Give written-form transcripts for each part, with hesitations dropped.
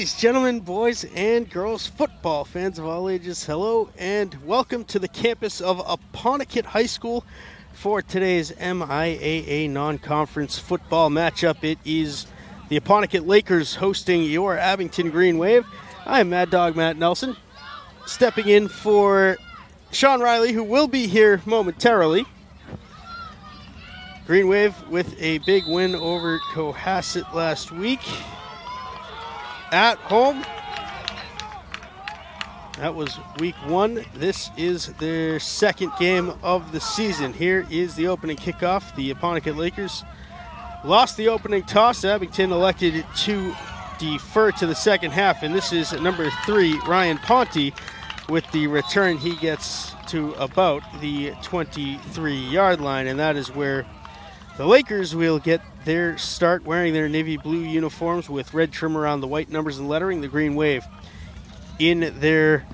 Ladies, gentlemen, boys, and girls, football fans of all ages, hello and welcome to the campus of Apponequet High School for today's MIAA non-conference football matchup. It is the Apponequet Lakers hosting your Abington Green Wave. I am Mad Dog Matt Nelson, stepping in for Sean Riley, who will be here momentarily. Green Wave with a big win over Cohasset last week at home. That was week 1. This is their second game of the season. Here is the opening kickoff. The Apponequet Lakers lost the opening toss. Abington elected to defer to the second half, and this is number 3, Ryan Ponte, with the return. He gets to about the 23-yard line, and that is where the Lakers will get their start, wearing their navy blue uniforms with red trim around the white numbers and lettering. The Green Wave in their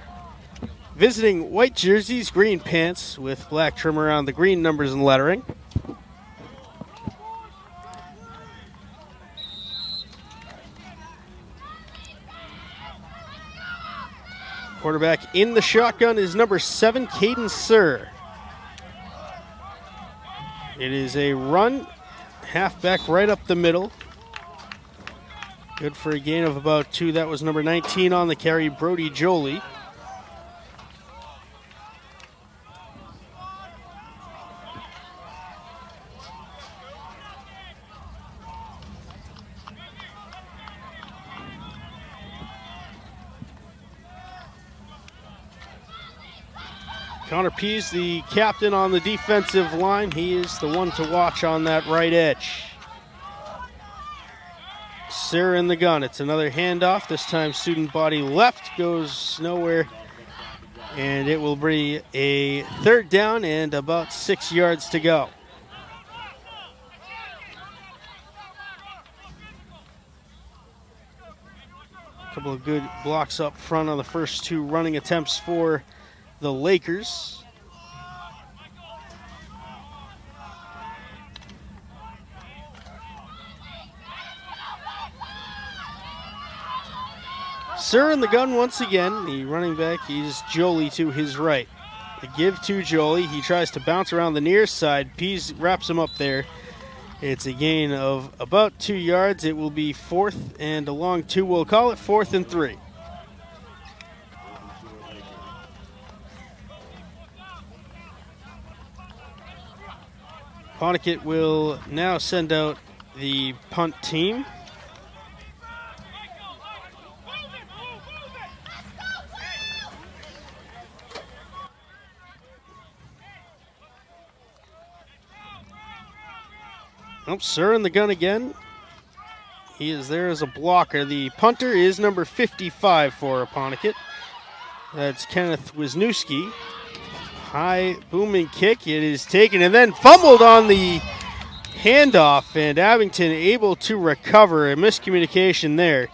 visiting white jerseys, green pants with black trim around the green numbers and lettering. Quarterback in the shotgun is number 7, Caden Sir. It is a run, halfback right up the middle. Good for a gain of about 2. That was number 19 on the carry, Brody Jolie. Connor Pease, the captain on the defensive line. He is the one to watch on that right edge. Sarah in the gun. It's another handoff. This time student body left, goes nowhere. And it will be a third down and about 6 yards to go. A couple of good blocks up front on the first 2 running attempts for the Lakers. Sir in the gun once again. The running back is Jolie to his right. The give to Jolie. He tries to bounce around the near side. Pease wraps him up there. It's a gain of about 2 yards. It will be 4th and a long 2. We'll call it 4th and 3. Apponequet will now send out the punt team. Oh, Sir in the gun again. He is there as a blocker. The punter is number 55 for Apponequet. That's Kenneth Wisniewski. High booming kick. It is taken and then fumbled on the handoff, and Abington able to recover. A miscommunication there.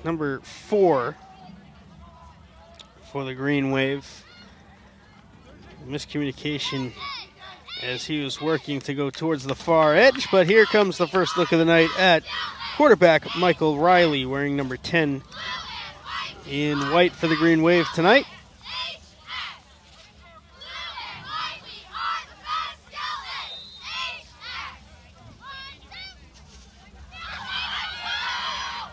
Number 4 for the Green Wave. Miscommunication as he was working to go towards the far edge, but here comes the first look of the night at quarterback Michael Riley, wearing number 10 in white for the Green Wave tonight.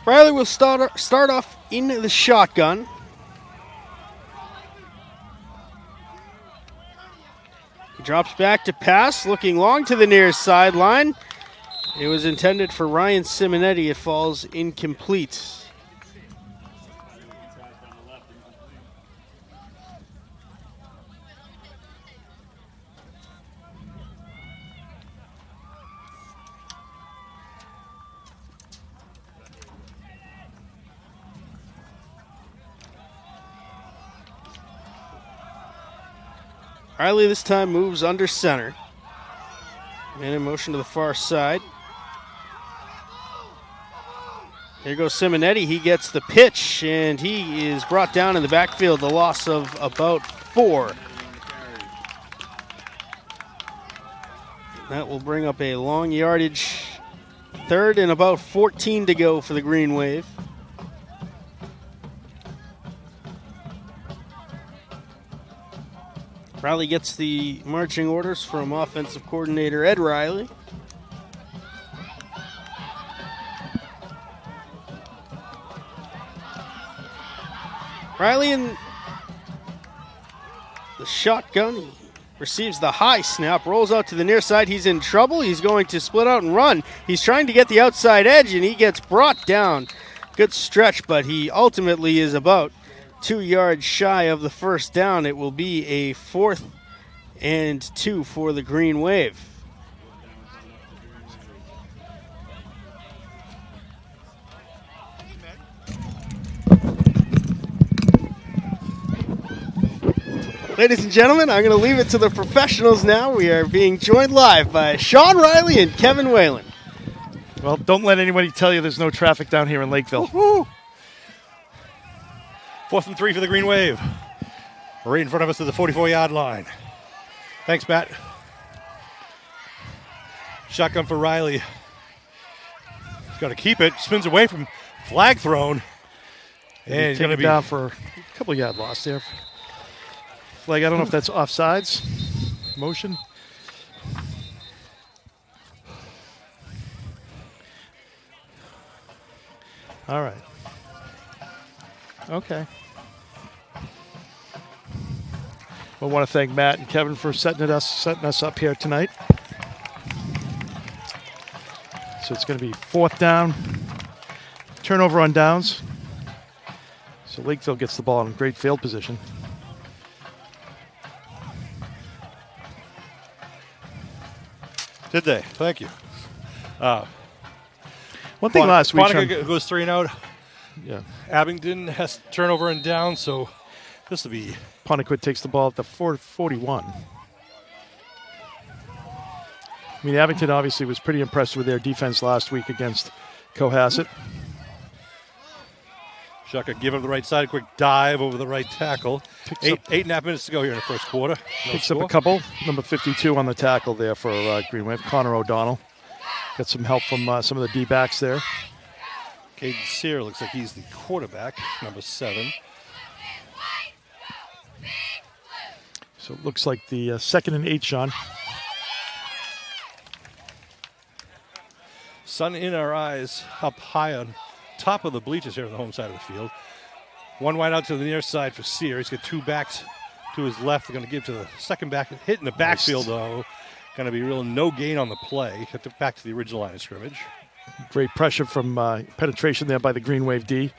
Riley will start off in the shotgun. He drops back to pass, looking long to the near sideline. It was intended for Ryan Simonetti. It falls incomplete. Riley this time moves under center. Man in motion to the far side. Here goes Simonetti. He gets the pitch, and he is brought down in the backfield. The loss of about 4. That will bring up a long yardage Third and about 14 to go for the Green Wave. Riley gets the marching orders from offensive coordinator Ed Riley. Riley in the shotgun. He receives the high snap, rolls out to the near side. He's in trouble. He's going to split out and run. He's trying to get the outside edge, and he gets brought down. Good stretch, but he ultimately is about 2 yards shy of the first down. It will be a 4th and 2 for the Green Wave. Ladies and gentlemen, I'm going to leave it to the professionals now. We are being joined live by Sean Riley and Kevin Whalen. Well, don't let anybody tell you there's no traffic down here in Lakeville. Woo-hoo. 4th and 3 for the Green Wave. Right in front of us to the 44-yard line. Thanks, Matt. Shotgun for Riley. He's got to keep it. Spins away from flag thrown. And he's going to be down for a couple yard loss there. Flag, I don't know if that's offsides. Motion. All right. Okay. We want to thank Matt and Kevin for setting us up here tonight. So it's going to be 4th down. Turnover on downs. So Lakeville gets the ball in great field position. Did they? Thank you. One thing last week. Apponequet goes 3 and out. Yeah. Abington has turnover and down, so this will be. Apponequet takes the ball at the 41. I mean, Abington obviously was pretty impressed with their defense last week against Cohasset. Shaka give up the right side, quick dive over the right tackle. 8.5 minutes to go here in the first quarter. Picks up a couple. Number 52 on the tackle there for Green Wave, Connor O'Donnell. Got some help from some of the D-backs there. Caden Sear looks like he's the quarterback, number 7. So it looks like the 2nd and 8, Sean. Sun in our eyes, up high on top of the bleachers here on the home side of the field. One wide out to the near side for Sear. He's got 2 backs to his left. They're going to give to the second back. Hit in the backfield, though. Going to be real no gain on the play. Got it back to the original line of scrimmage. Great pressure from penetration there by the Green Wave D.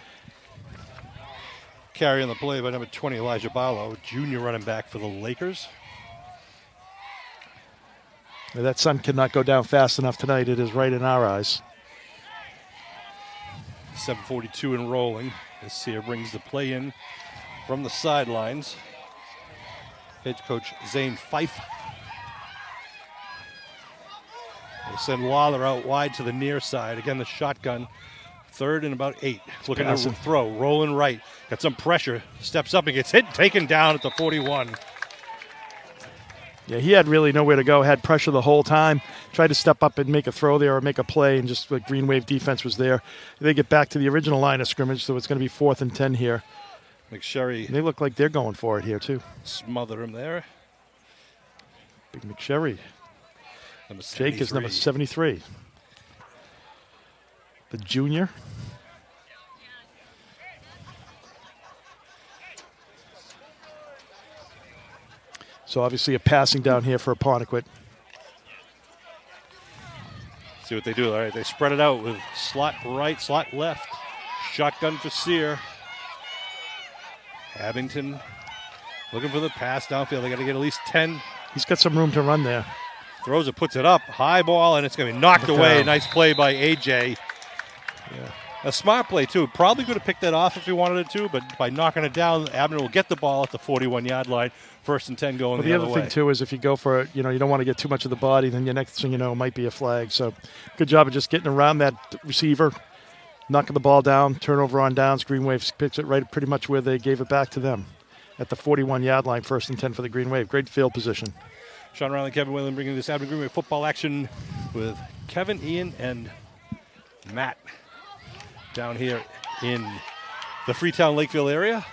Carry on the play by number 20, Elijah Barlow, junior running back for the Lakers. Now that sun cannot go down fast enough tonight. It is right in our eyes. 7:42 and rolling as Sear brings the play in from the sidelines. Head coach Zane Fife. They send Lawler out wide to the near side. Again, the shotgun. 3rd and about 8. Looking to throw, rolling right. Got some pressure. Steps up and gets hit, taken down at the 41. Yeah, he had really nowhere to go. Had pressure the whole time. Tried to step up and make a throw there or make a play, and just the Green Wave defense was there. They get back to the original line of scrimmage, so it's going to be 4th and 10 here. McSherry. They look like they're going for it here, too. Smother him there. Big McSherry. Jake is number 73. The junior. So obviously a passing down here for Apponequet. See what they do. All right, they spread it out with slot right, slot left. Shotgun for Sear. Abington looking for the pass downfield. They got to get at least 10. He's got some room to run there. Throws it, puts it up, high ball, and it's going to be knocked away. Nice play by AJ. Yeah. A smart play, too. Probably could have picked that off if he wanted it to, but by knocking it down, Abner will get the ball at the 41-yard line. 1st and 10 going the other way. The other thing, too, is if you go for it, you don't want to get too much of the body, then your next thing you know might be a flag. So good job of just getting around that receiver, knocking the ball down, turnover on downs. Green Wave picks it right pretty much where they gave it back to them at the 41-yard line, 1st and 10 for the Green Wave. Great field position. Sean Riley and Kevin Whalen bringing this Abington Green Wave football action with Kevin, Ian, and Matt down here in the Freetown Lakefield area,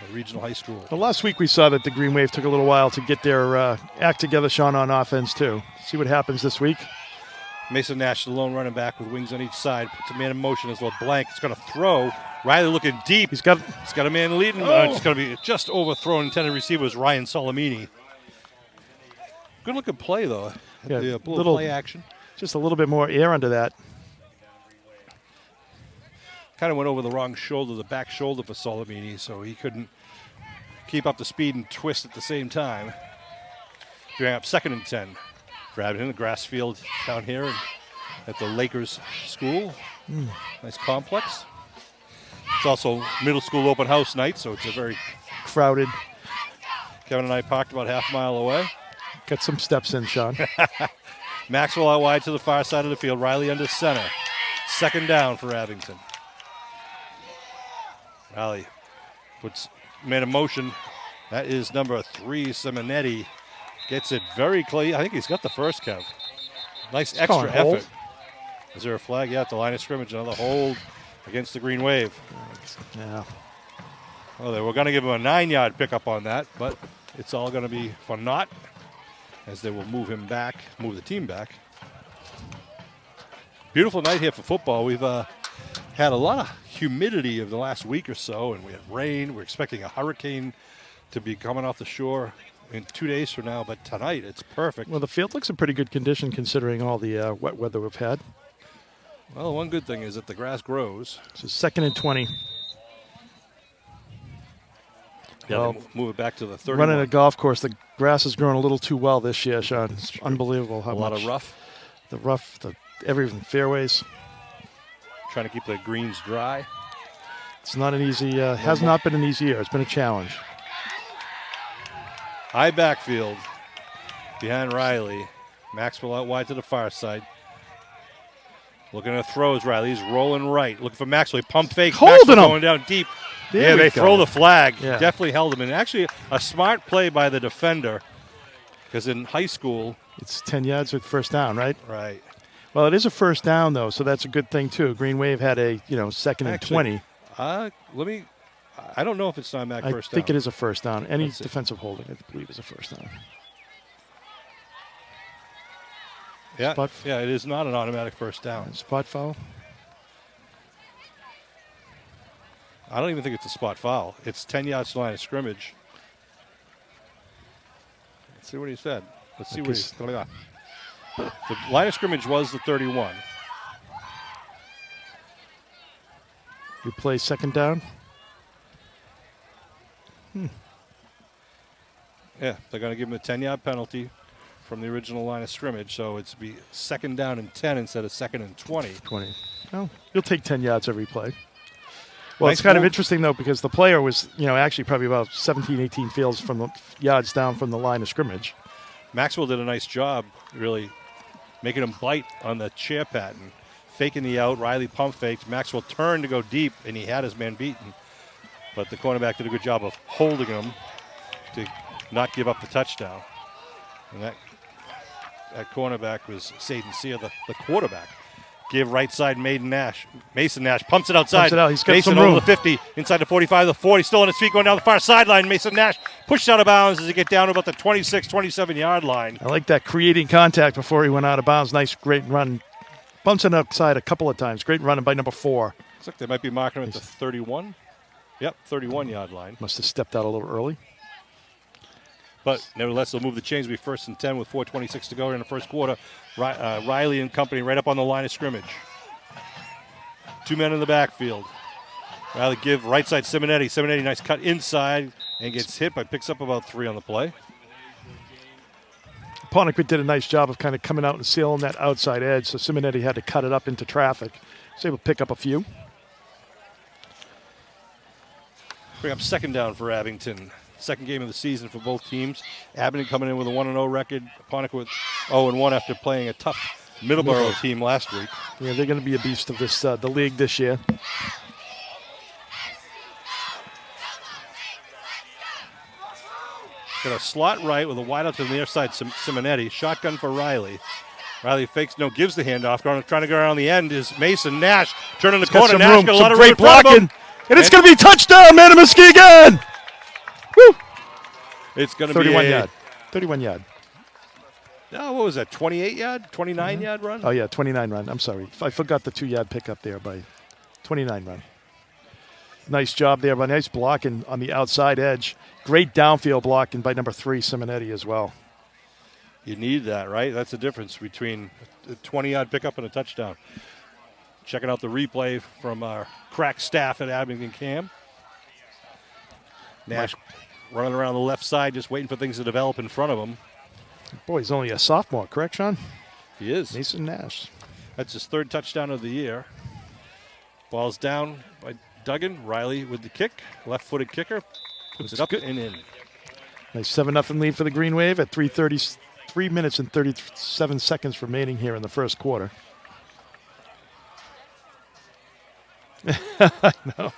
a regional high school. Well, last week we saw that the Green Wave took a little while to get their act together, Sean, on offense too. See what happens this week. Mason Nash, the lone running back with wings on each side, puts a man in motion as LeBlanc. It's going to throw. Riley looking deep. He's got a man leading. It's going to be just overthrown. Intended receiver was Ryan Solomini. Good looking play though. Yeah, the little play action. Just a little bit more air under that. Kind of went over the wrong shoulder, the back shoulder for Solomini, so he couldn't keep up the speed and twist at the same time. Going up 2nd and 10. Grabbed in the grass field down here at the Lakers school. Nice complex. It's also middle school open house night, so it's a very crowded. Kevin and I parked about half a mile away. Got some steps in, Sean. Maxwell out wide to the far side of the field. Riley under center. 2nd down for Abington. Riley puts man in motion. That is number 3, Simonetti. Gets it very clean. I think he's got the first, Kev. Nice extra effort. Hold. Is there a flag? Yeah, at the line of scrimmage. Another hold against the Green Wave. Yeah. Well, they were going to give him a 9-yard pickup on that, but it's all going to be for naught as they will move the team back. Beautiful night here for football. We've had a lot of humidity over the last week or so, and we had rain. We're expecting a hurricane to be coming off the shore in 2 days from now, but tonight it's perfect. Well, the field looks in pretty good condition considering all the wet weather we've had. Well, one good thing is that the grass grows. So 2nd and 20. Yeah, well, they move it back to the 31. Running a golf course, the grass has grown a little too well this year, Sean. It's unbelievable how much. A lot of rough. Everything fairways. Trying to keep the greens dry. It's not an easy, has not been an easy year. It's been a challenge. High backfield behind Riley. Maxwell out wide to the far side. Looking at throws, Riley. He's rolling right. Looking for Maxwell. He pump fakes. Holding him. Going down deep. They throw the flag. Yeah. Definitely held him. And actually, a smart play by the defender. Because in high school, it's 10 yards with first down, right? Right. Well, it is a first down, though, so that's a good thing, too. Green Wave had a, 2nd and 20. I don't know if it's not first down. I think it is a first down. Any defensive holding, I believe, is a first down. Yeah, it is not an automatic first down. Spot foul? I don't even think it's a spot foul. It's 10 yards to line of scrimmage. Let's see what he said. Let's see what he's going on. The line of scrimmage was the 31. You play 2nd down? Yeah, they're going to give him a 10-yard penalty from the original line of scrimmage, so it's be 2nd down and 10 instead of 2nd and 20. Well, you'll take 10 yards every play. Well, Nice it's kind move. of interesting, though, because the player was, actually probably about 17, 18 yards down from the line of scrimmage. Maxwell did a nice job, really making him bite on the chair pattern, faking the out. Riley pump faked. Maxwell turned to go deep, and he had his man beaten. But the cornerback did a good job of holding him to not give up the touchdown. And that cornerback was Saden Sear, the quarterback. Give right side Mason Nash. Pumps it outside. Pumps it out. He's got Mason some room. over the 50, inside the 45, the 40, still on his feet going down the far sideline. Mason Nash pushed out of bounds as he get down to about the 26, 27-yard line. I like that, creating contact before he went out of bounds. Nice, great run. Bumps it outside a couple of times. Great running by number 4. Looks like they might be marking him at the 31. Yep, 31-yard line. Must have stepped out a little early. But nevertheless, they'll move the chains. Will be 1st and 10 with 4:26 to go in the first quarter. Riley and company right up on the line of scrimmage. 2 men in the backfield. Riley give right side Simonetti. Simonetti, nice cut inside and gets hit, but picks up about 3 on the play. Apponequet did a nice job of kind of coming out and sealing that outside edge, so Simonetti had to cut it up into traffic. He was able to pick up a few. Bring up 2nd down for Abington. Second game of the season for both teams. Abington coming in with a 1-0 record. Apponequet with 0-1 after playing a tough Middleborough team last week. Yeah, they're going to be a beast of this the league this year. Got a slot right with a wide out to the near side, Simonetti. Shotgun for Riley. Riley fakes, no, gives the handoff. Trying to go around the end is Mason Nash. Turning the Got corner. some Nash room, got a some lot of room great in front of blocking. him. And it's going to be touchdown, Manamuski again. Woo! It's going to be 31 yard. 31 yard. No, what was that, 28 yard, 29 yard run? Oh, yeah, 29 run. I'm sorry. I forgot the 2-yard pickup there by 29 run. Nice job there, but nice blocking on the outside edge. Great downfield blocking by number 3, Simonetti, as well. You need that, right? That's the difference between a 20-yard pickup and a touchdown. Checking out the replay from our crack staff at Abington Cam. Nash running around the left side, just waiting for things to develop in front of him. Boy, he's only a sophomore, correct, Sean? He is. Mason Nash. That's his 3rd touchdown of the year. Ball's down by Duggan. Riley with the kick. Left-footed kicker. Puts it up and in. Nice 7-0 lead for the Green Wave at 3 minutes and 37 seconds remaining here in the first quarter. I know.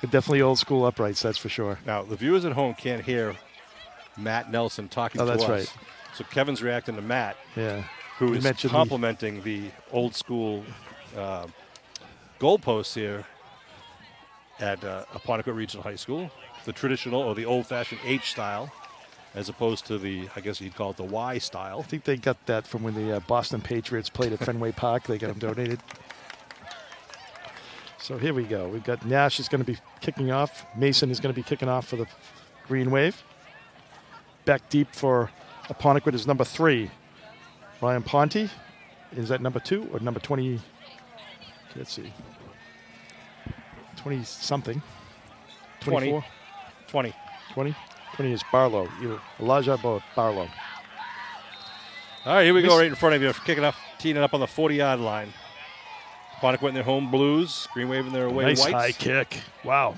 But definitely old school uprights, that's for sure. Now, the viewers at home can't hear Matt Nelson talking to us. That's right. So Kevin's reacting to Matt, Yeah. who You is mentioned complimenting the old school goalposts here at Apponequet Regional High School, the traditional or the old-fashioned H style, as opposed to the, I guess you'd call it the Y style. I think they got that from when the Boston Patriots played at Fenway Park. They got them donated. So here we go. We've got Nash is going to be kicking off. Mason is going to be kicking off for the Green Wave. Back deep for Apponequet is number 3. Ryan Ponte. Is that number 2 or number 20? Let's see. 20-something. 24? 20. 20? 20 is Barlow. Elijah Barlow. All right, here we go right in front of you. Kicking off, teeing it up on the 40-yard line. Apponequet in their home blues. Green Wave in their away Nice whites. high kick. Wow.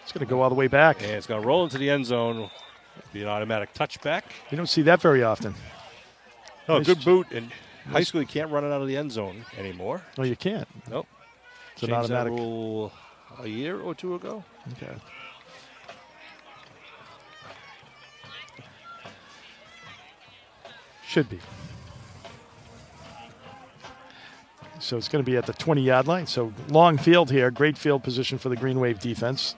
It's going to go all the way back. And it's going to roll into the end zone. Be an automatic touchback. You don't see that very often. Oh, Nice. good boot. In high school, you can't run it out of the end zone anymore. No, you can't. Nope. It's an Changed that automatic. rule a year or 2 ago. Okay. Should be. So it's going to be at the 20-yard line. So long field here. Great field position for the Green Wave defense.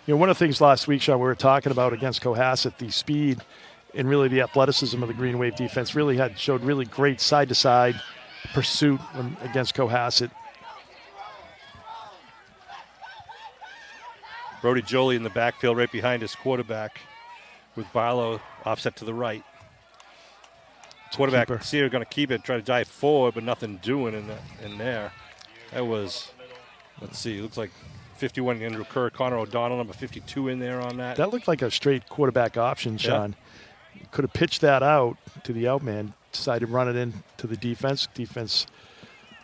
You know, one of the things last week, Sean, we were talking about against Cohasset, the speed and really the athleticism of the Green Wave defense really showed really great side-to-side pursuit against Cohasset. Brody Jolie in the backfield right behind his quarterback with Barlow offset to the right. Quarterback, Keeper. Sear going to keep it, try to dive forward, but nothing doing in there. That was, let's see, looks like 51 Andrew Kerr, Connor O'Donnell, number 52 in there on that. That looked like a straight quarterback option, Sean. Could have pitched that out to the outman, decided to run it in to the defense. Defense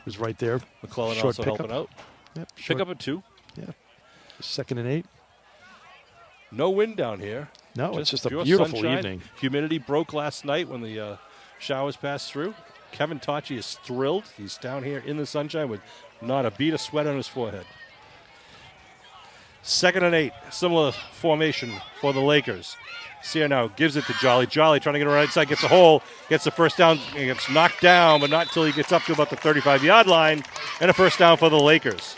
was right there. McClellan Short also pickup. helping out. Yep, Pick up at 2. Yeah. 2nd and 8. No wind down here. No, it's just a pure beautiful sunshine. evening. Humidity broke last night when the showers passed through. Kevin Tachi is thrilled. He's down here in the sunshine with not a bead of sweat on his forehead. 2nd and 8. Similar formation for the Lakers. Sear now gives it to Jolly. Jolly trying to get around right side, gets a hole, gets the first down, and gets knocked down, but not until he gets up to about the 35-yard line, and a first down for the Lakers.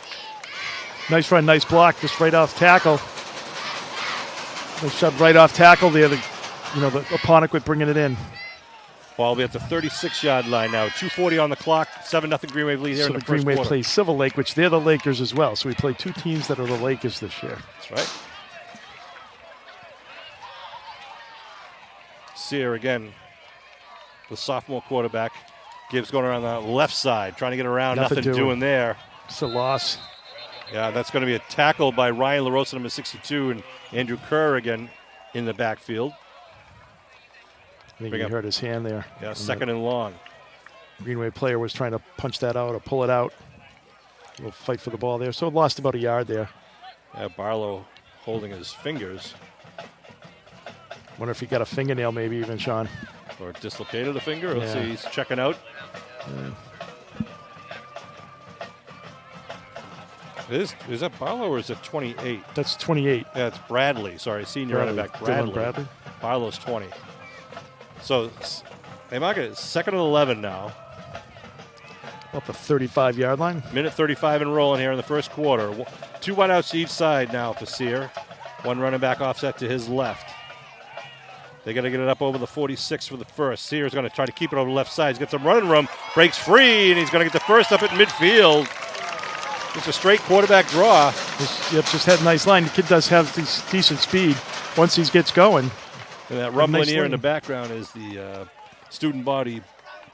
Nice run, nice block, just right off tackle. Nice shot right off tackle there. The Apponequet bringing it in. Ball will be at the 36-yard line now. 2:40 on the clock. 7-0 Green Wave lead here So in the the Green first Wave quarter. plays Silver Lake, which they're the Lakers as well. So we play 2 teams that are the Lakers this year. That's right. Sear again, the sophomore quarterback. Gibbs going around the left side, trying to get around. Nothing doing there. It's a loss. Yeah, that's going to be a tackle by Ryan LaRosa, number 62, and Andrew Kerr again in the backfield. I think he hurt his hand there. Yeah, 2nd and long. Green Wave player was trying to punch that out or pull it out. We'll fight for the ball there. So it lost about a yard there. Yeah, Barlow holding his fingers. Wonder if he got a fingernail maybe even, Sean. Or dislocated a finger. Let's Yeah. see, he's checking out. Is that Barlow or is it 28? That's 28. Yeah, it's Bradley. Sorry, senior running back Dylan Bradley. Barlow's 20. So They mark it 2nd and 11 now. Up the 35-yard line. Minute 35 and rolling here in the first quarter. 2 wideouts to each side now for Sear. One running back offset to his left. They got to get it up over the 46 for the first. Sear's going to try to keep it over the left side. He's got some running room. Breaks free, and he's going to get the first up at midfield. Just a straight quarterback draw. Just had a nice line. The kid does have decent speed once he gets going. And that rumbling nice here in lane. the background is the student body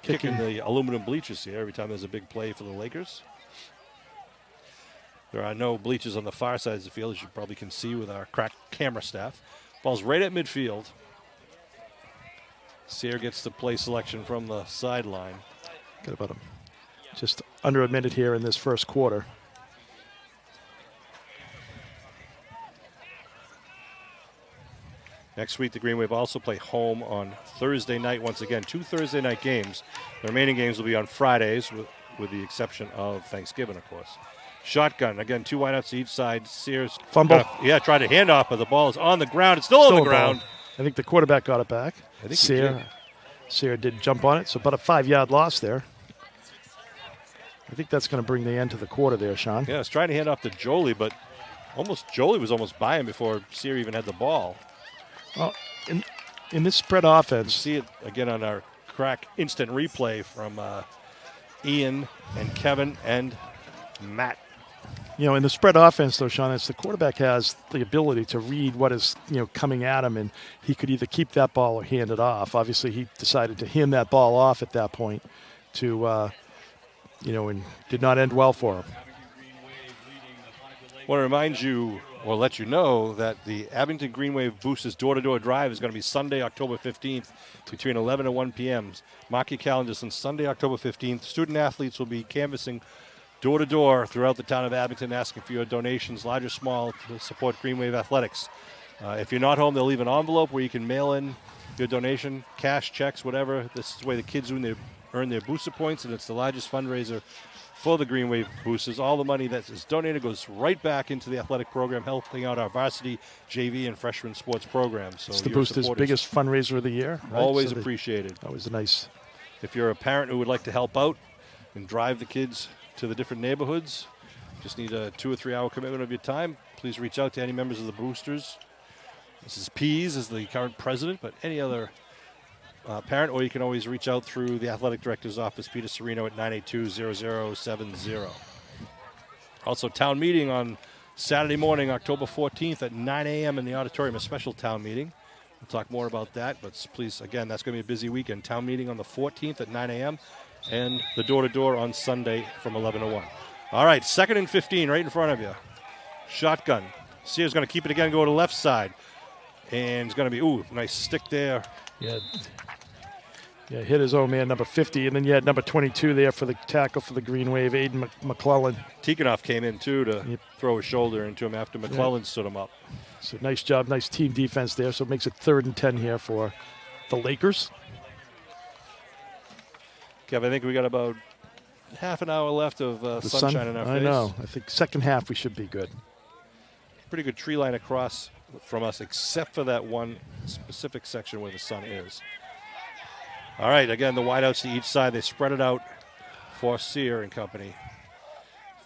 kicking the aluminum bleachers here every time there's a big play for the Lakers. There are no bleachers on the far side of the field, as you probably can see with our crack camera staff. Ball's right at midfield. Sear gets the play selection from the sideline. Got about just under a minute here in this first quarter. Next week, the Green Wave also play home on Thursday night once again. 2 Thursday night games. The remaining games will be on Fridays, with the exception of Thanksgiving, of course. Shotgun, again, 2 wideouts to each side. Sears Fumble. tried to hand off, but the ball is on the ground. It's still on the ground. I think the quarterback got it back. I think he did. Sear did jump on it, so about a 5-yard loss there. I think that's going to bring the end to the quarter there, Sean. Yeah, I was trying to hand off to Jolie, but Jolie was almost by him before Sear even had the ball. Well, in this spread offense, See it again on our crack instant replay from Ian and Kevin and Matt. in the spread offense, though, Sean, it's the quarterback has the ability to read what is, coming at him, and he could either keep that ball or hand it off. Obviously, he decided to hand that ball off at that point to, and did not end well for him. I want to remind you, or let you know, that the Abington Green Wave Boosters door-to-door drive is going to be Sunday, October 15th, between 11 and 1 p.m. Mark your calendars on Sunday, October 15th. Student athletes will be canvassing door-to-door throughout the town of Abington, asking for your donations, large or small, to support Green Wave athletics. If you're not home, they'll leave an envelope where you can mail in your donation, cash, checks, whatever. This is the way the kids earn their booster points, and it's the largest fundraiser for the Green Wave Boosters. All the money that is donated goes right back into the athletic program, helping out our varsity, JV, and freshman sports programs. So It's the your Boosters' support is biggest fundraiser of the year. Right? always So appreciated. Always a nice. If you're a parent who would like to help out and drive the kids to the different neighborhoods, just need a 2 or 3 hour commitment of your time, please reach out to any members of the Boosters. Mrs. Pease is the current president, but any other parent, or you can always reach out through the athletic director's office, Peter Serino, at 982-0070. Also, town meeting on Saturday morning, October 14th at 9 a.m. in the auditorium, a special town meeting. We'll talk more about that, but please, again, that's going to be a busy weekend. Town meeting on the 14th at 9 a.m. and the door-to-door on Sunday from 11 to 1. All right, 2nd and 15 right in front of you. Shotgun. Sear's going to keep it again, go to the left side. And it's going to be, nice stick there. Yeah, hit his own man, number 50, and then you had number 22 there for the tackle for the Green Wave, Aiden McClellan. Tikhonov came in, too, to throw his shoulder into him after McClellan stood him up. So nice job, nice team defense there. So it makes it 3rd and 10 here for the Lakers. Kev, I think we got about half an hour left of sunshine in our face. I know. I think second half we should be good. Pretty good tree line across from us, except for that one specific section where the sun is. All right, again, the wideouts to each side. They spread it out for Sear and company.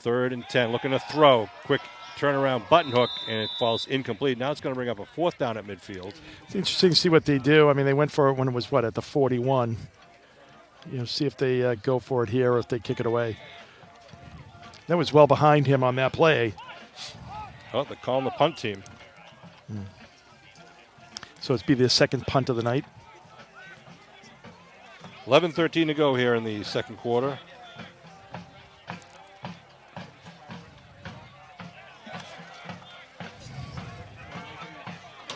3rd and 10, looking to throw. Quick turnaround button hook, and it falls incomplete. Now it's going to bring up a 4th down at midfield. It's interesting to see what they do. I mean, they went for it when it was, at the 41. See if they go for it here or if they kick it away. That was well behind him on that play. Oh, they're calling the punt team. So it's be the second punt of the night. 11:13 to go here in the second quarter.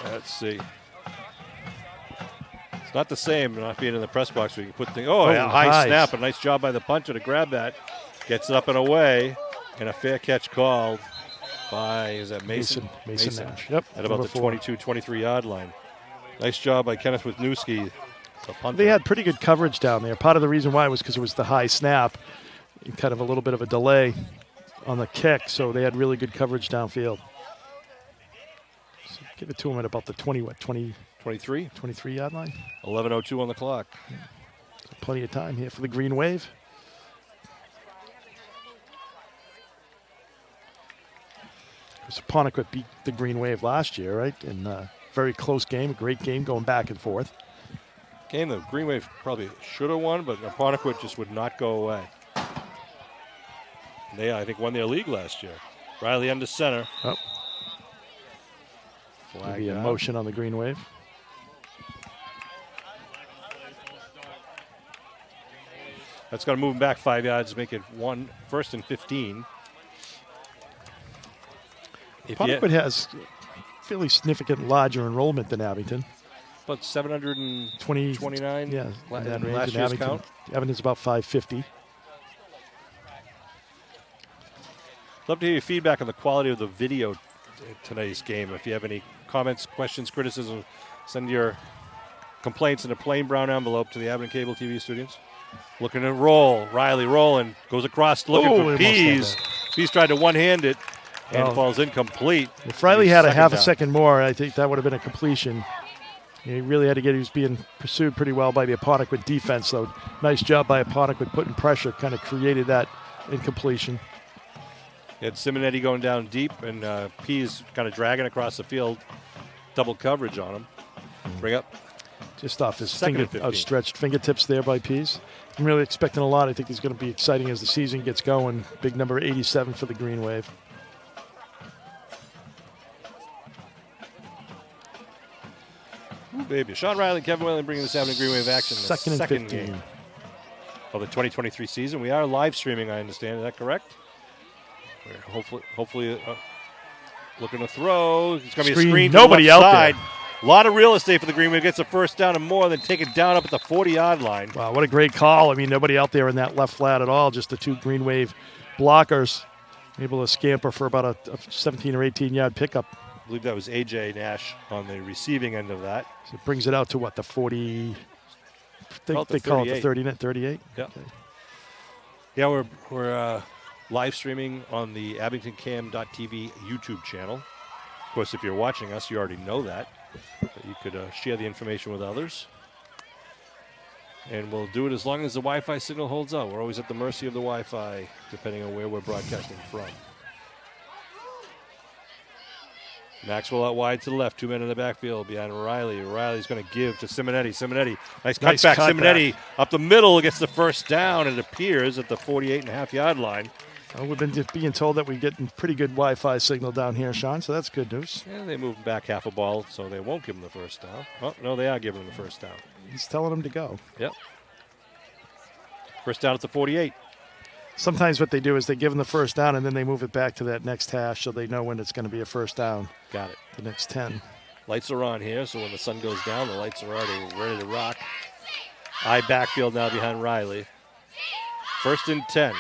Let's see. It's not the same not being in the press box where you can put things. High nice. snap. A nice job by the punter to grab that. Gets it up and away. And a fair catch called by, is that Mason? Mason Nash. Yep. At about the 22, 23-yard line. Nice job by Kenneth Wisniewski. They had pretty good coverage down there. Part of the reason why was because it was the high snap and kind of a little bit of a delay on the kick, so they had really good coverage downfield. So give it to him at about the 23 23? 23-yard line. 11:02 on the clock. plenty of time here for the Green Wave. Apponequet beat the Green Wave last year, right? In a very close game, a great game going back and forth. Game the Green Wave probably should have won, but Apponequet just would not go away. They, I think, won their league last year. Riley under center. Oh. Flag Maybe a down. motion on the Green Wave. That's going to move him back 5 yards, make it 1st and 15. Apponequet has fairly significant larger enrollment than Abington. About 729. Yeah, in that range. Last In year's Abington. count. Abington's about 550. Love to hear your feedback on the quality of the video today's game. If you have any comments, questions, criticism, send your complaints in a plain brown envelope to the Abington Cable TV studios. Looking to roll. Riley rolling. Goes across looking for Pease. Pease tried to one-hand it and falls incomplete. If Riley had a half down. a second more, I think that would have been a completion. He really had to get, he was being pursued pretty well by the Apponequet defense, though. Nice job by Apponequet putting pressure, kind of created that incompletion. You had Simonetti going down deep, and Pease kind of dragging across the field. Double coverage on him. Bring up. Just off his Second and 15. outstretched fingertips there by Pease. I'm really expecting a lot. I think he's going to be exciting as the season gets going. Big number 87 for the Green Wave. Ooh, baby. Sean Riley and Kevin Whalen bringing this Abington Green Wave action. In the Second and 15. game of the 2023 season. We are live streaming, I understand. Is that correct? We're hopefully looking to throw. It's going to be a screen. Nobody to the left out side. there. A lot of real estate for the Green Wave. Gets a first down and more, then take it down up at the 40-yard line. Wow, what a great call. I mean, nobody out there in that left flat at all. Just the two Green Wave blockers able to scamper for about a 17 or 18-yard pickup. I believe that was A.J. Nash on the receiving end of that. So it brings it out to what, the 40? They call it the 38? Yeah. Okay. Yeah, we're live streaming on the AbingtonCam.tv YouTube channel. Of course, if you're watching us, you already know that. But you could share the information with others. And we'll do it as long as the Wi-Fi signal holds out. We're always at the mercy of the Wi-Fi, depending on where we're broadcasting from. Maxwell out wide to the left. 2 men in the backfield behind Riley. Riley's going to give to Simonetti. Simonetti, nice cutback. Simonetti up the middle gets the first down. It appears at the 48.5-yard line. We've been being told that we're getting pretty good Wi-Fi signal down here, Sean, so that's good news. Yeah, they moved back half a ball, so they won't give him the first down. Oh, no, they are giving him the first down. He's telling him to go. Yep. First down at the 48. Sometimes what they do is they give them the first down and then they move it back to that next hash so they know when it's going to be a first down. Got it. The next 10. Lights are on here, so when the sun goes down, the lights are already ready to rock. Eye backfield now behind Riley. 1st and 10.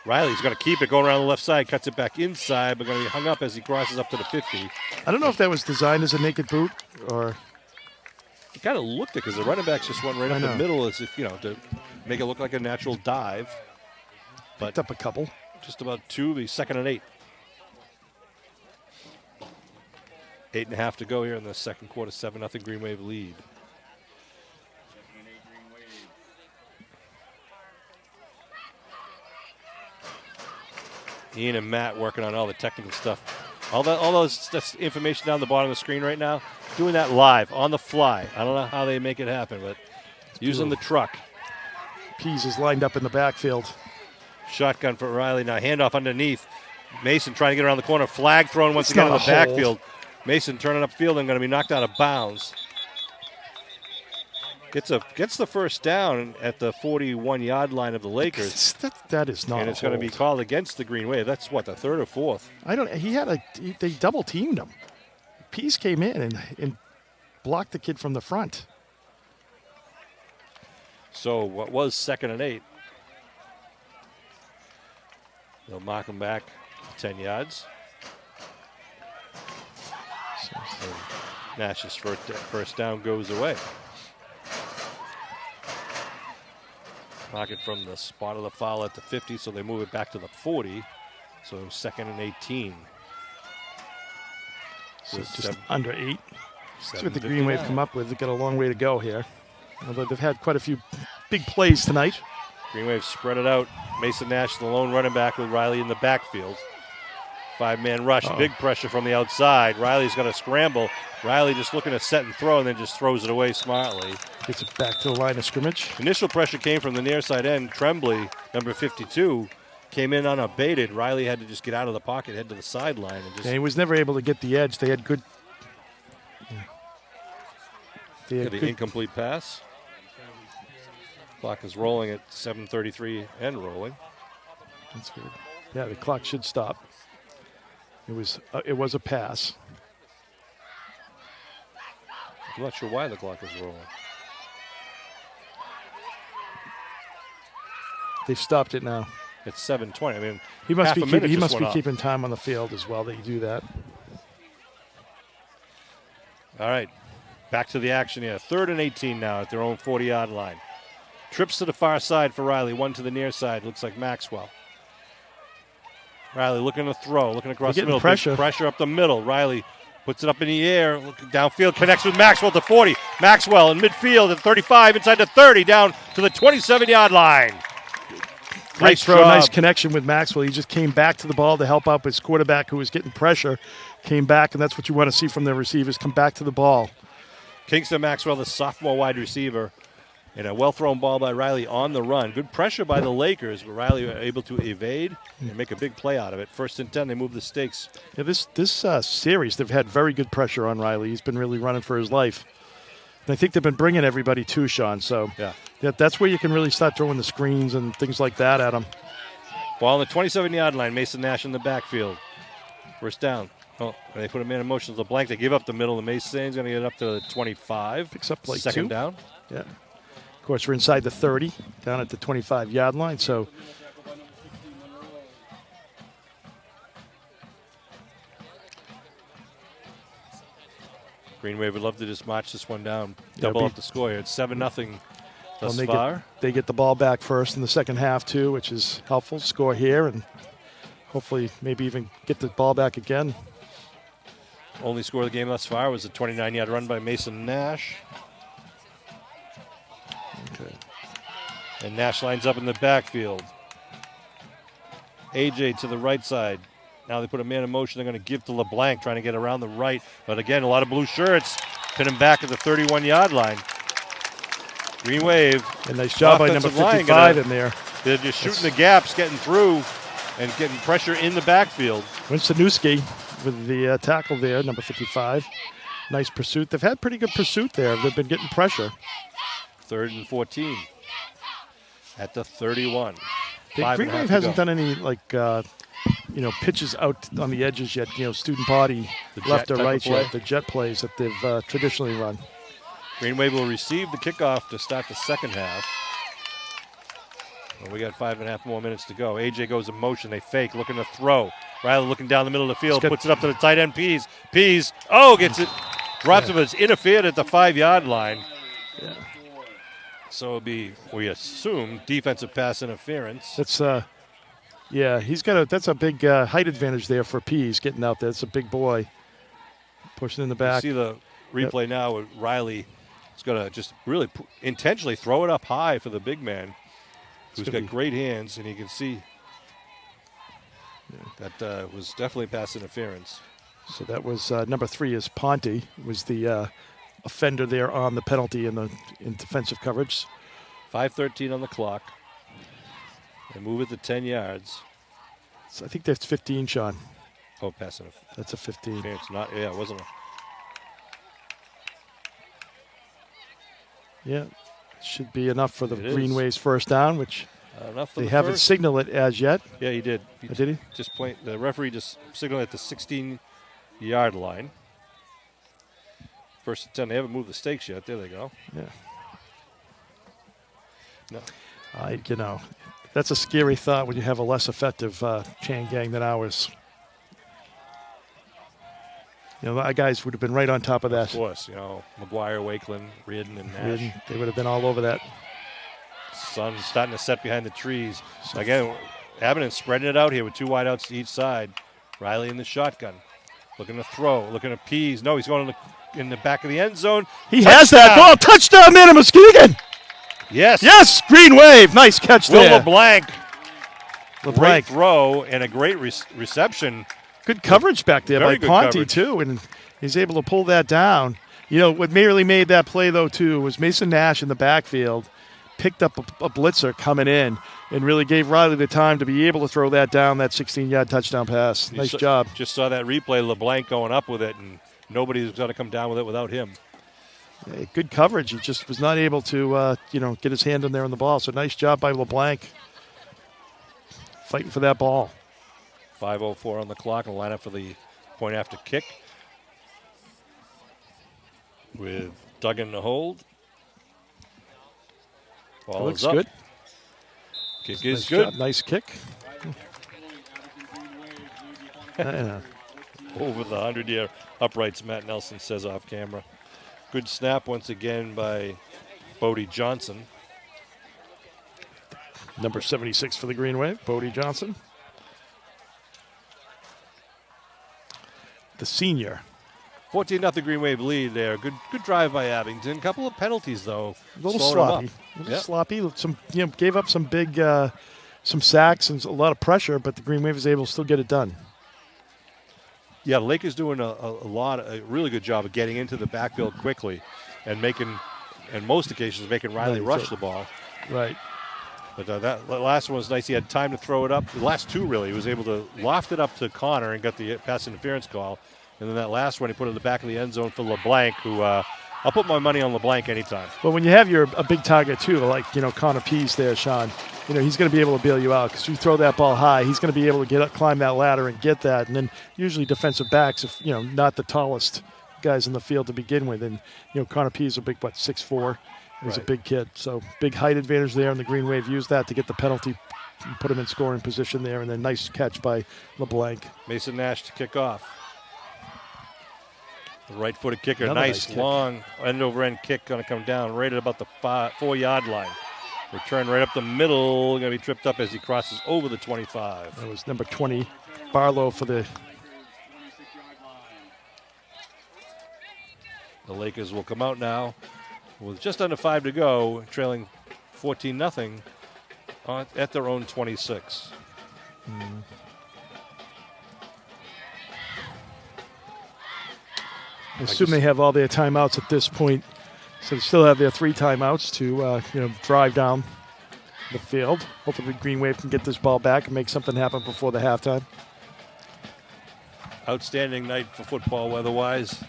Riley's going to keep it going around the left side, cuts it back inside, but going to be hung up as he crosses up to the 50. I don't know if that was designed as a naked boot or... It kind of looked it because the running backs just went right up the middle as if, to make it look like a natural dive. But picked up a couple. Just about 2, the 2nd and 8. 8.5 to go here in the second quarter, 7-0 Green Wave lead. Ian and Matt working on all the technical stuff. All that's information down the bottom of the screen right now. Doing that live, on the fly. I don't know how they make it happen, but using the truck. Pease is lined up in the backfield. Shotgun for Riley. Now handoff underneath. Mason trying to get around the corner. Flag thrown once again in the backfield. Mason turning upfield and going to be knocked out of bounds. Gets the first down at the 41-yard line of the Lakers. That is not. And it's going to be called against the Green Wave. That's what, the 3rd or 4th? They double teamed him. Pease came in and blocked the kid from the front. So what was 2nd and 8? They'll mark him back 10 yards. And Nash's first down goes away. Mark it from the spot of the foul at the 50, so they move it back to the 40. So 2nd and 18. So just under 8. That's what the Green Wave come up with. They've got a long way to go here. Although they've had quite a few big plays tonight. Green Wave spread it out. Mason Nash, the lone running back with Riley in the backfield. 5-man rush, big pressure from the outside. Riley's going to scramble. Riley just looking to set and throw, and then just throws it away smartly. Gets it back to the line of scrimmage. Initial pressure came from the near side end. Tremblay, number 52, came in unabated. Riley had to just get out of the pocket, head to the sideline. And he was never able to get the edge. They had good. The incomplete pass. Clock is rolling at 7:33 and rolling. That's good. Yeah, the clock should stop. It was a pass. I'm not sure why the clock is rolling. They've stopped it now. It's 7:20. I mean, he must half be keeping time on the field as well that you do that. All right, back to the action here. 3rd and 18 now at their own 40-yard line. Trips to the far side for Riley. One to the near side. Looks like Maxwell. Riley looking to throw, looking across the middle. Pressure. Big pressure up the middle. Riley puts it up in the air, looking downfield, connects with Maxwell to 40. Maxwell in midfield at 35, inside to 30, down to the 27-yard line. Nice throw, nice connection with Maxwell. He just came back to the ball to help out his quarterback who was getting pressure. Came back, and that's what you want to see from their receivers, come back to the ball. Kingston Maxwell, the sophomore wide receiver, and a well-thrown ball by Riley on the run. Good pressure by the Lakers, but Riley were able to evade and make a big play out of it. 1st and 10, they move the stakes. Yeah, this series, they've had very good pressure on Riley. He's been really running for his life. And I think they've been bringing everybody too, Sean. So yeah, that's where you can really start throwing the screens and things like that at him. Ball on the 27-yard line. Mason Nash in the backfield. 1st down. Oh, they put a man in motion to the blank. They give up the middle. And Mason's going to get up to the 25. Picks up like 2nd down. Yeah. Of course, we're inside the 30, down at the 25-yard line. So Green Wave would love to just march this one down, double up the score here. It's 7-0 thus far. They get the ball back first in the second half, too, which is helpful. Score here and hopefully maybe even get the ball back again. Only score of the game thus far was a 29-yard run by Mason Nash. Okay. And Nash lines up in the backfield. AJ to the right side. Now they put a man in motion. They're going to give to LeBlanc, trying to get around the right. But again, a lot of blue shirts. Pin him back at the 31-yard line. Green Wave. A nice job by number 55 in there. They're just shooting the gaps, getting through, and getting pressure in the backfield. Winstanewski with the tackle there, number 55. Nice pursuit. They've had pretty good pursuit there. They've been getting pressure. 3rd and 14 at the 31. Green Wave hasn't done any pitches out on the edges yet. Student body left or right yet. The jet plays that they've traditionally run. Green Wave will receive the kickoff to start the second half. Well, we got 5.5 more minutes to go. AJ goes in motion. They fake, looking to throw. Riley looking down the middle of the field, puts it up to the tight end. Pease, gets it, drops it, but it's interfered at the 5-yard line. Yeah. So it'll be, we assume, defensive pass interference. That's that's a big height advantage there for Pease getting out there. It's a big boy pushing in the back. You see the replay now with Riley. He's going to just really intentionally throw it up high for the big man, who's got great hands, and you can see that was definitely pass interference. So that was number 3 is Ponte, was the offender there on the penalty in defensive coverage. 5:13 on the clock. They move it to 10 yards. So I think that's 15, Sean. Oh, pass interference. That's a 15. It's not. Yeah, it wasn't. Yeah, should be enough for the Green Wave's first down, which they haven't signaled it as yet. Yeah, he did. Did he? The referee just signaled at the 16-yard line. 1st and 10. They haven't moved the stakes yet. There they go. Yeah. No. That's a scary thought when you have a less effective chain gang than ours. Our guys would have been right on top of that. Of course, McGuire, Wakeland, Reardon, and Nash. They would have been all over that. Sun's starting to set behind the trees. Again, Abington spreading it out here with 2 wideouts to each side. Riley in the shotgun. Looking to throw, looking to Pease. No, he's going in the back of the end zone. He has that ball. Touchdown, man, Muskegon. Yes. Yes, green wave. Nice catch Will there. LeBlanc. Great LeBlanc. throw and a great reception. Good coverage back there by Very good Ponte, coverage. too, and he's able to pull that down. You know, what really made that play, though, too, was Mason Nash in the backfield picked up a blitzer coming in and really gave Riley the time to be able to throw that down, that 16-yard touchdown pass. Nice job. Just saw that replay, LeBlanc going up with it, and nobody's going to come down with it without him. Yeah, good coverage. He just was not able to, get his hand in there on the ball. So nice job by LeBlanc fighting for that ball. 5:04 on the clock, and line up for the point after kick with Duggan to hold. Ball Looks is up. good. Kick Nice is good. job. Nice kick. Yeah. Over the 100-year uprights, Matt Nelson says off camera. Good snap once again by Bodie Johnson. Number 76 for the Green Wave, Bodie Johnson. The senior. 14-0 Green Wave lead there. Good drive by Abington. Couple of penalties, though. A little slowing 'em up. sloppy. A little sloppy. Some, gave up some big, some sacks and a lot of pressure, but the Green Wave was able to still get it done. Yeah, Lake is doing a really good job of getting into the backfield quickly and making, in most occasions, making Riley rush the ball. Right. But that last one was nice. He had time to throw it up. The last two, really, he was able to loft it up to Connor and got the pass interference call. And then that last one, he put it in the back of the end zone for LeBlanc, who I'll put my money on LeBlanc anytime. Well, when you have a big target, too, like, Connor Pease there, Sean, he's going to be able to bail you out because you throw that ball high, he's going to be able to get up, climb that ladder and get that. And then usually defensive backs, if, not the tallest guys in the field to begin with. And, Connor Pease is a big, 6'4". He's a big kid. So big height advantage there, and the Green Wave used that to get the penalty, put him in scoring position there, and then nice catch by LeBlanc. Mason Nash to kick off. The right-footed kicker, Another nice kick. long end-over-end kick, going to come down right at about the 4-yard line. Return right up the middle, going to be tripped up as he crosses over the 25. That was number 20, Barlow for the... The Lakers will come out now with just under 5 to go, trailing 14-0 at their own 26. I assume they have all their timeouts at this point, so they still have their 3 timeouts to drive down the field. Hopefully the Green Wave can get this ball back and make something happen before the halftime. Outstanding night for football weather-wise.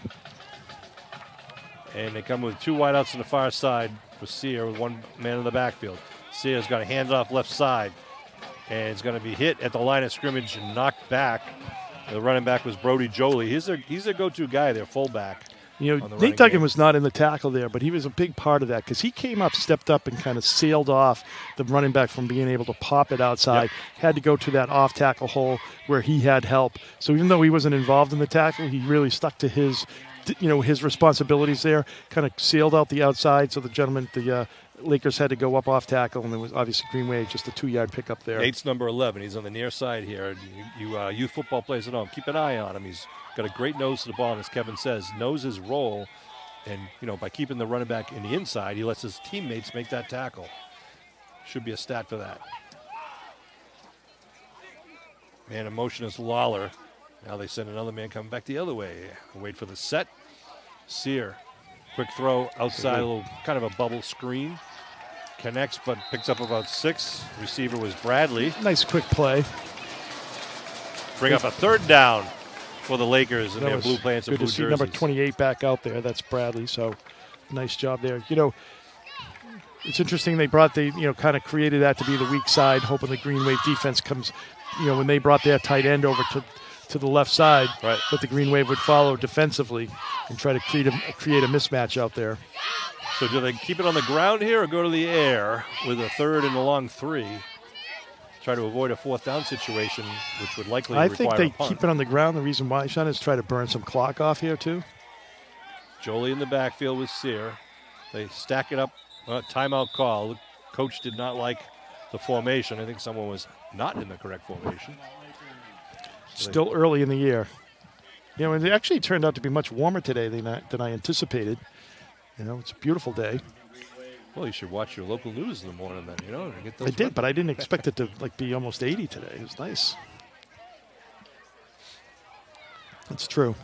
And they come with 2 wideouts on the far side for Sear with 1 man in the backfield. Sear's got a hands-off left side, and it's going to be hit at the line of scrimmage and knocked back. The running back was Brody Jolie. He's their go-to guy, their fullback. Nate Duggan was not in the tackle there, but he was a big part of that because he came up, stepped up, and kind of sailed off the running back from being able to pop it outside. Yep. Had to go to that off-tackle hole where he had help. So even though he wasn't involved in the tackle, he really stuck to his responsibilities there, kind of sailed out the outside. So the Lakers had to go up off tackle, and there was obviously Green Wave, just a 2-yard pickup there. Nate's number 11. He's on the near side here. You youth football players at home, keep an eye on him. He's got a great nose to the ball, and as Kevin says, knows his role. And, by keeping the running back in the inside, he lets his teammates make that tackle. Should be a stat for that. Man in motion is Lawler. Now they send another man coming back the other way. Wait for the set. Sear, quick throw outside, a little kind of a bubble screen. Connects, but picks up about 6. Receiver was Bradley. Nice quick play. Bring up a 3rd down for the Lakers in That their was blue pants and good blue to see jerseys. number 28 back out there. That's Bradley. So nice job there. It's interesting they kind of created that to be the weak side, hoping the Green Wave defense comes, when they brought their tight end over to the left side, right, but the Green Wave would follow defensively and try to create a mismatch out there. So do they keep it on the ground here or go to the air with a 3rd and a long 3? Try to avoid a 4th down situation, which would likely require a punt. I think they keep it on the ground. The reason why, Sean, is try to burn some clock off here, too. Jolie in the backfield with Sear. They stack it up. Timeout call. The coach did not like the formation. I think someone was not in the correct formation. Still early in the year. You know, it actually turned out to be much warmer today than I anticipated. You know, it's a beautiful day. Well, you should watch your local news in the morning then, you know. And get those I did, but I didn't expect it to be almost 80 today. It was nice. That's true.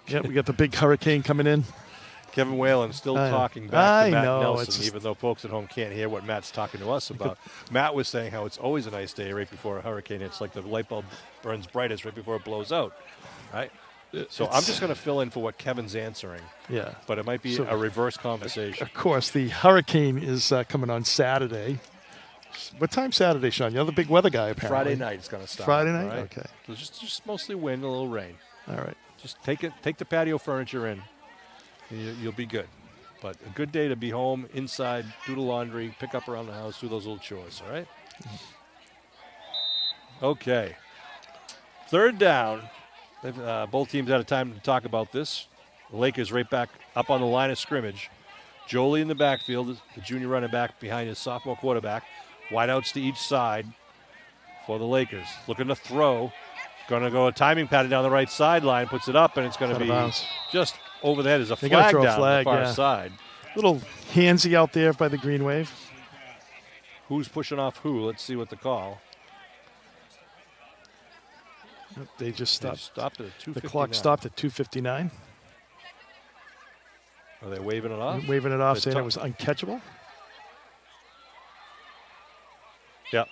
Yeah, we got the big hurricane coming in. Kevin Whalen still talking back to Matt Nelson, even though folks at home can't hear what Matt's talking to us about. Matt was saying how it's always a nice day right before a hurricane. It's like the light bulb burns brightest right before it blows out, right? So I'm just going to fill in for what Kevin's answering. Yeah. But it might be a reverse conversation. Of course, the hurricane is coming on Saturday. What time Saturday, Sean? You're the big weather guy, apparently. Friday night it's going to start. Friday night? Right? Okay. So just mostly wind, a little rain. All right. Just take the patio furniture in. You'll be good. But a good day to be home, inside, do the laundry, pick up around the house, do those little chores, all right? Okay. Third down. Both teams had a time to talk about this. The Lakers right back up on the line of scrimmage. Jolie in the backfield, the junior running back behind his sophomore quarterback. Wideouts to each side for the Lakers. Looking to throw. Going to go a timing pattern down the right sideline, puts it up, and it's going to be just over the head. There's a flag down the far side. Little handsy out there by the Green Wave. Who's pushing off who? Let's see what the call. They just stopped. They stopped at 2:59. The clock stopped at 2:59. Are they waving it off? Waving it off, saying it was uncatchable. Yep.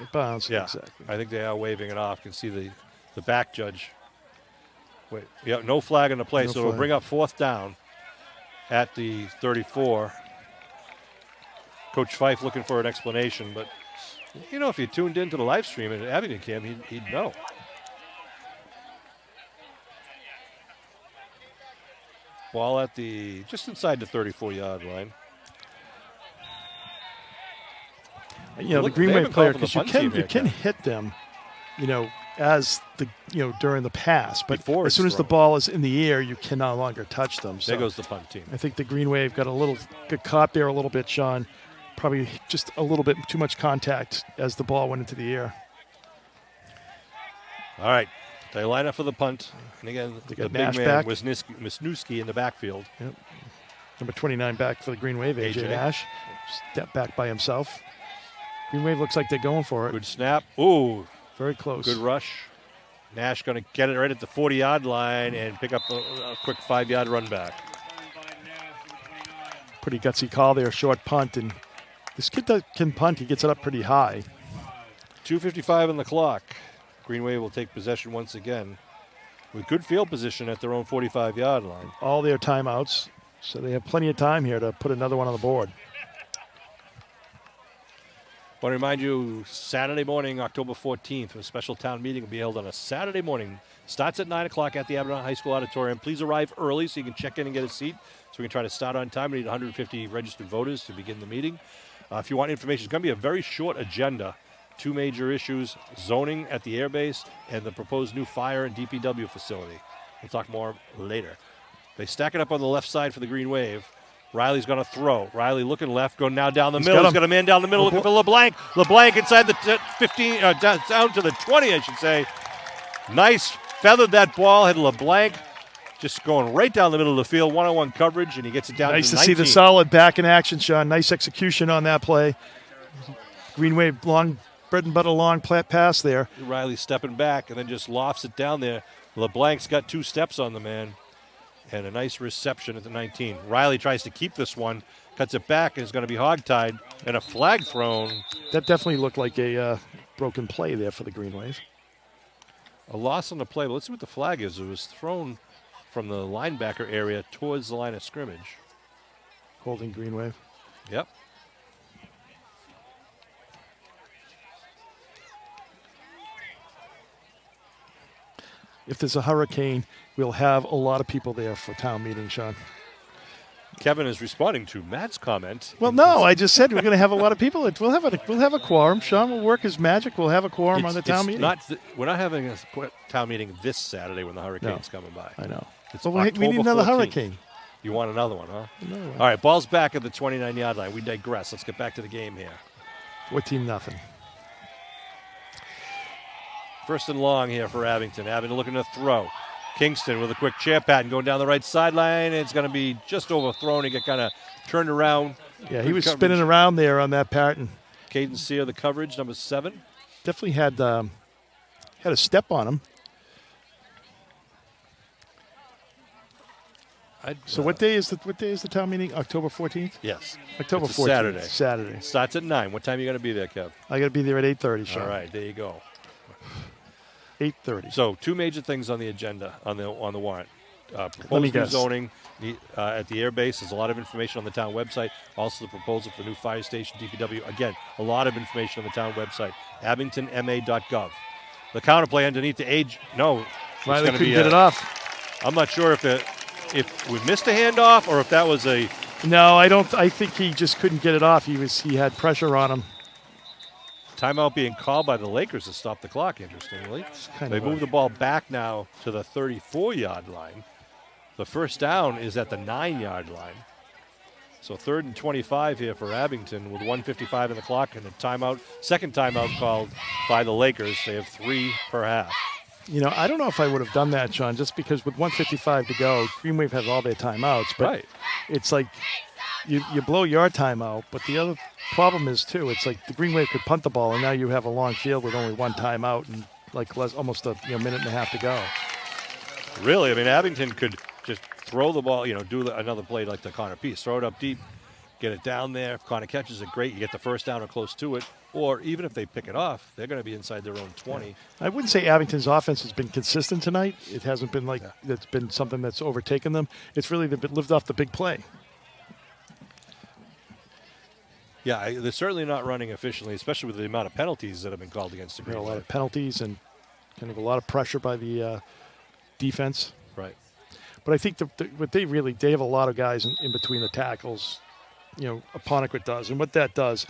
It bounced. Yeah, exactly. I think they are waving it off. You can see the back judge. Wait, yeah, no flag in the play, so it'll bring up fourth down at the 34. Coach Fife looking for an explanation, but you know, if you tuned into the live stream at Abington Camp, he'd know. Ball at just inside the 34-yard line. You know, the Green Wave player, because you can hit them, you know, during the pass, but as soon as the ball is in the air, you can no longer touch them. So there goes the punt team. I think the Green Wave got caught there a little bit, Sean. Probably just a little bit too much contact as the ball went into the air. All right. They line up for the punt. And again, the big man was Wisniewski in the backfield. Yep. Number 29 back for the Green Wave, AJ Nash. Step back by himself. Green Wave looks like they're going for it. Good snap. Ooh. Very close. Good rush. Nash going to get it right at the 40-yard line and pick up a quick 5-yard run back. Pretty gutsy call there, short punt. And this kid can punt. He gets it up pretty high. 2:55 on the clock. Green Wave will take possession once again with good field position at their own 45-yard line. All their timeouts, so they have plenty of time here to put another one on the board. I want to remind you, Saturday morning, October 14th, a special town meeting will be held on a Saturday morning. Starts at 9 o'clock at the Abington High School Auditorium. Please arrive early so you can check in and get a seat. So we can try to start on time. We need 150 registered voters to begin the meeting. If you want information, it's going to be a very short agenda. 2 major issues, zoning at the airbase and the proposed new fire and DPW facility. We'll talk more later. They stack it up on the left side for the Green Wave. Riley's going to throw. Riley looking left, going now down the middle. He's got a man down the middle looking for LeBlanc. LeBlanc inside the 15, down to the 20, I should say. Nice, feathered that ball, had LeBlanc just going right down the middle of the field, one-on-one coverage, and he gets it down to 19. Nice to see the solid back in action, Sean. Nice execution on that play. Green Wave, long bread and butter long pass there. Riley stepping back and then just lofts it down there. LeBlanc's got 2 steps on the man. And a nice reception at the 19. Riley tries to keep this one, cuts it back, and is going to be hogtied, and a flag thrown. That definitely looked like a broken play there for the Green Wave. A loss on the play, but let's see what the flag is. It was thrown from the linebacker area towards the line of scrimmage. Holding Green Wave. Yep. If there's a hurricane, we'll have a lot of people there for town meeting, Sean. Kevin is responding to Matt's comment. Well, no, I just said we're going to have a lot of people. We'll have a quorum. Sean will work his magic. We'll have a quorum on the town meeting. We're not having a town meeting this Saturday when the hurricane's coming by. I know. We need another 14th. hurricane. You want another one, huh? Another one. All right, ball's back at the 29-yard line. We digress. Let's get back to the game here. 14-0. First and long here for Abington. Abington looking to throw. Kingston with a quick chair pattern going down the right sideline. It's going to be just overthrown. He got kind of turned around. Yeah, he Good was coverage. spinning around there on that pattern. Caden Sear, the coverage, number 7. Definitely had a step on him. So what day is the town meeting? October 14th? Yes. October It's a 14th. Saturday. Starts at 9. What time are you going to be there, Kev? I got to be there at 8:30, Sean. All right, there you go. 8:30. So 2 major things on the agenda, on the warrant. Let me Proposed new guess. zoning at the airbase. There's a lot of information on the town website. Also the proposal for the new fire station, DPW. Again, a lot of information on the town website, abingtonma.gov. The counterplay underneath the age. No, it's Riley going to couldn't be get it off. I'm not sure if we missed a handoff or if that was a. No, I don't. I think he just couldn't get it off. He had pressure on him. Timeout being called by the Lakers to stop the clock, interestingly. kind They of moved the ball back now to the 34-yard line. The first down is at the 9-yard line. So 3rd and 25 here for Abington with 1:55 in the clock and a timeout. Second timeout called by the Lakers. They have 3 per half. You know, I don't know if I would have done that, Sean, just because with 1:55 to go, Green Wave has all their timeouts. But Right. it's like you blow your timeout. But the other problem is, too, it's like the Green Wave could punt the ball, and now you have a long field with only 1 timeout and like almost a minute and a half to go. Really, I mean, Abington could just throw the ball, do another play like the Connor piece. Throw it up deep, get it down there. If Connor catches it, great. You get the first down or close to it. Or even if they pick it off, they're going to be inside their own 20. I wouldn't say Abington's offense has been consistent tonight. It hasn't been like that's been something that's overtaken them. It's really lived off the big play. Yeah, they're certainly not running efficiently, especially with the amount of penalties that have been called against the There are Green a lot Wave. of penalties and kind of a lot of pressure by the defense. Right. But I think they have a lot of guys in between the tackles. Apponequet does, and what that does,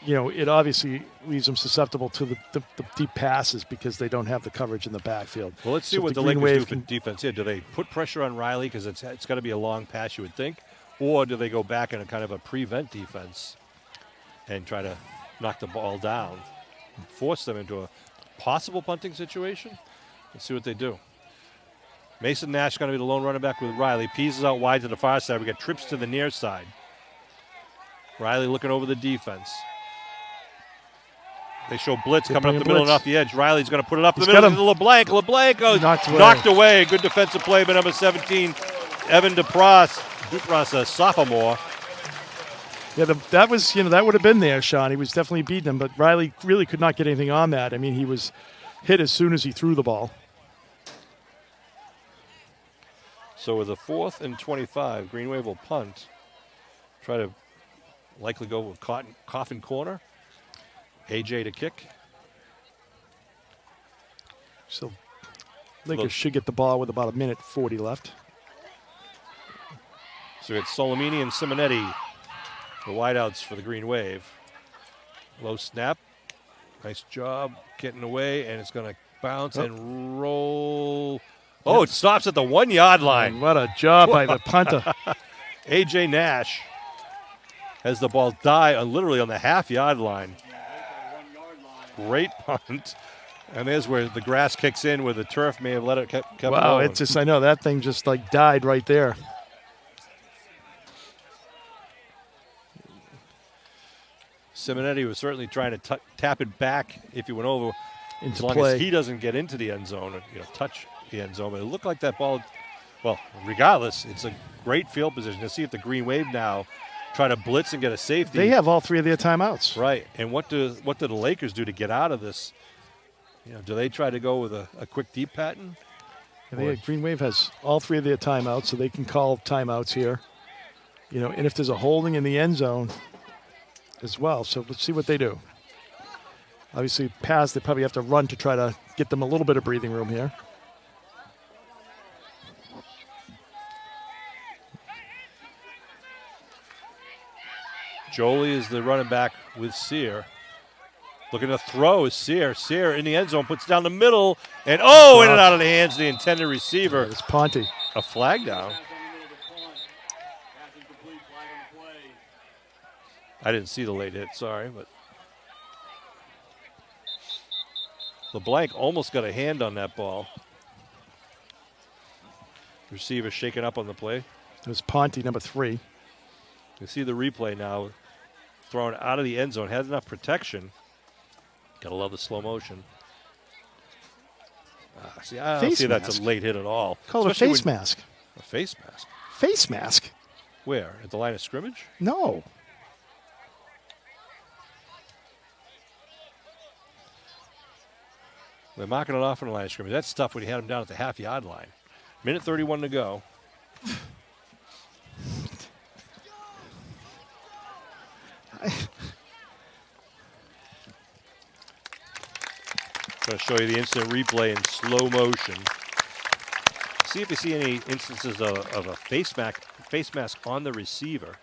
it obviously leaves them susceptible to the deep passes because they don't have the coverage in the backfield. Well, let's see So what if the Green Lakers do Wave for defense here. Do they put pressure on Riley because it's got to be a long pass, you would think, or do they go back in a kind of a prevent defense and try to knock the ball down, force them into a possible punting situation? Let's see what they do. Mason Nash going to be the lone running back with Riley. Pease is out wide to the far side. We got trips to the near side. Riley looking over the defense. They show blitz coming up the middle and off the edge. Riley's going to put it up the middle to LeBlanc. LeBlanc goes knocked away. Good defensive play by number 17, Evan Dupras. Dupras, a sophomore. Yeah, that would have been there, Sean. He was definitely beating him, but Riley really could not get anything on that. I mean, he was hit as soon as he threw the ball. So with a 4th and 25, Green Wave will punt. Try to likely go with coffin corner. AJ to kick. So Lakers should get the ball with about 1:40 left. So it's Solomini and Simonetti, the wideouts for the Green Wave. Low snap. Nice job getting away, and it's going to bounce and roll. Oh, it stops at the 1-yard line. And what a job by the punter. AJ Nash has the ball die literally on the half-yard line. Great punt. And there's where the grass kicks in, where the turf may have let it kept Wow, going. I know that thing just died right there. Simonetti was certainly trying to tap it back if he went over, Into as long play. as he doesn't get into the end zone, touch the end zone. But it looked like that ball, well, regardless, it's a great field position. To see if the Green Wave now try to blitz and get a safety. They have all 3 of their timeouts. Right. And what do the Lakers do to get out of this? Do they try to go with a quick deep pattern? Green Wave has all 3 of their timeouts, so they can call timeouts here. And if there's a holding in the end zone as well. So let's see what they do. Obviously, pass, they probably have to run to try to get them a little bit of breathing room here. Jolie is the running back with Sear. Looking to throw is Sear. Sear in the end zone, puts it down the middle, and in and out of the hands of the intended receiver. It's Ponte. A flag down. I didn't see the late hit, sorry, but LeBlanc almost got a hand on that ball. Receiver shaken up on the play. It was Ponte, number 3. You see the replay now. Thrown out of the end zone. Has enough protection. Gotta love the slow motion. I don't see that's a late hit at all. Call it a face mask. A face mask? Face mask? Where? At the line of scrimmage? No. They're marking it off on the line of scrimmage. That's tough when you had him down at the half-yard line. Minute 31 to go. I'm going to show you the instant replay in slow motion. See if you see any instances of a face mask on the receiver.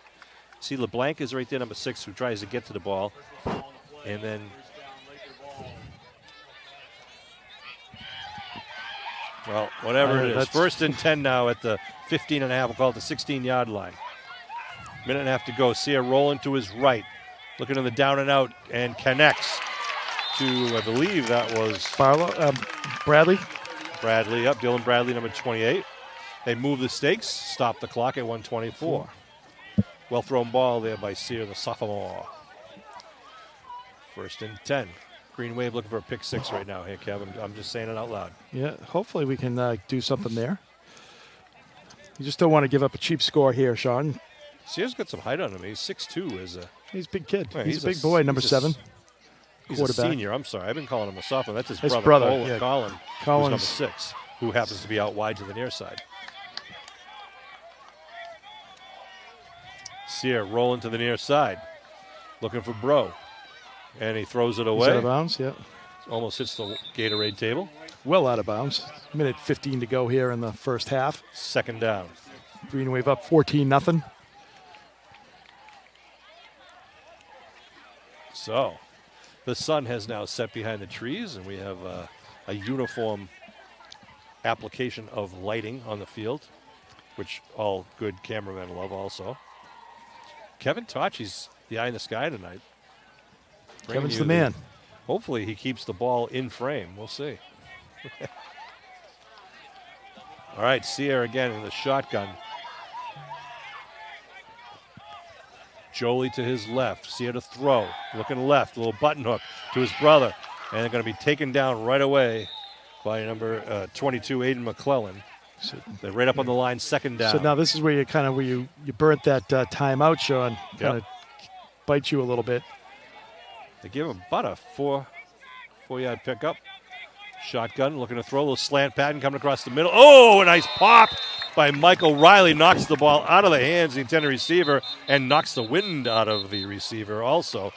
See LeBlanc is right there, number 6, who tries to get to the ball. And then well, whatever it is. First and 10 now at the 15 and a half. We'll call it the 16-yard line. Minute and a half to go. Sear rolling to his right. Looking in the down and out and connects to, I believe that was Bradley. Bradley, up. Dylan Bradley, number 28. They move the stakes, stop the clock at 1:24. Well thrown ball there by Sear, the sophomore. First and 10. Green Wave looking for a pick 6 right now here, Kevin. I'm just saying it out loud. Yeah, hopefully we can do something there. You just don't want to give up a cheap score here, Sean. Sear's got some height on him. He's 6'2". He's a big kid. Yeah, he's a big boy, number 7. He's a senior. I'm sorry. I've been calling him a sophomore. That's his brother Colin, Collins. who's number 6, who happens to be out wide to the near side. Sear rolling to the near side, looking for Bro. And he throws it away. He's out of bounds, yeah. Almost hits the Gatorade table. Well out of bounds. Minute 15 to go here in the first half. Second down. Green Wave up 14-0. So, the sun has now set behind the trees, and we have a uniform application of lighting on the field, which all good cameramen love also. Kevin Tachi's the eye in the sky tonight. Kevin's the man. Hopefully he keeps the ball in frame. We'll see. All right, Sear again in the shotgun. Jolie to his left. Sear to throw. Looking left. A little button hook to his brother. And they're going to be taken down right away by number 22, Aiden McClellan. So they're right up on the line, second down. So now this is where you burnt that timeout, Sean. Kind of bite you a little bit. They give him about a four-yard pickup. Shotgun, looking to throw a little slant pattern coming across the middle. Oh, a nice pop by Michael Riley. Knocks the ball out of the hands of the intended receiver and knocks the wind out of the receiver also.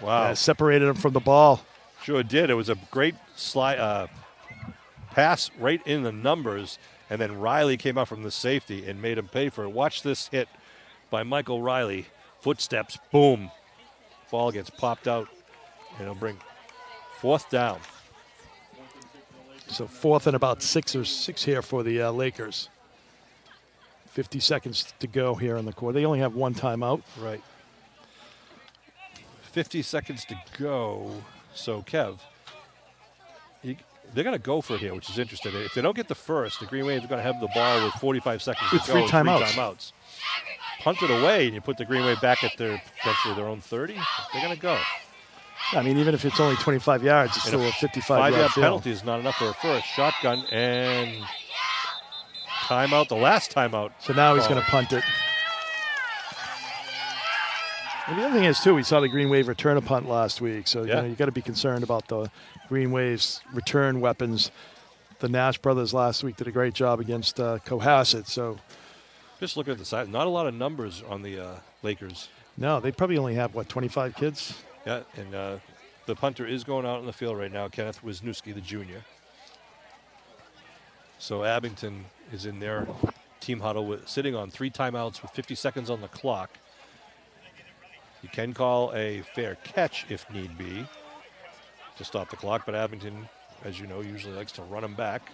Wow. Yeah, separated him from the ball. Sure did. It was a great pass right in the numbers, and then Riley came out from the safety and made him pay for it. Watch this hit by Michael Riley. Footsteps, boom. Ball gets popped out, and it'll bring fourth down. So fourth and about 6 here for the Lakers. 50 seconds to go here in the quarter. They only have one timeout. Right. 50 seconds to go. So, Kev, they're going to go for it here, which is interesting. If they don't get the first, the Green Wave are going to have the ball with 45 seconds to go. Three timeouts. Punt it away, and you put the Green Wave back at potentially their own 30. They're going to go. I mean, even if it's only 25 yards, it's still a 55-yard field. 5-yard penalty is not enough for a first. Shotgun and timeout, the last timeout. So now he's going to punt it. And the other thing is, too, we saw the Green Wave return a punt last week. So, you got to be concerned about the Green Wave's return weapons. The Nash brothers last week did a great job against Cohasset. So, just looking at the side, not a lot of numbers on the Lakers. No, they probably only have, 25 kids? Yeah, and the punter is going out in the field right now, Kenneth Wisniewski, the junior. So Abington is in their team huddle sitting on 3 timeouts with 50 seconds on the clock. You can call a fair catch if need be to stop the clock, but Abington, as you know, usually likes to run them back.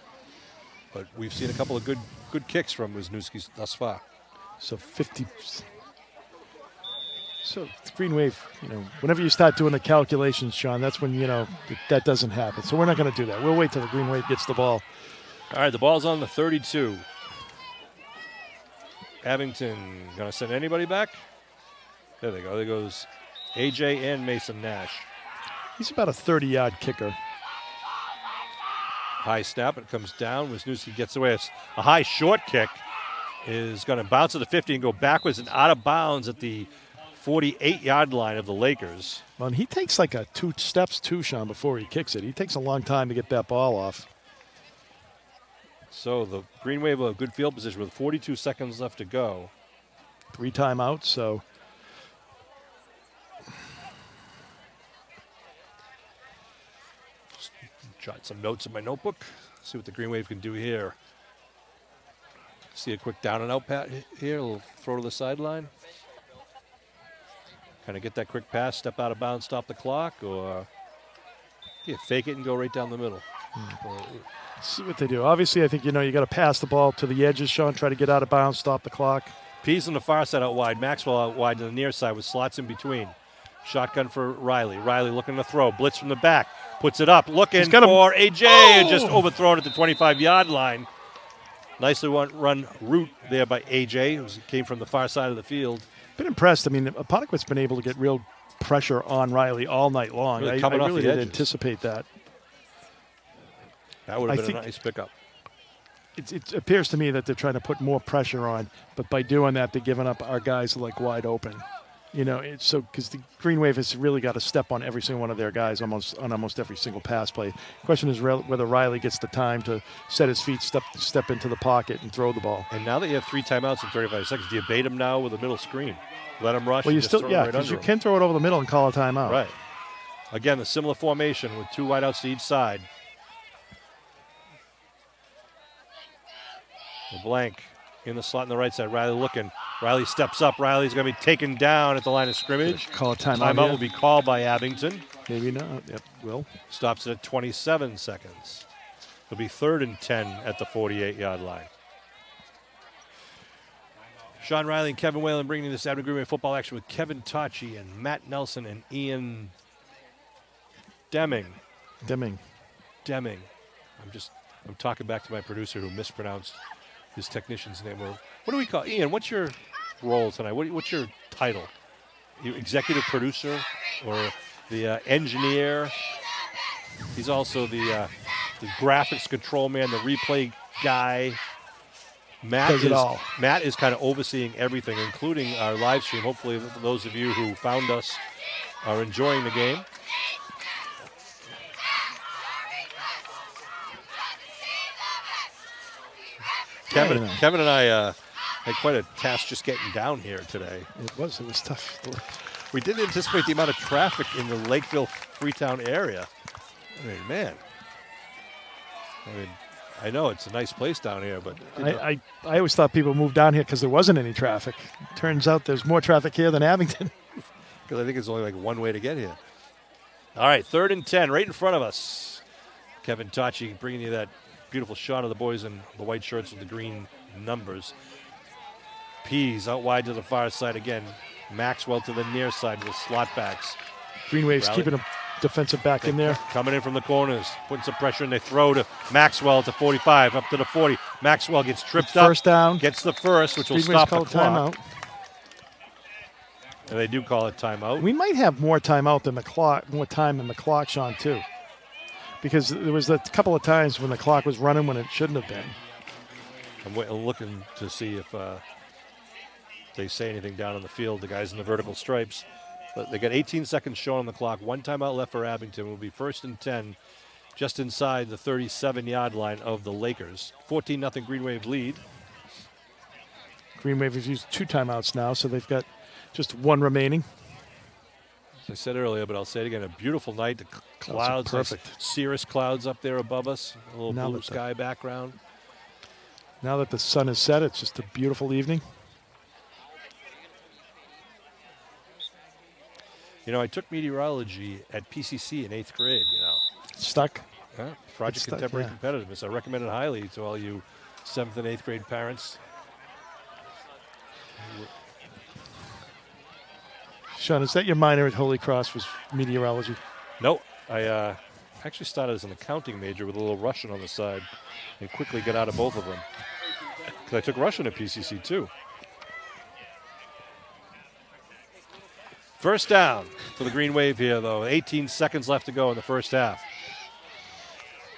But we've seen a couple of good kicks from Wisniewski thus far. So 50. So Green Wave, whenever you start doing the calculations, Sean, that's when, that doesn't happen. So we're not going to do that. We'll wait till the Green Wave gets the ball. All right, the ball's on the 32. Abington going to send anybody back? There they go. There goes AJ and Mason Nash. He's about a 30-yard kicker. High snap. It comes down. Wisniewski gets away. It's a high short kick. Is going to bounce to the 50 and go backwards and out of bounds at the 48-yard line of the Lakers. Well, and he takes like a 2 steps too, Sean, before he kicks it. He takes a long time to get that ball off. So the Green Wave a good field position with 42 seconds left to go. 3 timeouts, so. Just jot some notes in my notebook. See what the Green Wave can do here. See a quick down and out pat here. A little throw to the sideline. Kind of get that quick pass, step out of bounds, stop the clock, or fake it and go right down the middle. See what they do. Obviously, I think, you got to pass the ball to the edges, Sean, try to get out of bounds, stop the clock. Pease on the far side out wide. Maxwell out wide to the near side with slots in between. Shotgun for Riley. Riley looking to throw. Blitz from the back. Puts it up. Looking for AJ. And just overthrown at the 25-yard line. Nicely run route there by AJ, who came from the far side of the field. Been impressed. I mean, Apponequet's been able to get real pressure on Riley all night long. Really I really didn't edges. anticipate that. That would have been a nice pickup. It appears to me that they're trying to put more pressure on, but by doing that, they're giving up our guys like wide open. It's so because the Green Wave has really got to step on every single one of their guys on almost every single pass play. The question is whether Riley gets the time to set his feet, step into the pocket, and throw the ball. And now that you have 3 timeouts in 35 seconds, do you bait him now with a middle screen? Let him rush. Well, you just throw it because right you can throw it over the middle and call a timeout. Right. Again, the similar formation with 2 wideouts to each side. The blank in the slot on the right side. Riley looking. Riley steps up. Riley's going to be taken down at the line of scrimmage. Call a timeout. Timeout will be called by Abington. Maybe not. Yep, will. Stops it at 27 seconds. It'll be 3rd and 10 at the 48-yard line. Sean Riley and Kevin Whalen bringing this Abington Green Wave football action with Kevin Tachi and Matt Nelson and Ian Deming. I'm talking back to my producer who mispronounced his technician's name. What do we call Ian? What's your role tonight? What's your title? You executive producer or the engineer? He's also the graphics control man, the replay guy. Matt is kind of overseeing everything, including our live stream. Hopefully, those of you who found us are enjoying the game. Kevin and I had quite a task just getting down here today. It was tough. We didn't anticipate the amount of traffic in the Lakeville, Freetown area. I know it's a nice place down here, but I always thought people moved down here because there wasn't any traffic. Turns out there's more traffic here than Abington. Because I think it's only like one way to get here. All right, 3rd and 10, right in front of us. Kevin Tachi bringing you that beautiful shot of the boys in the white shirts with the green numbers. Pease out wide to the far side again. Maxwell to the near side with slot backs. Green Wave's keeping a defensive back in there. Coming in from the corners, putting some pressure, and they throw to Maxwell to 45, up to the 40. Maxwell gets tripped up. First down. Gets the first, which will stop the clock. And they do call it timeout. We might have more timeout than the clock, more time than the clock, Sean, too. Because there was a couple of times when the clock was running when it shouldn't have been. I'm looking to see if they say anything down on the field, the guys in the vertical stripes. But they got 18 seconds shown on the clock. 1 timeout left for Abington. It will be 1st and 10 just inside the 37-yard line of the Lakers. 14-0 Green Wave lead. Green Wave has used 2 timeouts now, so they've got just 1 remaining. As I said earlier, but I'll say it again, a beautiful night. The clouds, perfect. Nice cirrus clouds up there above us. A little blue sky background. Now that the sun has set, it's just a beautiful evening. I took meteorology at PCC in 8th grade, Stuck? Project Contemporary Competitiveness. I recommend it highly to all you 7th and 8th grade parents. Sean, is that your minor at Holy Cross was meteorology? No, I actually started as an accounting major with a little Russian on the side and quickly got out of both of them. Because I took Russian at PCC too. First down for the Green Wave here, though. 18 seconds left to go in the first half.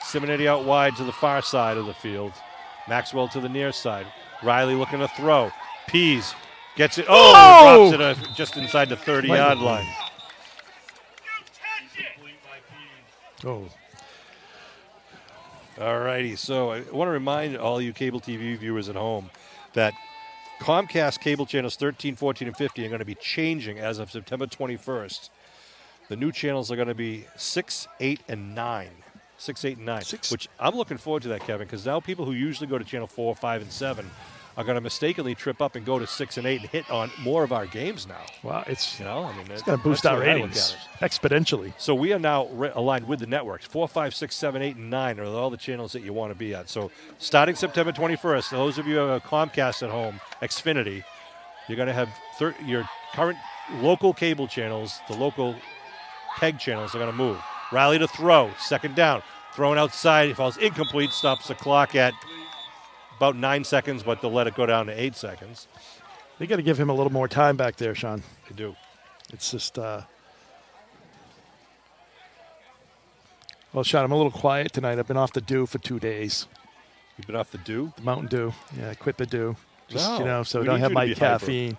Simonetti out wide to the far side of the field. Maxwell to the near side. Riley looking to throw. Pease gets it. Oh! Drops it just inside the 30-yard line. Oh. All righty, so I want to remind all you cable TV viewers at home that Comcast cable channels 13, 14, and 15 are going to be changing as of September 21st. The new channels are going to be 6, 8, and 9. 6, 8, and 9, which I'm looking forward to that, Kevin, because now people who usually go to channel 4, 5, and 7 are going to mistakenly trip up and go to 6 and 8 and hit on more of our games now. Wow, it's going to boost our ratings exponentially. So we are now aligned with the networks. 4, 5, 6, 7, 8, and 9 are all the channels that you want to be at. So starting September 21st, those of you who have a Comcast at home, Xfinity, you're going to have your current local cable channels, the local PEG channels are going to move. Riley to throw, second down. Thrown outside, he falls incomplete, stops the clock at about 9 seconds, but they'll let it go down to 8 seconds. They got to give him a little more time back there, Sean. They do. It's just, well, Sean, I'm a little quiet tonight. I've been off the dew for 2 days. You've been off the dew? The Mountain Dew. Yeah, I quit the dew. Just, so I we don't need have you to my be caffeine.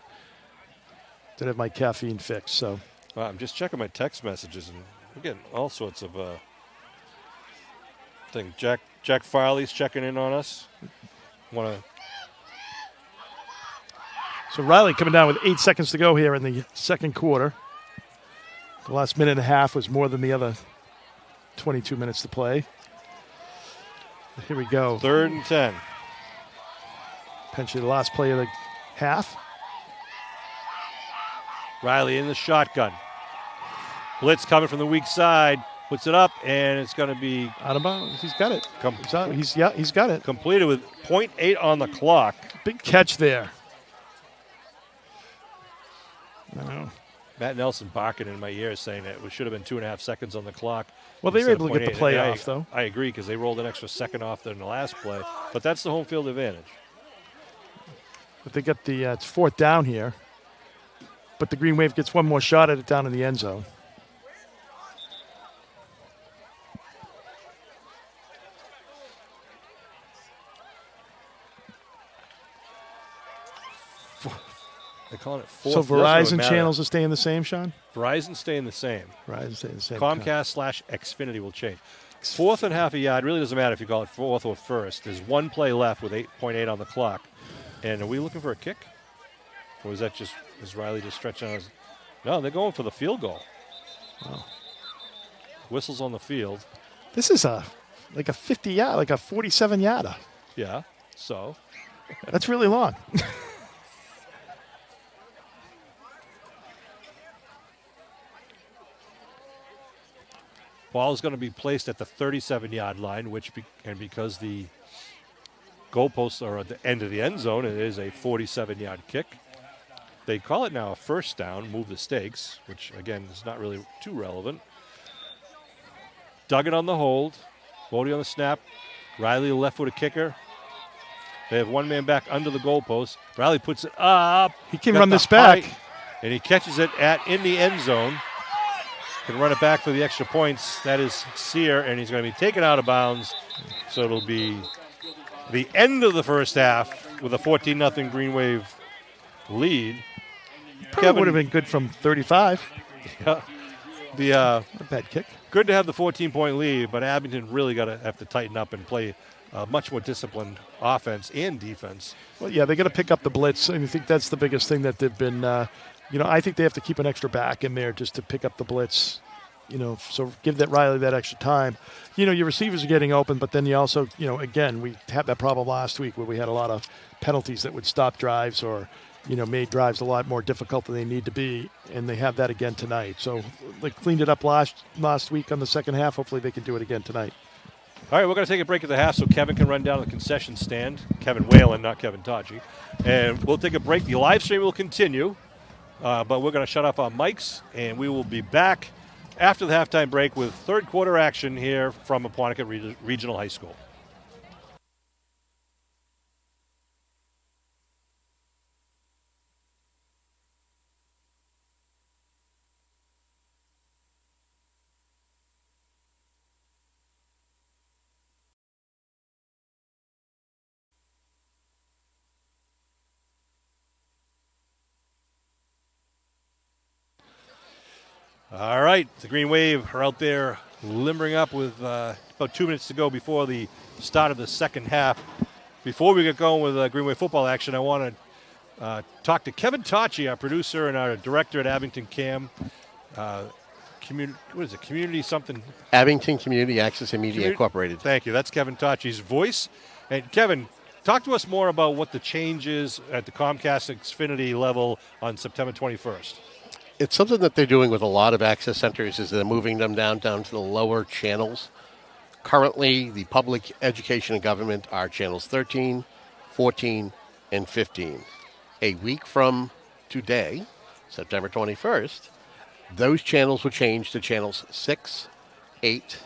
Don't have my caffeine fixed, so. Well, I'm just checking my text messages, and we're getting all sorts of things. Jack Farley's checking in on us. So Riley coming down with 8 seconds to go here in the second quarter. The last minute and a half was more than the other 22 minutes to play. Here we go. 3rd and 10. Potentially the last play of the half. Riley in the shotgun. Blitz coming from the weak side. Puts it up, and it's going to be out of bounds. He's got it. He's got it. Completed with 0.8 on the clock. Big catch there. No. Matt Nelson barking in my ear saying that it should have been 2.5 seconds on the clock. Well, they were able to get the play off, though. I agree, because they rolled an extra second off than the last play. But that's the home field advantage. But they got the it's 4th down here. But the Green Wave gets one more shot at it down in the end zone. They're calling it 4th. So Verizon channels are staying the same, Sean? Verizon's staying the same. Verizon's staying the same. Comcast/Xfinity will change. 4th and half a yard. Really doesn't matter if you call it 4th or 1st. There's one play left with 8.8 on the clock. And are we looking for a kick? Or is Riley just stretching out his... No, they're going for the field goal. Wow. Whistles on the field. This is like a 50-yard, like a 47-yarder. Yeah, so. That's really long. Ball is going to be placed at the 37-yard line, because the goalposts are at the end of the end zone, it is a 47-yard kick. They call it now a first down, move the stakes, which, again, is not really too relevant. Duggan on the hold. Bodie on the snap. Riley, the left-footed kicker. They have one man back under the goalpost. Riley puts it up. He can run this back. And he catches it in the end zone. Can run it back for the extra points. That is Sear, and he's going to be taken out of bounds. So it'll be the end of the first half with a 14-0 Green Wave lead. Probably would have been good from 35. Yeah. A bad kick. Good to have the 14-point lead, but Abington really have to tighten up and play much more disciplined offense and defense. Well, yeah, they got to pick up the blitz, and I think that's the biggest thing that they've been. I think they have to keep an extra back in there just to pick up the blitz. So give that Riley that extra time. Your receivers are getting open, but then you also, again, we had that problem last week where we had a lot of penalties that would stop drives or, made drives a lot more difficult than they need to be, and they have that again tonight. So they cleaned it up last week on the second half. Hopefully they can do it again tonight. All right, we're going to take a break at the half so Kevin can run down to the concession stand. Kevin Whalen, not Kevin Todgy. And we'll take a break. The live stream will continue, but we're going to shut off our mics, and we will be back after the halftime break with third quarter action here from Apponequet Regional High School. All right, the Green Wave are out there limbering up with about 2 minutes to go before the start of the second half. Before we get going with Green Wave football action, I want to talk to Kevin Tachi, our producer and our director at Abington Cam. Community something? Abington Community Access and Media Incorporated. Thank you. That's Kevin Tachi's voice. And Kevin, talk to us more about what the change is at the Comcast Xfinity level on September 21st. It's something that they're doing with a lot of access centers is they're moving them down to the lower channels. Currently, the public education and government are channels 13, 14, and 15. A week from today, September 21st, those channels will change to channels 6, 8,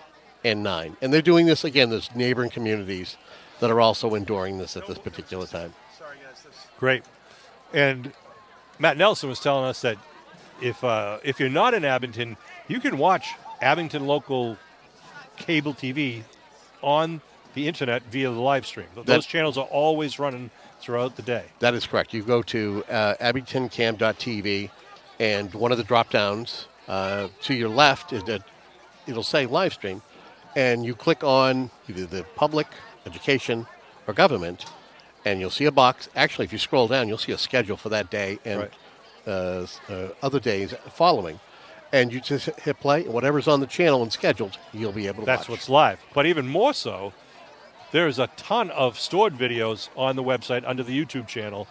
and 9. And they're doing this, again, there's neighboring communities that are also enduring this at this particular time. Great. And Matt Nelson was telling us that if you're not in Abington, you can watch Abington local cable TV on the internet via the live stream. Those channels are always running throughout the day. That is correct. You go to abingtoncam.tv, and one of the drop-downs to your left, it'll say live stream, and you click on either the public, education, or government, and you'll see a box. Actually, if you scroll down, you'll see a schedule for that day and other days following. And you just hit play, and whatever's on the channel and scheduled, you'll be able to watch. That's what's live. But even more so, there's a ton of stored videos on the website under the YouTube channel.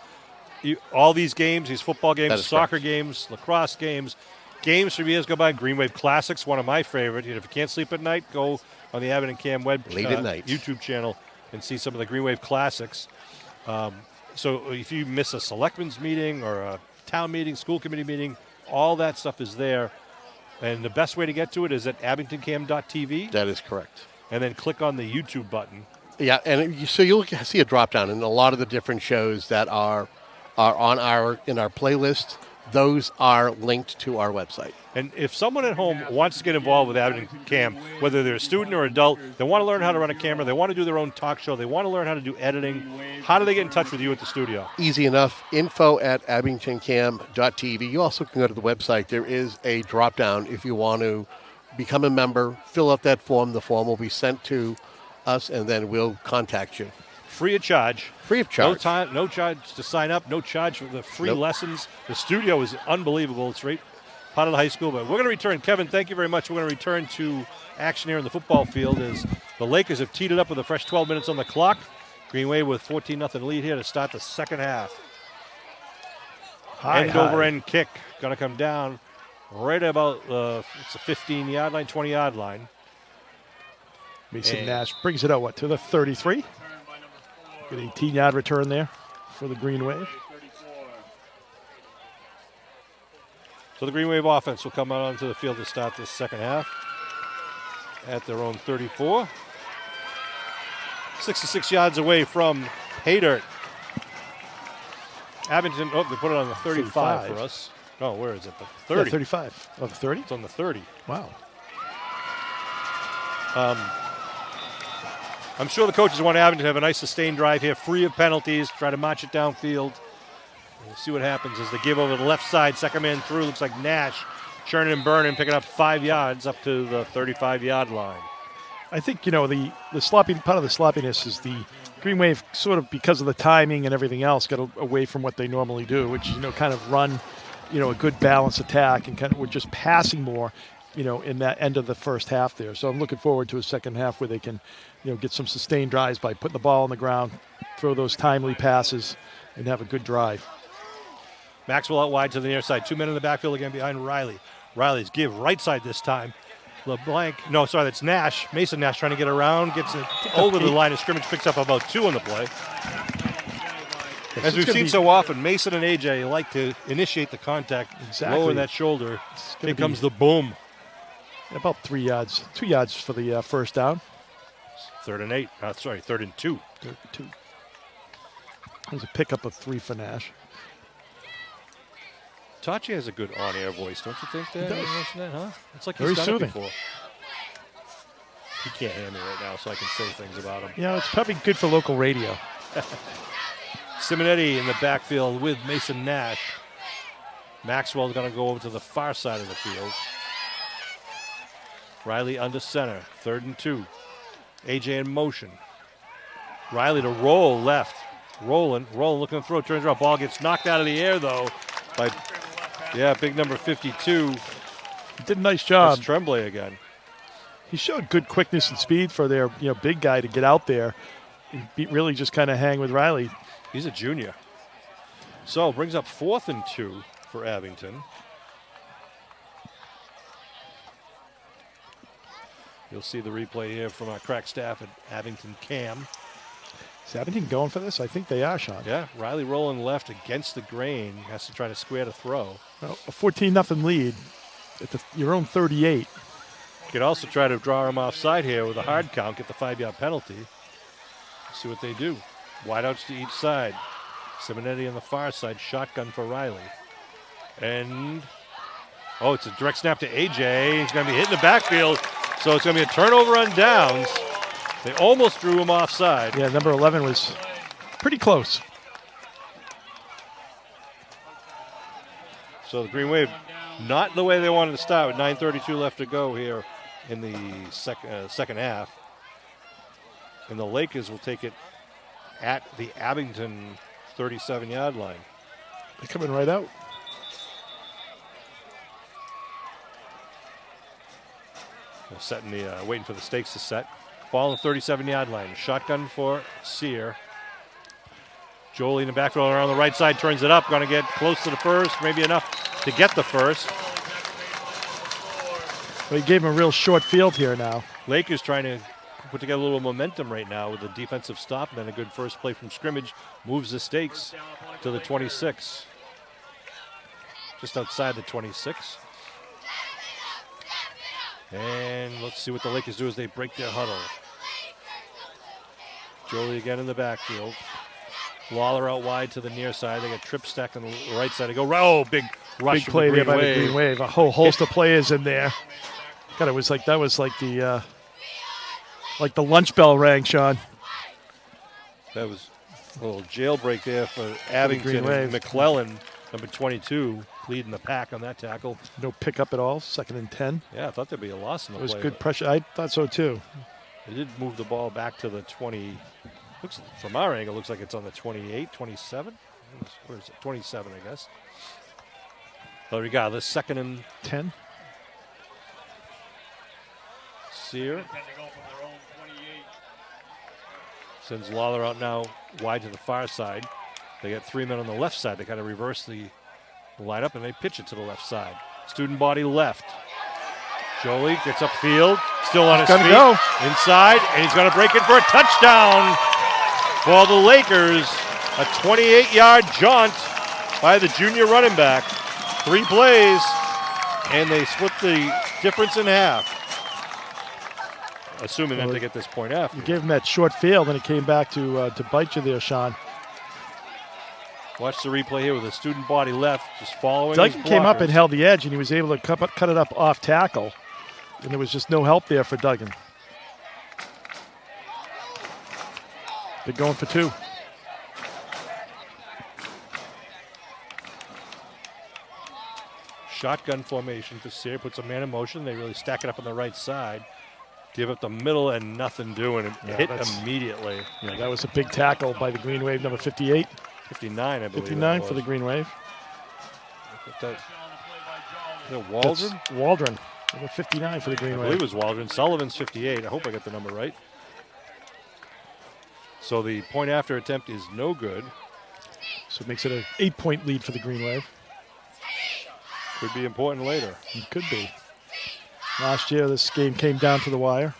All these games, these football games, soccer games, lacrosse games, games from years go by. Green Wave Classics, one of my favorite. If you can't sleep at night, go on the Abington Cam Late at night. YouTube channel and see some of the Green Wave Classics. So if you miss a selectmen's meeting or a town meeting, school committee meeting, all that stuff is there. And the best way to get to it is at abingtoncam.tv. That is correct. And then click on the YouTube button. Yeah, and so you'll see a drop-down, and a lot of the different shows that are in our playlist, those are linked to our website. And if someone at home wants to get involved with Abington Cam, whether they're a student or adult, they want to learn how to run a camera, they want to do their own talk show, they want to learn how to do editing, how do they get in touch with you at the studio? Easy enough. Info at abingtoncam.tv. You also can go to the website. There is a drop-down if you want to become a member, fill out that form. The form will be sent to us, and then we'll contact you. Free of charge. Free of charge. No charge to sign up, no charge for the free lessons. The studio is unbelievable. It's right part of the high school. But we're going to return. Kevin, thank you very much. We're going to return to action here in the football field as the Lakers have teed it up with a fresh 12 minutes on the clock. Green Wave with 14-0 lead here to start the second half. End-over-end kick. Going to come down right about it's a 15-yard line, 20-yard line. Mason Nash brings it out, to the 33? Good 18-yard return there for the Green Wave. So the Green Wave offense will come out onto the field to start this second half at their own 34. 66 yards away from Haydirt. Abington, they put it on the 35 for us. Oh, where is it? The 30. Yeah, 35. Oh, the 30? It's on the 30. Wow. I'm sure the coaches want Abington to have a nice sustained drive here, free of penalties, try to march it downfield. We'll see what happens as they give over the left side. Second man through. Looks like Nash churning and burning, picking up 5 yards up to the 35-yard line. I think, the sloppy part of the sloppiness is the Green Wave sort of, because of the timing and everything else, got away from what they normally do, which is, kind of run, a good balanced attack and kind of we're just passing more, in that end of the first half there. So I'm looking forward to a second half where they can, get some sustained drives by putting the ball on the ground, throw those timely passes, and have a good drive. Maxwell out wide to the near side. 2 men in the backfield again behind Riley. Riley's give right side this time. That's Nash. Mason Nash trying to get around, gets it over the line of scrimmage, picks up about 2 on the play. As we've seen so often, Mason and AJ like to initiate the contact, lower that shoulder. Here comes the boom. About 3 yards, 2 yards for the first down. 3rd and 8. 3rd and 2. 3rd and 2. There's a pickup of 3 for Nash. Tachi has a good on-air voice, don't you think? He does. Huh? It's like Very he's done soothing. it before. He can't hear me right now, so I can say things about him. It's probably good for local radio. Simonetti in the backfield with Mason Nash. Maxwell's going to go over to the far side of the field. Riley under center. 3rd and 2. AJ in motion. Riley to roll left. Rolling looking to throw. Turns around. Ball gets knocked out of the air, though, by, big number 52. He did a nice job. It's Tremblay again. He showed good quickness and speed for their big guy to get out there and really just kind of hang with Riley. He's a junior. So brings up 4th and 2 for Abington. You'll see the replay here from our crack staff at Abington Cam. Is Abington going for this? I think they are, Sean. Yeah, Riley rolling left against the grain. Has to try to square the throw. Well, a 14-0 lead at your own 38. You could also try to draw him offside here with a hard count, get the 5-yard penalty. See what they do. Wideouts to each side. Simonetti on the far side, shotgun for Riley. And, it's a direct snap to AJ. He's going to be hitting the backfield, so it's going to be a turnover on downs. They almost drew him offside. Yeah, number 11 was pretty close. So the Green Wave, not the way they wanted to start with 9:32 left to go here in the second half. And the Lakers will take it at the Abington 37-yard line. They're coming right out. They're setting waiting for the stakes to set. Ball on the 37-yard line. Shotgun for Sear. Jolie in the backfield around the right side, turns it up. Going to get close to the first, maybe enough to get the first. Well, he gave him a real short field here now. Lakers trying to put together a little momentum right now with a defensive stop and then a good first play from scrimmage. Moves the stakes to the 26. Just outside the 26. And let's see what the Lakers do as they break their huddle. Jolie again in the backfield. Lawler out wide to the near side. They got Trip Stack on the right side. They go, big rush. Big play there by the Green Wave. A whole host of players in there. God, that was like the lunch bell rang, Sean. That was a little jailbreak there for Abington. And McClellan, number 22, leading the pack on that tackle. No pickup at all. 2nd and 10. Yeah, I thought there'd be a loss in the play. It was good pressure. I thought so too. They did move the ball back to the 20. Looks from our angle, looks like it's on the 28, 27. Where is it? 27, I guess. But regardless, 2nd and 10. Sear sends Lawler out now wide to the far side. They got 3 men on the left side. They kind of reverse the lineup and they pitch it to the left side. Student body left. Jolie gets upfield, still on his feet. Go. Inside, and he's going to break it for a touchdown for the Lakers. A 28-yard jaunt by the junior running back. 3 plays, and they split the difference in half. Assuming that they get this point after. You gave him that short field, and it came back to bite you there, Sean. Watch the replay here with the student body left, just following. Duggan came up and held the edge, and he was able to cut it up off tackle. And there was just no help there for Duggan. They're going for 2. Shotgun formation for Sear, puts a man in motion. They really stack it up on the right side. Give up the middle and nothing doing. It hit immediately. Yeah, that was a big tackle by the Green Wave, number 58. 59, I believe. 59 for the Green Wave. Waldron? That's Waldron. Number 59 for the Green Wave. I believe it was Waldron. Sullivan's 58. I hope I got the number right. So the point after attempt is no good. So it makes it an 8-point lead for the Green Wave. Could be important later. It could be. Last year, this game came down to the wire.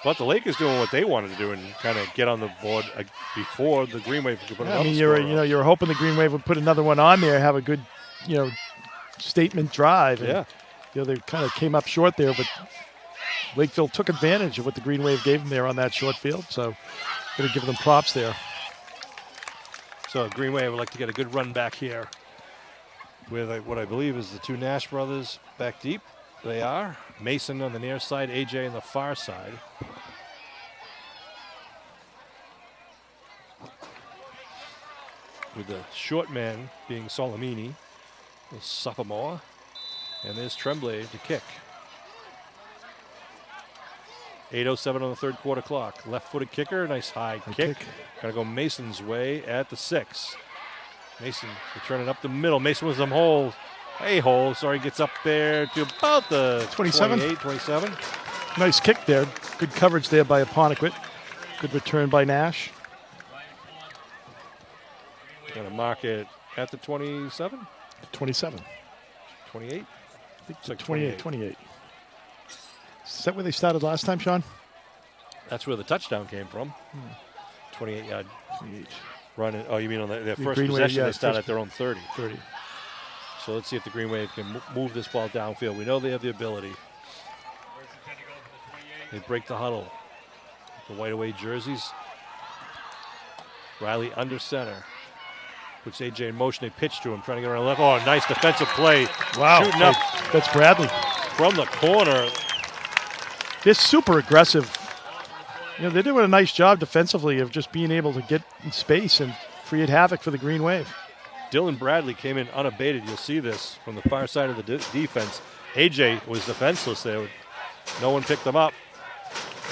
But the Lakers doing what they wanted to do and kind of get on the board before the Green Wave could put another score on. You're hoping the Green Wave would put another one on there, have a good, statement drive. And, they kind of came up short there, but Lakeville took advantage of what the Green Wave gave them there on that short field. So, going to give them props there. So Green Wave would like to get a good run back here with what I believe is the 2 Nash brothers back deep. They are. Mason on the near side, AJ on the far side. With the short man being Solomini, the sophomore. And there's Tremblay to kick. 8:07 on the third quarter clock. Left-footed kicker, nice high kick. Got to go Mason's way at the 6. Mason returning up the middle. Mason with some hole. Gets up there to about the 27. 27. Nice kick there. Good coverage there by Apponequet. Good return by Nash. Going to mark it at the 27? 27. 28? I think it's like 28. Is that where they started last time, Sean? That's where the touchdown came from. 28-yard run. Oh, you mean on their first Green Wave, possession? They started at their own 30. 30. So let's see if the Green Wave can move this ball downfield. We know they have the ability. They break the huddle. The white away jerseys. Riley under center. Puts AJ in motion. They pitch to him, trying to get around left. Oh, nice defensive play. Wow. Shooting up That's Bradley. from the corner. They're super aggressive. They're doing a nice job defensively of just being able to get in space and create havoc for the Green Wave. Dylan Bradley came in unabated. You'll see this from the far side of the defense. AJ was defenseless there. No one picked them up.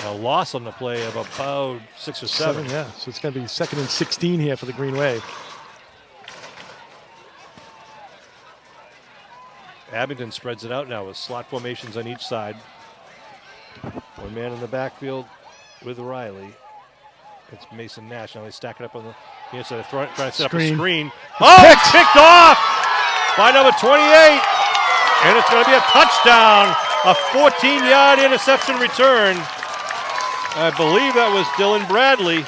A loss on the play of about 6 or 7. Yeah, so it's going to be 2nd and 16 here for the Green Wave. Abington spreads it out now with slot formations on each side. One man in the backfield with Riley. It's Mason Nash. Now they stack it up on the inside. Trying to set up a screen. It's picked off by number 28. And it's going to be a touchdown. A 14-yard interception return. I believe that was Dylan Bradley.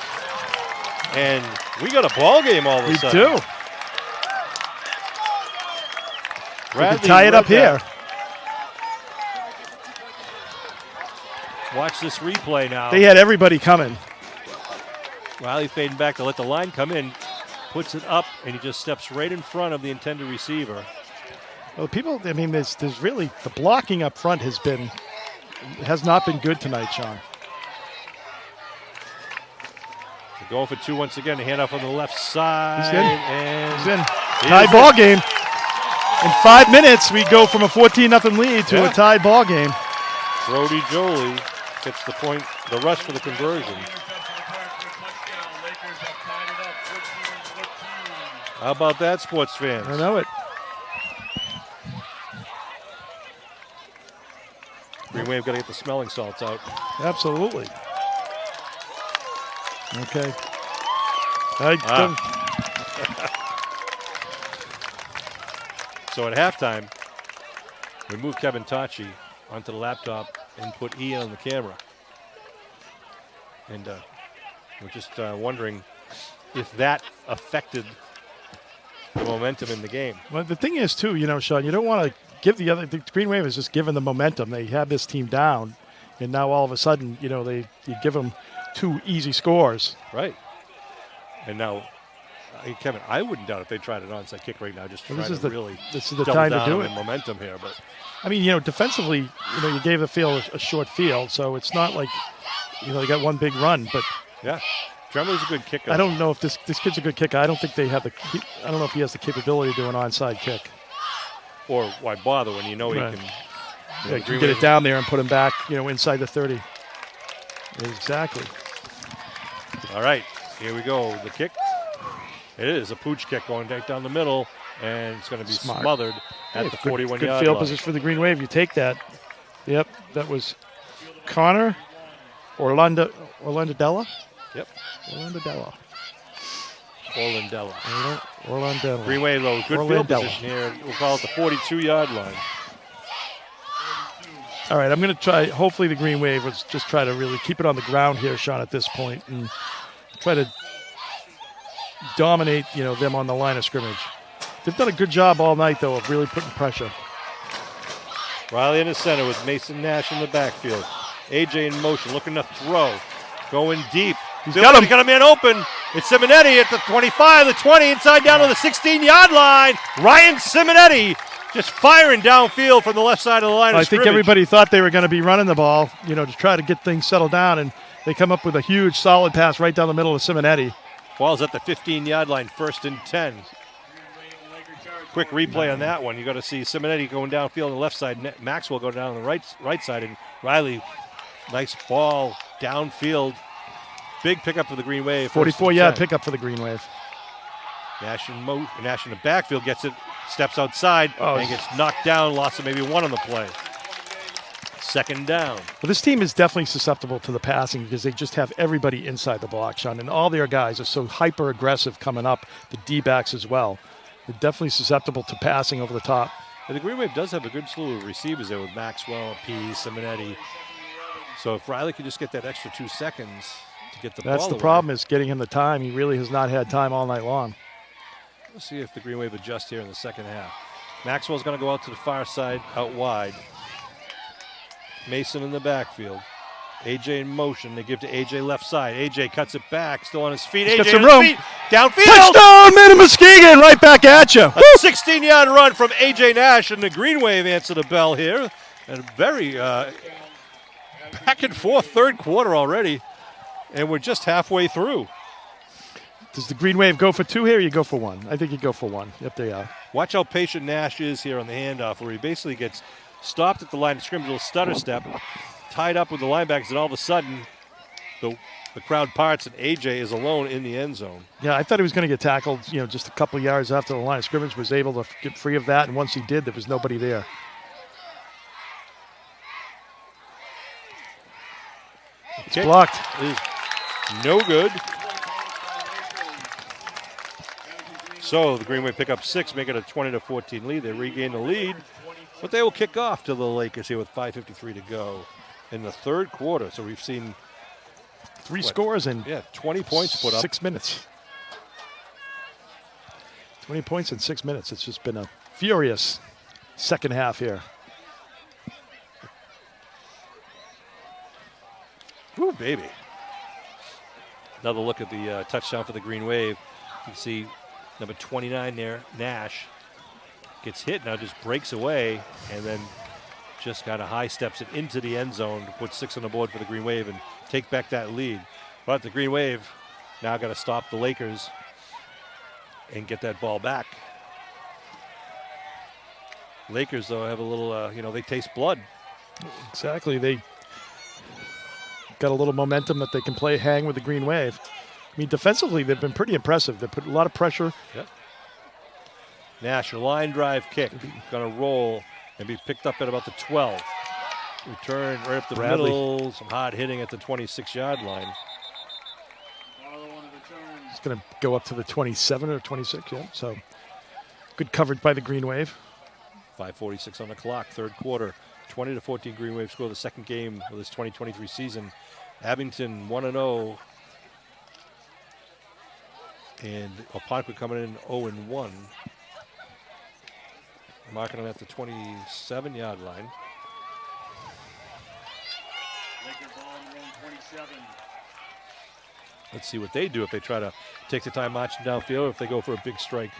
And we got a ball game all of a sudden. We do. We can tie it up here. Watch this replay now. They had everybody coming. Riley fading back to let the line come in. Puts it up, and he just steps right in front of the intended receiver. Well, there's really, the blocking up front has not been good tonight, Sean. They're going for 2 once again. The handoff on the left side. He's in. Tie ball game. In 5 minutes, we go from a 14-0 lead to a tie ball game. Brody Jolie gets the point, the rush for the conversion. How about that, sports fans? I know it. Green Wave got to get the smelling salts out. Absolutely. Okay. So at halftime, we moved Kevin Tachi onto the laptop and put Ian on the camera. And we're just wondering if that affected the momentum in the game. Well, the thing is, too, Sean, you don't want to give the Green Wave is just given the momentum. They had this team down, and now all of a sudden, you give them 2 easy scores. Right. And now, Kevin, I wouldn't doubt if they tried an onside kick right now. Just trying to really this is the time to do it. Momentum here, but defensively, you gave the field a short field, so it's not like they got one big run. But yeah, Tremblay's a good kicker. I don't know if this kid's a good kicker. I don't think they have I don't know if he has the capability to do an onside kick. Or why bother when you know right. he can? You can get it down there and put him back, inside the 30. Exactly. All right, here we go. The kick. It is a pooch kick going right down the middle, and it's going to be smothered at the 41-yard line. Good field position for the Green Wave. You take that. Yep, that was Connor Orlandella. Yep. Orlandella. Green Wave, though, good field position here. We'll call it the 42-yard line. All right, I'm going to try. Hopefully the Green Wave will just try to really keep it on the ground here, Sean, at this point, and try to dominate, them on the line of scrimmage. They've done a good job all night, though, of really putting pressure. Riley in the center with Mason Nash in the backfield. AJ in motion, looking to throw. Going deep. He's got a man open. It's Simonetti at the 25, the 20, inside down to the 16-yard line. Ryan Simonetti just firing downfield from the left side of the line of scrimmage. I think everybody thought they were going to be running the ball, to try to get things settled down, and they come up with a huge, solid pass right down the middle of Simonetti. Ball's at the 15-yard line, 1st and 10. quick replay on that one. You got to see Simonetti going downfield on the left side, Maxwell going down on the right side, and Riley, nice ball downfield. Big pickup for the Green Wave. 44-yard pickup for the Green Wave. Nash in the backfield gets it, steps outside, and gets knocked down. Loss of maybe one on the play. Second down. Well, this team is definitely susceptible to the passing because they just have everybody inside the block, Sean, and all their guys are so hyper-aggressive coming up, the D-backs as well. They're definitely susceptible to passing over the top. And the Green Wave does have a good slew of receivers there with Maxwell, P, Simonetti. So if Riley could just get that extra 2 seconds to get the ball That's the away. problem, is getting him the time. He really has not had time all night long. Let's see if the Green Wave adjusts here in the second half. Maxwell's going to go out to the far side, out wide. Mason in the backfield. AJ in motion. They give to AJ left side. AJ cuts it back, still on his feet. He's AJ got some on his room. feet. Downfield. Touchdown, man, Muskegon, right back at you. A 16-yard run from AJ Nash, and the Green Wave answer the bell here. And very back and forth third quarter already, and we're just halfway through. Does the Green Wave go for 2 here, or you go for 1? I think you go for 1. Yep, they are. Watch how patient Nash is here on the handoff, where he basically gets stopped at the line of scrimmage, a little stutter step, tied up with the linebackers, and all of a sudden the crowd parts and AJ is alone in the end zone. Yeah, I thought he was going to get tackled, just a couple of yards after the line of scrimmage, was able to get free of that, and once he did, there was nobody there. It's blocked. Is no good. So the Green Wave pick up 6, make it a 20-14 lead. They regain the lead, but they will kick off to the Lakers here with 5:53 to go in the third quarter. So we've seen 3 scores in 20 points put up. 6 minutes. 20 points in 6 minutes. It's just been a furious second half here. Woo, baby. Another look at the touchdown for the Green Wave. You can see number 29 there, Nash, gets hit now, just breaks away, and then just kind of high steps it into the end zone to put 6 on the board for the Green Wave and take back that lead. But the Green Wave now got to stop the Lakers and get that ball back. Lakers, though, have a little, they taste blood. Exactly. They got a little momentum that they can hang with the Green Wave. I mean, defensively, they've been pretty impressive. They put a lot of pressure. Yep. Nash, a line drive kick, going to roll and be picked up at about the 12. Return right up the middle, some hard hitting at the 26-yard line. It's going to go up to the 27 or 26, yeah. So good coverage by the Green Wave. 5:46 on the clock, third quarter. 20-14 Green Wave score, the second game of this 2023 season. Abington 1-0. And Apponequet coming in 0-1. Marking them at the 27-yard line. Let's see what they do if they try to take the time marching downfield or if they go for a big strike.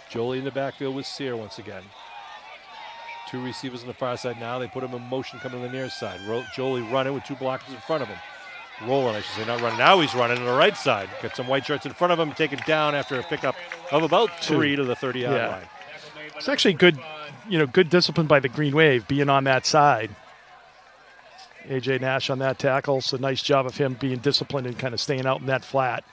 Jolie in the backfield with Sear once again. 2 receivers on the far side now. They put him in motion coming to the near side. Jolie running with 2 blockers in front of him. Rolling, I should say, not running. Now he's running on the right side. Got some white shirts in front of him, taken down after a pickup of about 3 to the 30-yard line. It's actually good, good discipline by the Green Wave being on that side. AJ Nash on that tackle. So nice job of him being disciplined and kind of staying out in that flat.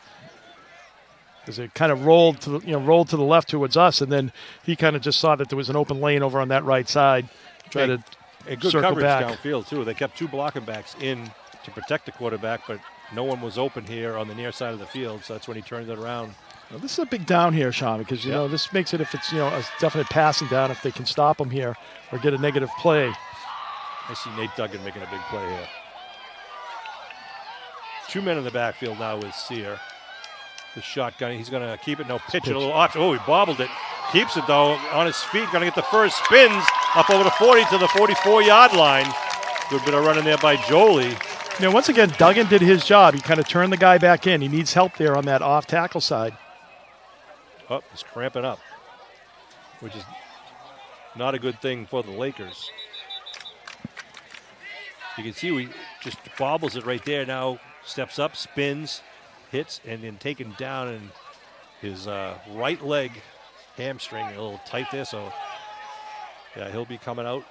Because it kind of rolled to the left towards us, and then he kind of just saw that there was an open lane over on that right side. Tried to good circle coverage back downfield too. They kept 2 blocking backs in to protect the quarterback, but no one was open here on the near side of the field, so that's when he turned it around. Well, this is a big down here, Sean, because this makes it, if it's a definite passing down, if they can stop him here or get a negative play. I see Nate Duggan making a big play here. 2 men in the backfield now with Sear. The shotgun, he's going to keep it. No, pitch it a little off. Oh, he bobbled it. Keeps it, though, on his feet. Going to get the first spins up over the 40 to the 44-yard line. Good bit of running there by Jolie. Once again, Duggan did his job. He kind of turned the guy back in. He needs help there on that off-tackle side. Oh, he's cramping up, which is not a good thing for the Lakers. You can see we just bobbles it right there. Now steps up, spins, hits, and then taken down, and his right leg hamstring, a little tight there. So, yeah, he'll be coming out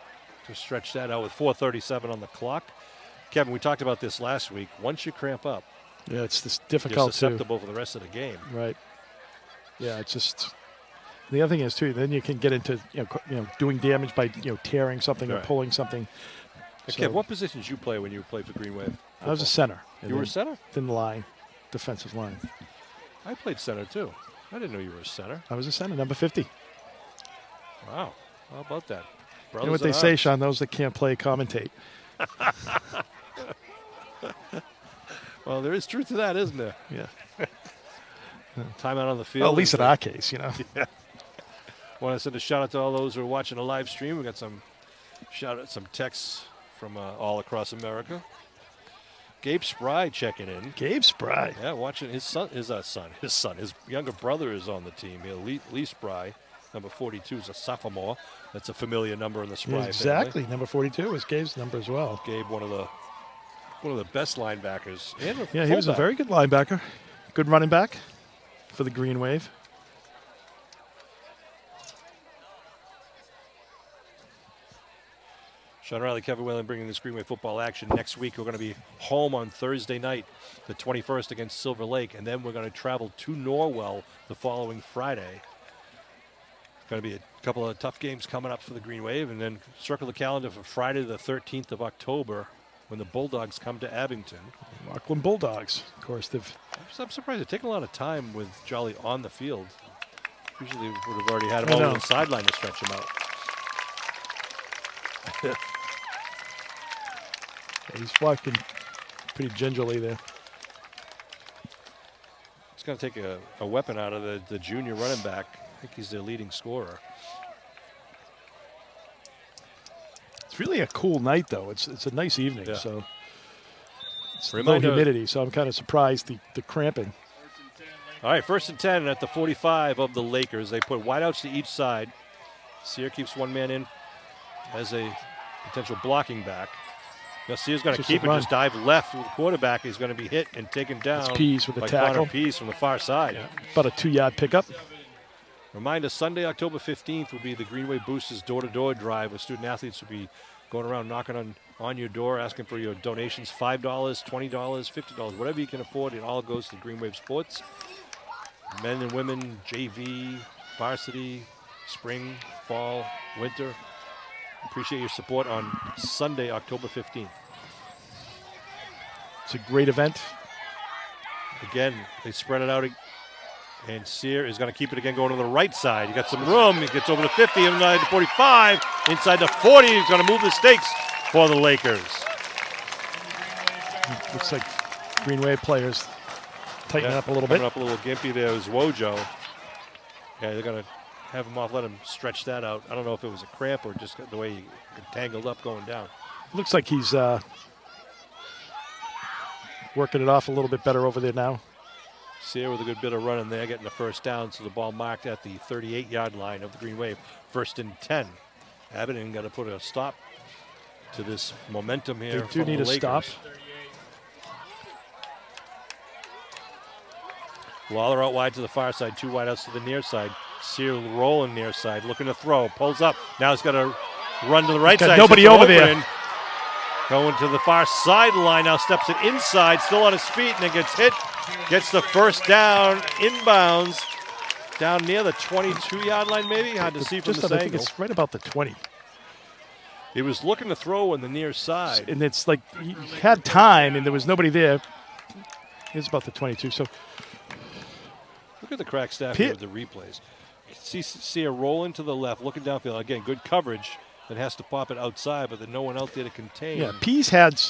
to stretch that out with 4:37 on the clock. Kevin, we talked about this last week. Once you cramp up, Yeah, it's this you're difficult susceptible for the rest of the game. Right. Yeah, it's just the other thing is too. Then you can get into doing damage by tearing something or Right. pulling something. Hey, So- Kev, what position did you play when you played for Green Wave? I was a center. and You were a then center? Thin line, defensive line. I played center too. I didn't know you were a center. I was a center, number 50. Wow. How about that? You know what they say, Sean? Those that can't play commentate. Well, there is truth to that, isn't there? Yeah. Timeout on the field. Well, at least is in our case, Want to send a shout out to all those who are watching the live stream. We got some some texts from all across America. Gabe Spry checking in. Gabe Spry. Yeah, watching his younger brother is on the team. Lee Spry, number 42, is a sophomore. That's a familiar number in the Spry Exactly. family. Number 42 was Gabe's number as well. Gabe, one of the best linebackers. And Yeah, he was a fullback. very good linebacker. Good running back for the Green Wave. Sean Riley, Kevin Whalen bringing this Green Wave football action. Next week, we're going to be home on Thursday night, the 21st against Silver Lake, and then we're going to travel to Norwell the following Friday. Going to be a couple of tough games coming up for the Green Wave, and then circle the calendar for Friday the 13th of October when the Bulldogs come to Abington. Rockland Bulldogs, of course. I'm surprised they're taking a lot of time with Jolly on the field. Usually we would have already had him I over know. the sideline to stretch him out. He's walking pretty gingerly there. It's going to take a weapon out of the junior running back. I think he's their leading scorer. It's really a cool night, though. It's a nice evening, Yeah. so it's low Reminder- humidity, so I'm kind of surprised the cramping. All right, 1st and 10 at the 45 of the Lakers. They put wideouts to each side. Sear keeps one man in as a potential blocking back. Now Sear's going to Just keep a and run. just dive left with the quarterback. He's going to be hit and taken down It's Pease with the by tackle. Connor Pease from the far side. About a 2-yard pickup. Reminder, Sunday, October 15th will be the Green Wave Boosters door-to-door drive where student athletes will be going around knocking on your door, asking for your donations, $5, $20, $50, whatever you can afford. It all goes to Green Wave Sports. Men and women, JV, varsity, spring, fall, winter. Appreciate your support on Sunday, October 15th. It's a great event. Again, they spread it out, and Sear is going to keep it again going to the right side. He got some room. He gets over the 50, inside the 45, inside the 40. He's going to move the stakes for the Lakers. Looks like Green Wave players tightening up a little bit. Coming up a little gimpy there is Wojo. Yeah, they're going to have him off, let him stretch that out. I don't know if it was a cramp or just the way he tangled up going down. Looks like he's working it off a little bit better over there now. Sear with a good bit of running there, getting the first down. So the ball marked at the 38-yard line of the Green Wave. 1st and 10. Abington got to put a stop to this momentum here. They do from need the a Lakers. stop. Waller out wide to the far side, 2 wideouts to the near side. Sear rolling near side, looking to throw, pulls up. Now he's got to run to the right Got side. nobody Gets an over there. opening. Going to the far sideline, now steps it inside, still on his feet, and then gets hit. Gets the first down, inbounds, down near the 22-yard line maybe. Hard to see from this I think angle. it's right about the 20. He was looking to throw on the near side. And it's like he had time and there was nobody there. It's about the 22. So Look at the crack staff Pitt. here with the replays. See a roll into the left, looking downfield. Again, good coverage. That has to pop it outside, but there's no one out there to contain. yeah, Pease had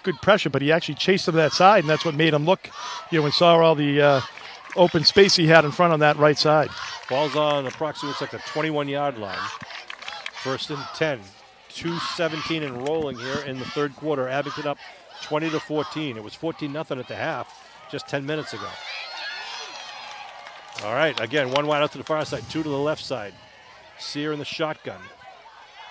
good pressure, but he actually chased him to that side, and that's what made him look. And saw all the open space he had in front on that right side. Ball's on approximately, looks like the 21-yard line. 1st and 10. 2:17 and rolling here in the third quarter. Abington up 20-14. It was 14-0 at the half just 10 minutes ago. All right, again, 1 wide out to the far side, 2 to the left side. Sear in the shotgun.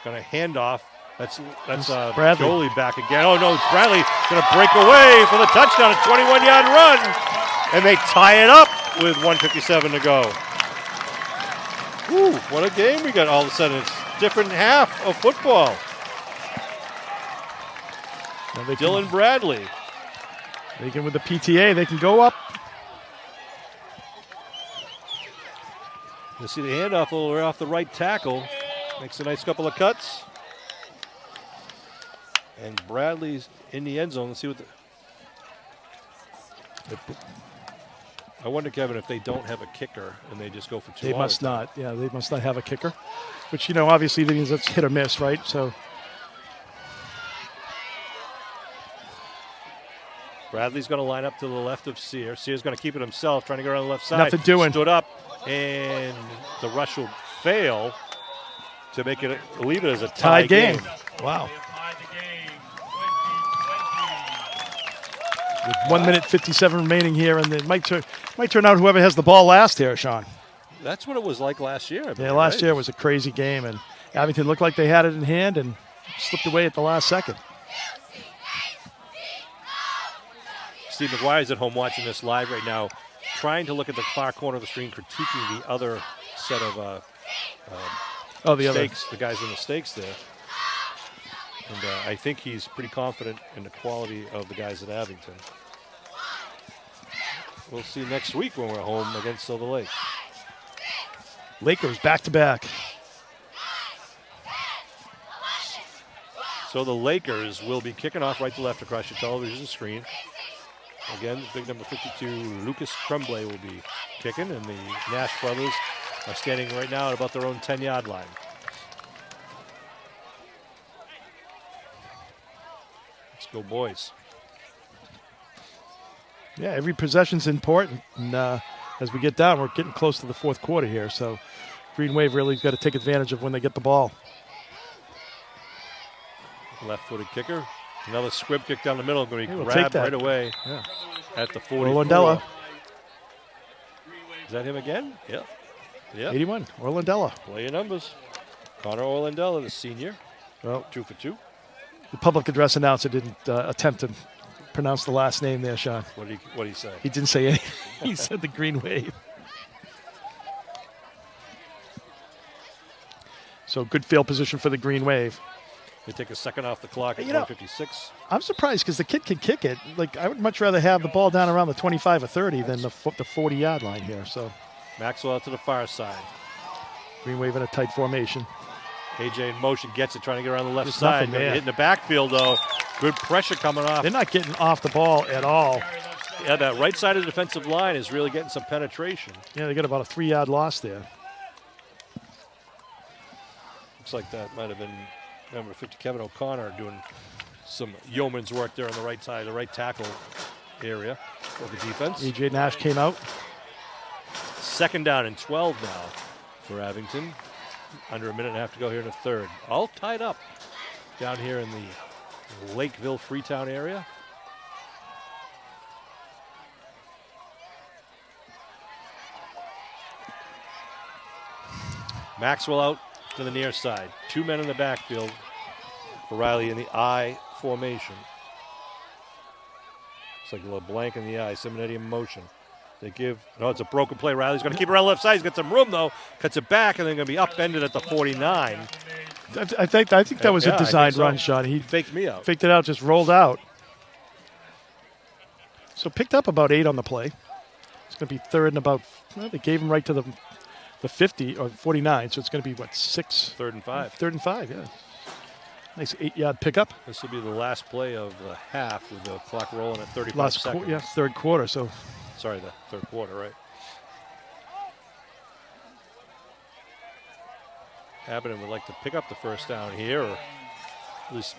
Going to hand off. That's Bradley. Jolie back again. Oh, no, Bradley going to break away for the touchdown, a 21-yard run. And they tie it up with 1:57 to go. Ooh, what a game we got all of a sudden. It's different half of football. Dylan Bradley. They can, with the PTA, they can go up. You see the handoff a little off the right tackle. Makes a nice couple of cuts. And Bradley's in the end zone. Let's see what I wonder, Kevin, if they don't have a kicker and they just go for two. They must not. Yeah, they must not have a kicker. Which, obviously means it's hit or miss, right? So Bradley's going to line up to the left of Sear. Sear's going to keep it himself, trying to go around the left side. Nothing doing. Stood up, and the rush will fail to make it leave it as a tie game. Wow. With 1 minute 57 remaining here, and it might turn out whoever has the ball last here, Sean. That's what it was like last year. Yeah, last year was a crazy game, and Abington looked like they had it in hand and slipped away at the last second. Steve McGuire's at home watching this live right now, trying to look at the far corner of the screen, critiquing the other set of stakes, the guys in the stakes there. And I think he's pretty confident in the quality of the guys at Abington. We'll see next week when we're home against Silver Lake. Lakers back-to-back. So the Lakers will be kicking off right to left across your television screen. Again, big number 52, Lucas Tremblay, will be kicking, and the Nash brothers are standing right now at about their own 10-yard line. Let's go, boys. Yeah, every possession's important. And as we get down, we're getting close to the fourth quarter here. So Green Wave really got to take advantage of when they get the ball. Left-footed kicker. Another squib kick down the middle. Going to be We'll grabbed right away at the 44. Orlandella. Is that him again? Yep. 81, Orlandella. Play your numbers. Connor Orlandella, the senior. Well, 2 for 2. the public address announcer didn't attempt to pronounce the last name there, Sean. What did he say? He didn't say anything. He said the Green Wave. So good field position for the Green Wave. They take a second off the clock at 1:56. I'm surprised because the kid can kick it. Like, I would much rather have the ball down around the 25 or 30 than the 40-yard line here. So Maxwell out to the far side. Green Wave in a tight formation. AJ in motion, gets it, trying to get around the left There's side. nothing there. Hitting the backfield, though. Good pressure coming off. They're not getting off the ball at all. Yeah, that right side of the defensive line is really getting some penetration. Yeah, they got about a 3-yard loss there. Looks like that might have been number 50, Kevin O'Connor, doing some yeoman's work there on the right side, the right tackle area of the defense. AJ Nash came out. Second down and 12 now for Abington. Under a minute and a half to go here in the third. All tied up down here in the Lakeville, Freetown area. Maxwell out to the near side. 2 men in the backfield for Riley in the I formation. It's like a little blank in the eye. Simonetti in motion. They give, no, it's a broken play. Riley's going to keep it around the left side. He's got some room, though. Cuts it back, and then going to be upended at the 49. I think that was a designed run shot. He faked me out. Faked it out, just rolled out. So picked up about 8 on the play. It's going to be third and about, well, they gave him right to the 50 or 49, so it's going to be, what, 6? 3rd and 5. 3rd and 5, yeah. Nice 8-yard pickup. This will be the last play of the half with the clock rolling at 35 seconds. Third quarter, so. Sorry, the third quarter, right. Abington would like to pick up the first down here, or at least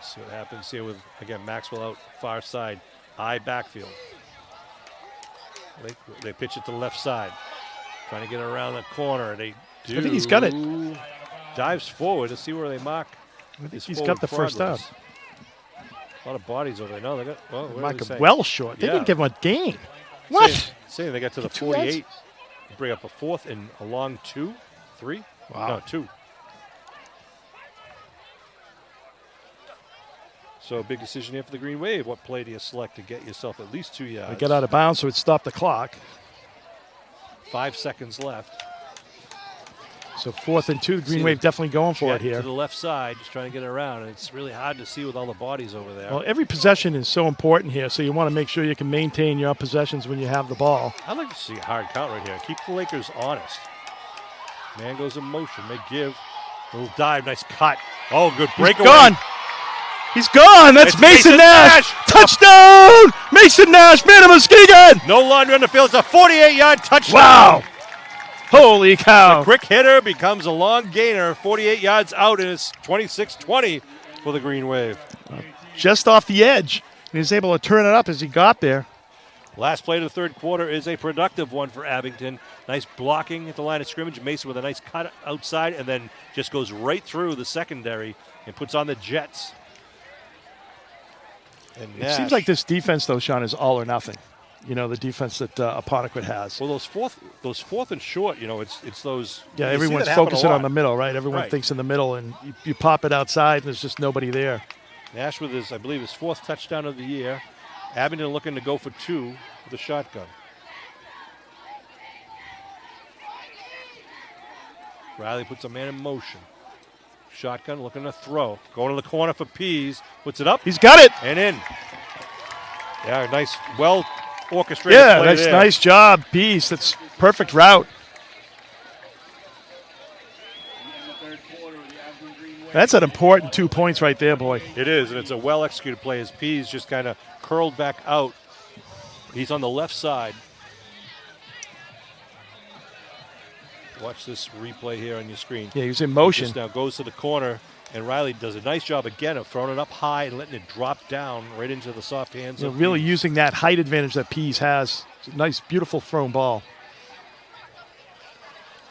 see what happens here with, again, Maxwell out far side, I backfield. They pitch it to the left side, trying to get around the corner. They do. I think he's got it. Dives forward to see where they mark. I think he's got the first down. A lot of bodies over there. No, they got, well, Micah well short. They didn't give him a gain. What? Saying they got to the 48. Bring up a fourth and a long 2, 3. Wow. No, 2. So a big decision here for the Green Wave. What play do you select to get yourself at least 2 yards? They get out of bounds, so it stopped the clock. 5 seconds left. So 4th and 2. The Green Wave definitely going for it here. To the left side, just trying to get around. And it's really hard to see with all the bodies over there. Well, every possession is so important here, so you want to make sure you can maintain your possessions when you have the ball. I'd like to see a hard count right here. Keep the Lakers honest. Man goes in motion. They give. Little dive. Nice cut. Oh, good breakaway. He's gone. He's gone. That's It's Mason Nash. Nash. Touchdown. Mason Nash. Man of Muskegon. No longer on the field. It's a 48-yard touchdown. Wow. Holy cow. The quick hitter becomes a long gainer. 48 yards out, and it's 26-20 for the Green Wave. Just off the edge. He was able to turn it up as he got there. Last play of the third quarter is a productive one for Abington. Nice blocking at the line of scrimmage. Mason with a nice cut outside and then just goes right through the secondary and puts on the Jets. And It seems like this defense, though, Sean, is all or nothing. You know, the defense that Apponequet has. Well, those fourth and short, you know, it's those. Yeah, you see everyone's that happen a focusing lot. on the middle, right? Everyone Right. thinks in the middle, and you pop it outside, and there's just nobody there. Nash with his, I believe, his 4th touchdown of the year. Abington looking to go for 2 with a shotgun. Riley puts a man in motion. Shotgun looking to throw. Going to the corner for Pease. Puts it up. He's got it. And in. Yeah, nice, well orchestrated Yeah, play that's there. nice job, Peace. That's perfect route. That's an important 2 points right there, boy. It is, and it's a well-executed play as Pease just kind of curled back out. He's on the left side. Watch this replay here on your screen. Yeah, he was in motion. Just now goes to the corner, and Riley does a nice job again of throwing it up high and letting it drop down right into the soft hands of Really Pease. using that height advantage that Pease has. It's a nice, beautiful thrown ball.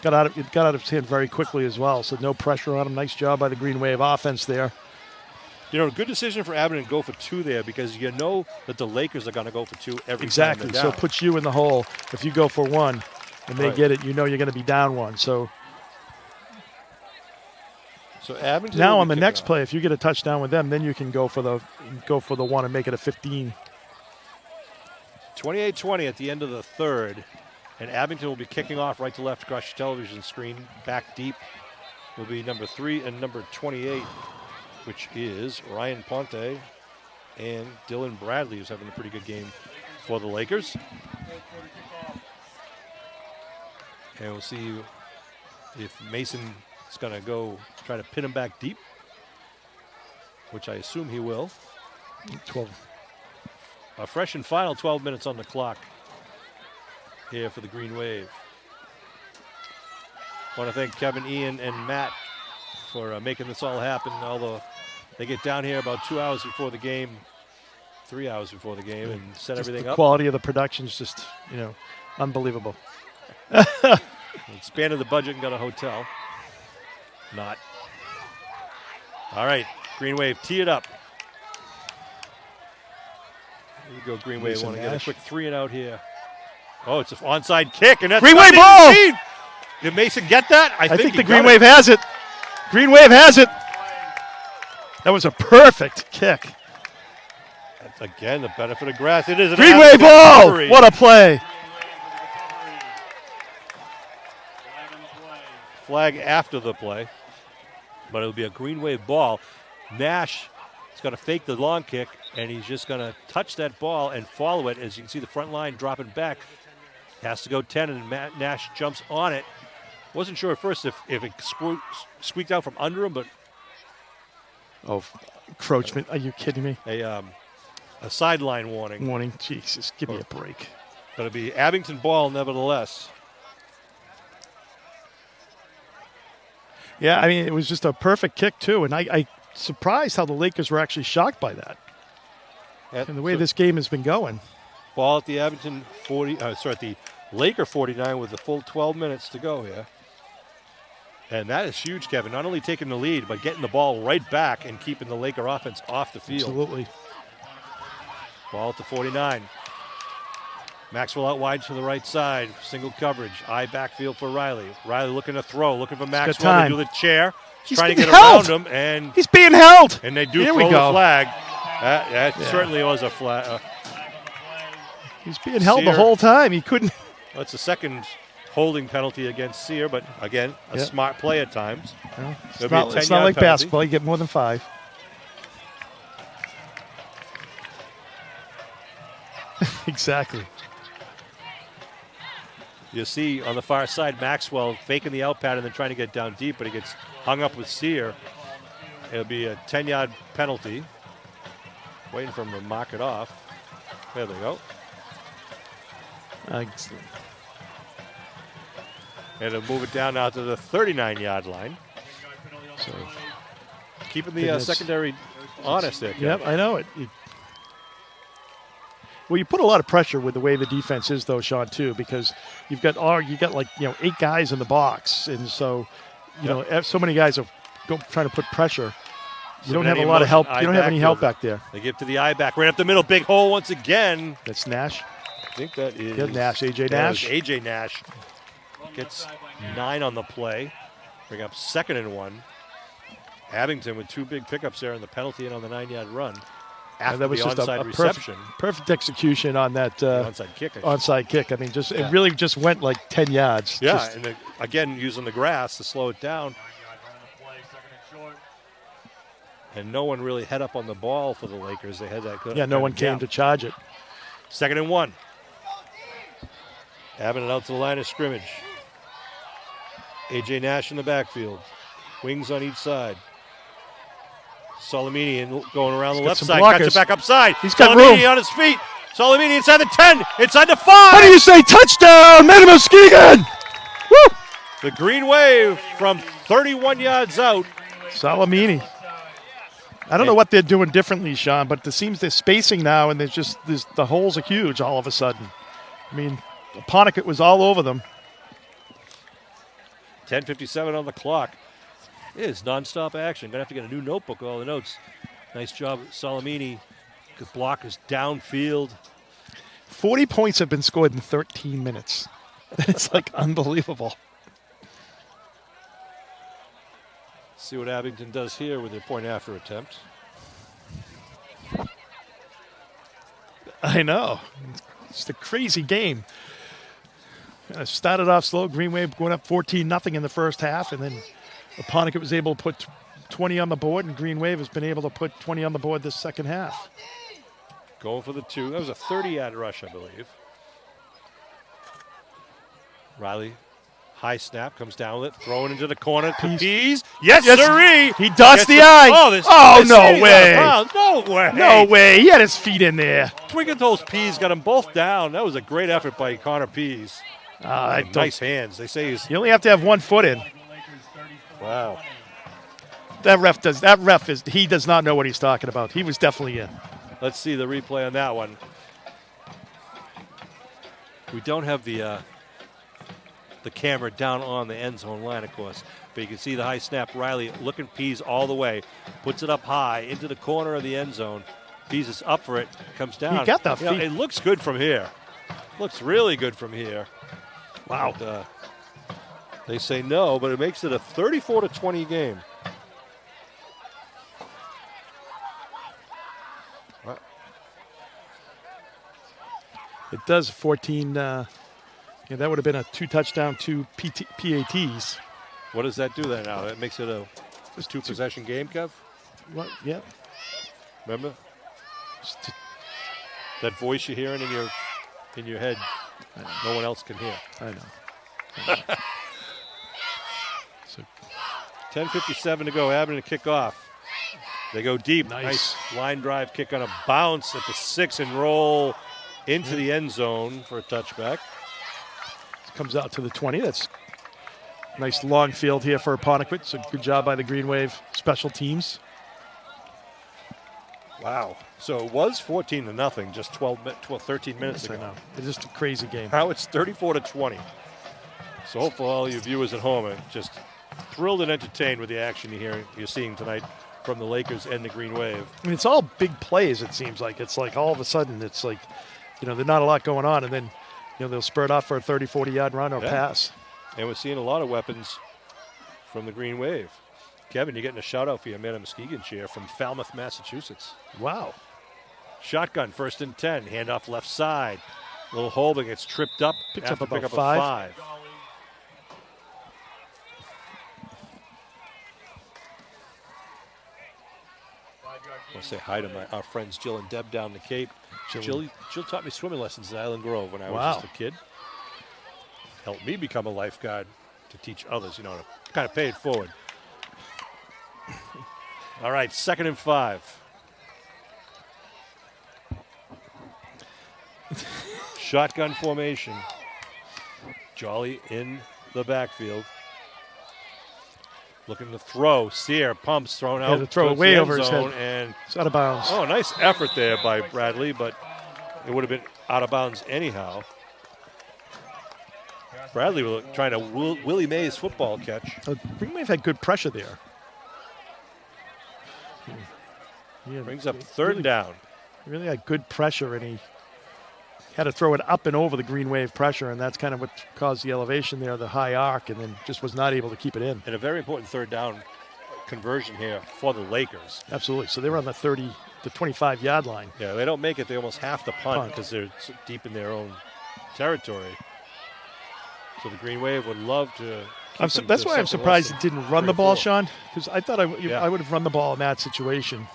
It got out of his hand very quickly as well, so no pressure on him. Nice job by the Green Wave offense there. You know, good decision for Abington to go for 2 there because you know that the Lakers are going to go for 2 every Exactly. time they're So down. it puts you in the hole. If you go for 1 and they Right. get it, you know you're going to be down 1. So So Abington now will on be the next kicking play, if you get a touchdown with them, then you can go for the 1 and make it a 15. off. 28-20 at the end of the third, and Abington will be kicking off right to left across your television screen. Back deep will be number 3 and number 28, which is Ryan Ponte and Dylan Bradley, who's having a pretty good game for the Lakers. And we'll see if Mason is going to go try to pin him back deep, which I assume he will. 12. A fresh and final 12 minutes on the clock here for the Green Wave. Want to thank Kevin, Ian, and Matt for making this all happen, although they get down here about 2 hours before the game, 3 hours before the game, and set Just everything the up. quality of the production is just, unbelievable. Expanded the budget and got a hotel. Not. All right, Green Wave, tee it up. Here we go, Green Wave. Mason Want to get a Nash. quick 3 and out here. Oh, it's an onside kick, and that's Green not Wave even ball! seen. Did Mason get that? I think he the Green got Wave has it. Green Wave has it. That was a perfect kick. That's again the benefit of grass. It is an Green Wave Abington ball. recovery. What a play. Flag after the play, but it'll be a Green Wave ball. Nash is going to fake the long kick, and he's just going to touch that ball and follow it. As you can see, the front line dropping back. Has to go 10, and Nash jumps on it. Wasn't sure at first if it squeaked out from under him, but Oh, encroachment. Are you kidding me? a sideline warning. Warning. Jesus, give me a break. But it'll be Abington ball nevertheless. Yeah, I mean, it was just a perfect kick, too. And I surprised how the Lakers were actually shocked by that. And the way this game has been going. Ball at the Abington 40, at the Laker 49 with the full 12 minutes to go here. And that is huge, Kevin. Not only taking the lead, but getting the ball right back and keeping the Laker offense off the field. Absolutely. Ball at the 49. Maxwell out wide to the right side. Single coverage. Eye backfield for Riley. Riley looking to throw, looking for Maxwell to time. do the chair. He's trying to being get held. around him, and He's being held. they do Here throw we the go. flag. That certainly was a flag. He's being held the Sear. whole time. He couldn't. That's the second holding penalty against Sear, but again, a smart play at times. Well, It'll it's be a not 10-yard like penalty. basketball. You get more than 5. Exactly. You see on the far side, Maxwell faking the out pad and then trying to get down deep, but he gets hung up with Sear. It'll be a 10-yard penalty. Waiting for him to mark it off. There they go. Excellent. And it'll move it down now to the 39-yard line. So, Keeping the secondary honest there, Kev. yep, I know it. Well, you put a lot of pressure with the way the defense is, though, Sean, too, because you've got 8 guys in the box, and so so many guys are trying to put pressure. You don't have a lot of help. You don't have any help back there. They give to the eye back right up the middle, big hole once again. That's Nash. I think that is Nash, AJ Nash. AJ Nash gets 9 on the play. Bring up 2nd and 1. Abington with 2 big pickups there and the penalty and on the 9-yard run. After that was the just onside a reception. perfect execution on that Onside kick. onside kick. I mean, it really just went like 10 yards. Yeah, and again, using the grass to slow it down. And no one really head up on the ball for the Lakers. They had that good. Yeah, no one came to charge it. 2nd and 1. Abington out to the line of scrimmage. AJ Nash in the backfield. Wings on each side. Salamini going around the left side. blockers. Cuts it back upside. He's got Salamini room. on his feet. Salamini inside the 10. Inside the 5. What do you say? Touchdown, Madam Muskegon! Woo! The green wave from 31 yards out. Salamini. I don't know what they're doing differently, Sean, but it seems they're spacing now, and the holes are huge all of a sudden. I mean, Apponequet was all over them. 10:57 on the clock. It is nonstop action. Gonna have to get a new notebook with all the notes. Nice job, Salamini. Good block is downfield. 40 points have been scored in 13 minutes. It's like unbelievable. See what Abington does here with their point after attempt. I know. It's a crazy game. It started off slow. Green Wave going up 14-0 in the first half, and then Apponequet was able to put 20 on the board, and Green Wave has been able to put 20 on the board this second half. Going for the 2. That was a 30-yard rush, I believe. Riley, high snap, comes down with it, throwing into the corner to Pease. Yes, sirree! He dots the I. No way. No way. No way. He had his feet in there. Twiggletoes Pease got them both down. That was a great effort by Connor Pease. Nice hands. They say he's... You only have to have 1 foot in. Wow. He does not know what he's talking about. He was definitely in. Let's see the replay on that one. We don't have the camera down on the end zone line, of course. But you can see the high snap. Riley looking Pease all the way. Puts it up high into the corner of the end zone. Pease is up for it. Comes down. He got the feet. It looks good from here. Looks really good from here. Wow. But, they say no, but it makes it a 34-20 game. It does 14. That would have been a 2-touchdown, 2 PATs. What does that do then now? That makes it a 2-possession game, Kev? What? Yeah. Remember? That voice you're hearing in your head, no one else can hear. I know. So 10:57 to go. Abington to kick off. They go deep. Nice line drive kick on a bounce at the 6 and roll into the end zone for a touchback. Comes out to the 20. That's nice long field here for Apponequet. So good job by the Green Wave special teams. Wow. So it was 14-0 just 13 minutes ago. I know. It's just a crazy game. Now it's 34-20. So hopefully all you viewers at home are just thrilled and entertained with the action you're seeing tonight from the Lakers and the Green Wave. I mean, it's all big plays, it seems like. It's like all of a sudden it's like, there's not a lot going on, and then they'll spurt off for a 30, 40-yard run or pass. And we're seeing a lot of weapons from the Green Wave. Kevin, you're getting a shout-out for your Madam Muskegon chair from Falmouth, Massachusetts. Wow. Shotgun, 1st and 10. Handoff left side. Little hole, but gets tripped up. Picks up about pick up 5. A 5. I want to say hi to our friends Jill and Deb down the Cape. Jill taught me swimming lessons at Island Grove when I was just a kid. Helped me become a lifeguard to teach others, to kind of pay it forward. All right, 2nd and 5. Shotgun formation. Jolly in the backfield. Looking to throw. Sear pumps, thrown out. To throw it way over his head. And it's out of bounds. Oh, nice effort there by Bradley, but it would have been out of bounds anyhow. Bradley was trying to Willie Mays football catch. Green Wave had good pressure there. Brings up 3rd down. He really had good pressure, and he had to throw it up and over the Green Wave pressure, and that's kind of what caused the elevation there, the high arc, and then just was not able to keep it in. And a very important 3rd down conversion here for the Lakers. Absolutely. So they were on the 30 to 25-yard line. Yeah, they don't make it. They almost have to punt because they're deep in their own territory. So the Green Wave would love to. That's why I'm surprised it didn't run the ball, Sean, because I thought I would have run the ball in that situation.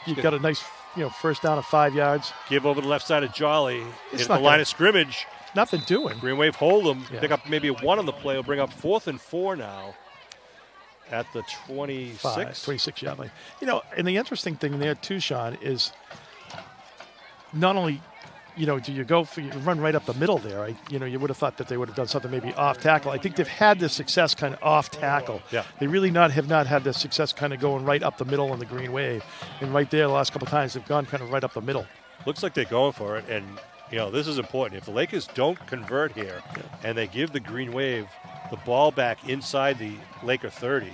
You got a nice, 1st down of 5 yards. Give over the left side of Jolly. It's the line of scrimmage. Nothing doing. Green Wave hold them. Yeah. Pick up maybe 1 on the play. Will bring up 4th and 4 now at the 26-yard line. And the interesting thing there too, Sean, is not only do you run right up the middle there? You would have thought that they would have done something maybe off tackle. I think they've had this success kind of off tackle. Yeah. They really have not had this success kind of going right up the middle on the Green Wave. And right there, the last couple of times, they've gone kind of right up the middle. Looks like they're going for it. And, this is important. If the Lakers don't convert here and they give the Green Wave the ball back inside the Laker 30,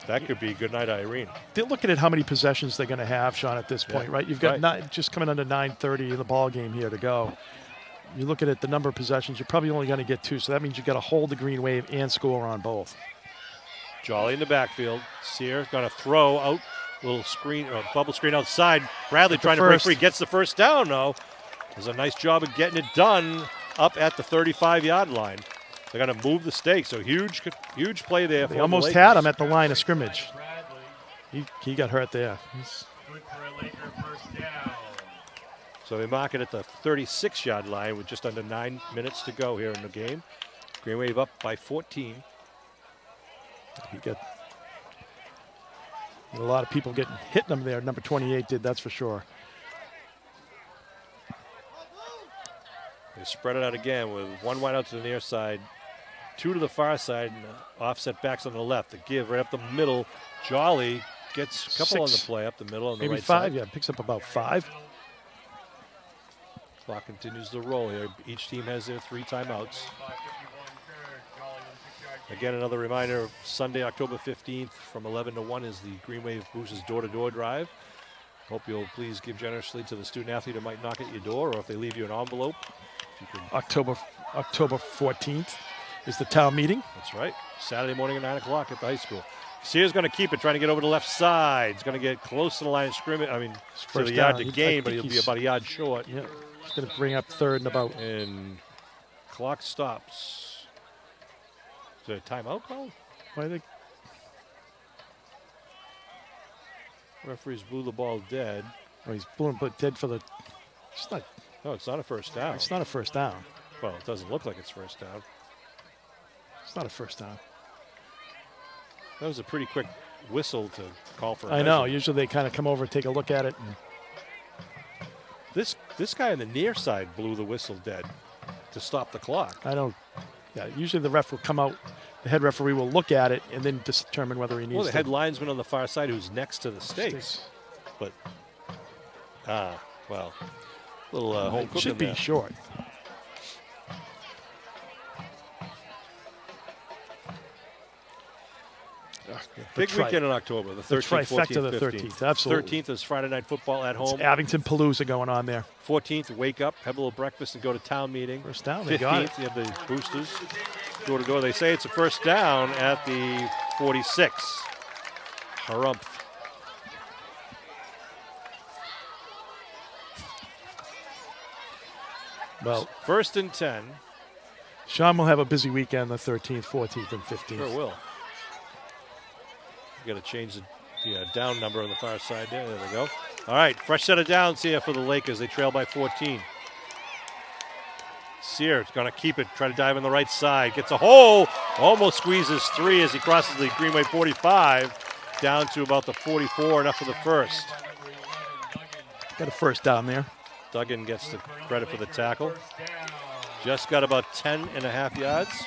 that could be good night, Irene. They're looking at how many possessions they're going to have, Sean, at this point, right? You've got just coming under 9:30 in the ball game here to go. You're looking at the number of possessions. You're probably only going to get 2, so that means you've got to hold the Green Wave and score on both. Jolly in the backfield. Sear going to throw out, little screen, bubble screen outside. Bradley trying to break free. Gets the 1st down, though. Does a nice job of getting it done up at the 35-yard line. They're going to move the stakes, so huge play there. They almost had him at the line of scrimmage. He got hurt there. So they mark it at the 36-yard line with just under 9 minutes to go here in the game. Green Wave up by 14. He got a lot of people hitting him there. Number 28 did, that's for sure. They spread it out again with 1 wide out to the near side, 2 to the far side, and offset backs on the left. The give right up the middle. Jolly gets a couple 6. on the play up the middle on the maybe right 5, side. picks up about 5. Clock continues to roll here. Each team has their 3 timeouts. Again, another reminder, Sunday, October 15th from 11 to 1 is the Green Wave Boosters door-to-door drive. Hope you'll please give generously to the student-athlete who might knock at your door, or if they leave you an envelope. October 14th is the town meeting. That's right. Saturday morning at 9 o'clock at the high school. Sear's going to keep it, trying to get over the left side. He's going to get close to the line of scrimmage. I mean, to the yard to gain, but he'll be about a yard short. Yeah, he's going to bring up 3rd and about. And clock stops. Is there a timeout call? I think referees blew the ball dead. Oh, he's blowing but dead for the. It's not. No, it's not a 1st down. It's not a 1st down. Well, it doesn't look like it's 1st down. It's not a 1st down. That was a pretty quick whistle to call for a I know. measure. Usually they kind of come over and take a look at it. And This guy on the near side blew the whistle dead to stop the clock. I don't. Yeah, usually the ref will come out. The head referee will look at it and then determine whether he needs. Well, the head linesman on the far side who's next to the stakes. But, well, little home cooking should be there. short. Big weekend in October, the 13th, 14th, 15th. Absolutely. 13th is Friday Night Football at home. It's Abington Palooza going on there. 14th, wake up, have a little breakfast, and go to town meeting. 1st down, they got it. 15th, you have the Boosters door to door. They say it's a 1st down at the 46. Harumph. Well, 1st and 10. Sean will have a busy weekend the 13th, 14th, and 15th. Sure will. You got to change the Yeah, down number on the far side there. There they go. All right, fresh set of downs here for the Lakers. They trail by 14. Sears going to keep it, try to dive on the right side. Gets a hole, almost squeezes 3 as he crosses the Greenway 45, down to about the 44, enough for the first. Got a first down there. Duggan gets the credit for the tackle. Just got about 10.5 yards.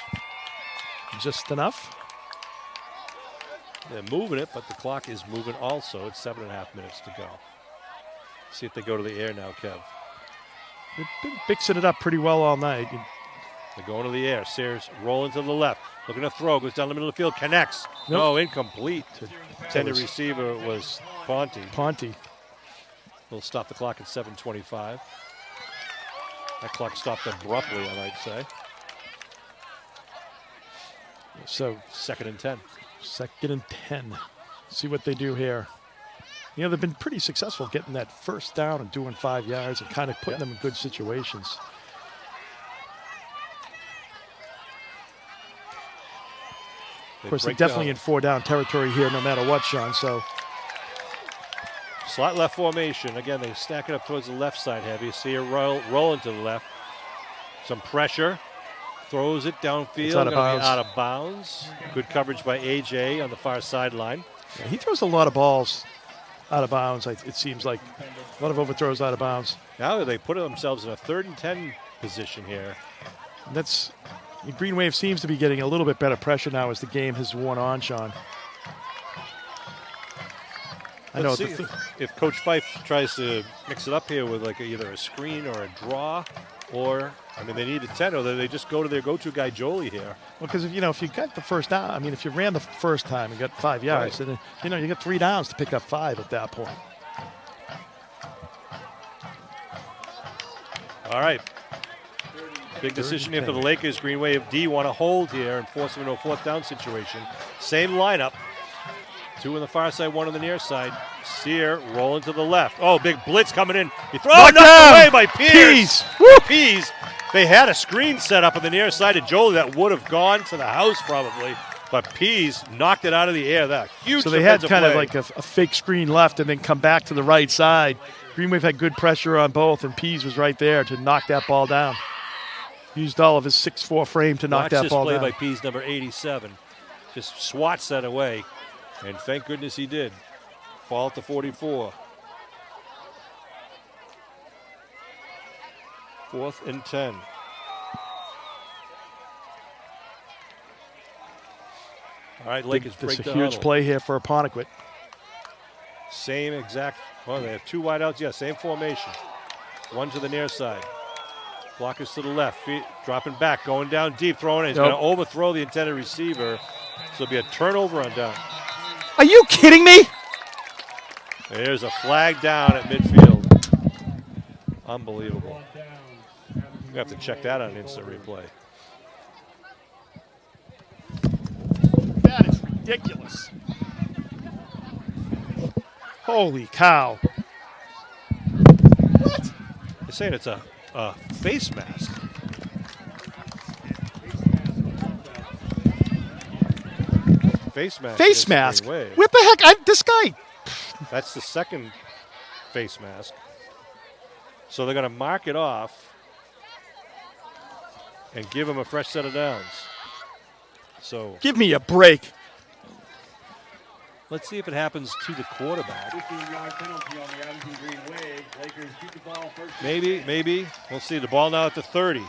Just enough. They're moving it, but the clock is moving also. It's 7.5 minutes to go. See if they go to the air now, Kev. They've been mixing it up pretty well all night. They're going to the air. Sears rolling to the left. Looking to throw. Goes down the middle of the field. Connects. Nope. No, incomplete. Intended receiver was Ponte. We'll stop the clock at 7:25. That clock stopped abruptly, I might say. So 2nd and 10. 2nd and 10. See what they do here. You know, they've been pretty successful getting that first down and doing 5 yards and kind of putting them in good situations. Of course, they're definitely in 4-down territory here no matter what, Sean. So slot left formation. Again, they stack it up towards the left side heavy. See her rolling to the left. Some pressure. Throws it downfield. It's out of bounds. Out of bounds. Good coverage by AJ on the far sideline. Yeah, he throws a lot of balls out of bounds. It seems like a lot of overthrows out of bounds. Now they put themselves in a 3rd and 10 position here. That's the Green Wave seems to be getting a little bit better pressure now as the game has worn on, Sean. Let's see if Coach Fife tries to mix it up here with like either a screen or a draw, or I mean they need a 10, or they just go to their go-to guy Jolie here. Well, because if you got the first down, I mean if you ran the first time and got 5 yards, right, then you got 3 downs to pick up 5 at that point. All right. Big decision here for the Lakers. Green Wave D want to hold here and force them into a 4th down situation. Same lineup. 2 on the far side, 1 on the near side. Sear rolling to the left. Oh, big blitz coming in. He throws knocked away by Pease. Pease. They had a screen set up on the near side of Jolie that would have gone to the house probably, but Pease knocked it out of the air. That huge. So they had kind of like a fake screen left and then come back to the right side. Green Wave had good pressure on both, and Pease was right there to knock that ball down. Used all of his 6'4" frame to knock that ball down. Play by Pease, number 87. Just swats that away, and thank goodness he did. Ball at the 44. 4th and 10. All right, Lakers break It's a huge play here for Apponequet. Same exact. Well, they have 2 wideouts. Yeah, same formation. 1 to the near side. Blockers to the left. Feet dropping back, going down deep, throwing it. He's going to overthrow the intended receiver. So it'll be a turnover on down. Are you kidding me? There's a flag down at midfield. Unbelievable. We have to check that on instant replay. That is ridiculous. Holy cow. What? They're saying it's a face mask. Face mask. Face mask? What the heck? This guy. That's the second face mask. So they're going to mark it off and give him a fresh set of downs. So give me a break. Let's see if it happens to the quarterback. 15-yard penalty on the Abington Green Wave. Lakers keep the ball first. Maybe. We'll see. The ball now at the 30.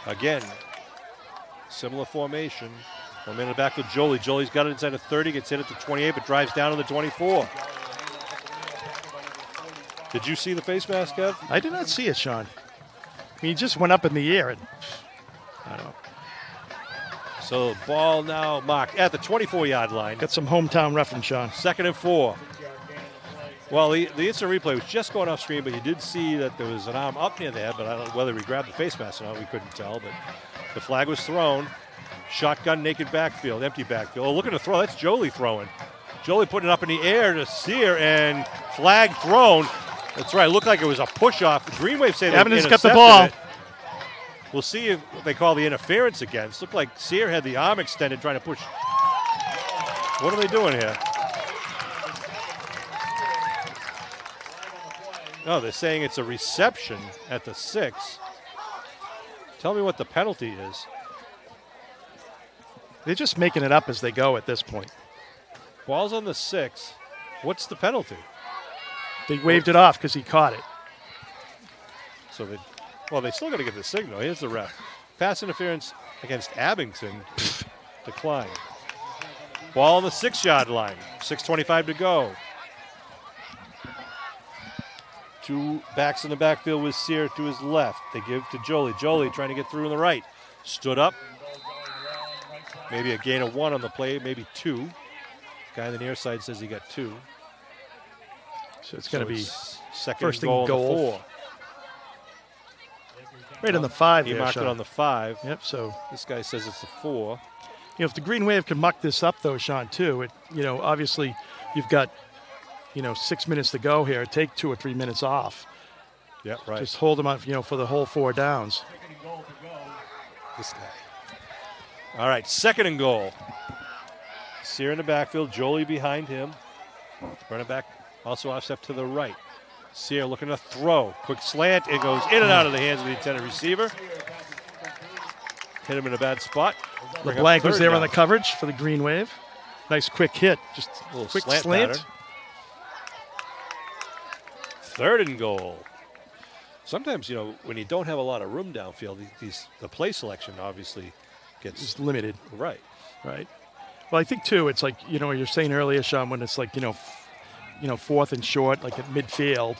Again, similar formation. 1 minute back with Jolie. Jolie's got it inside the 30, gets hit at the 28, but drives down to the 24. Did you see the face mask, Kev? I did not see it, Sean. I mean, he just went up in the air, and I don't know. So ball now marked at the 24-yard line. Got some hometown reference, Sean. 2nd and 4. Well, the instant replay was just going off screen, but you did see that there was an arm up near there, but I don't know whether he grabbed the face mask or not. We couldn't tell, but the flag was thrown. Shotgun, naked backfield, empty backfield. Oh, looking to throw. That's Jolie throwing. Jolie putting it up in the air to Sear, and flag thrown. That's right. It looked like it was a push-off. Green Wave said Abington's got the ball. We'll see if they call the interference against. Looked like Sear had the arm extended trying to push. What are they doing here? No, they're saying it's a reception at the 6. Tell me what the penalty is. They're just making it up as they go at this point. Ball's on the 6. What's the penalty? They waved it off because he caught it. So they still got to get the signal. Here's the ref. Pass interference against Abington declined. Ball on the 6-yard line. 6:25 to go. 2 backs in the backfield with Sear to his left. They give to Jolie. Jolie trying to get through on the right. Stood up. Maybe a gain of 1 on the play, maybe 2. Guy on the near side says he got 2. So it's going to be second first goal, and goal. on the 4. Right on the 5 He there, marked Sean. it on the 5. Yep, so This guy says it's the 4. if the Green Wave can muck this up, though, Sean, too, obviously you've got, 6 minutes to go here. Take 2 or 3 minutes off. Yeah, right. Just hold them up, for the whole 4 downs. This guy. All right, second and goal. Sear in the backfield. Jolie behind him. Running back also offset to the right. Sear looking to throw. Quick slant. It goes in and out of the hands of the intended receiver. Hit him in a bad spot. LeBlanc was there on the coverage for the Green Wave. Nice quick hit. Just A little quick slant slant. pattern. Third and goal. Sometimes, when you don't have a lot of room downfield, the play selection obviously gets It's limited. right. Right. Well, I think, too, it's like, you're saying earlier, Sean, when it's like, 4th and short, like at midfield,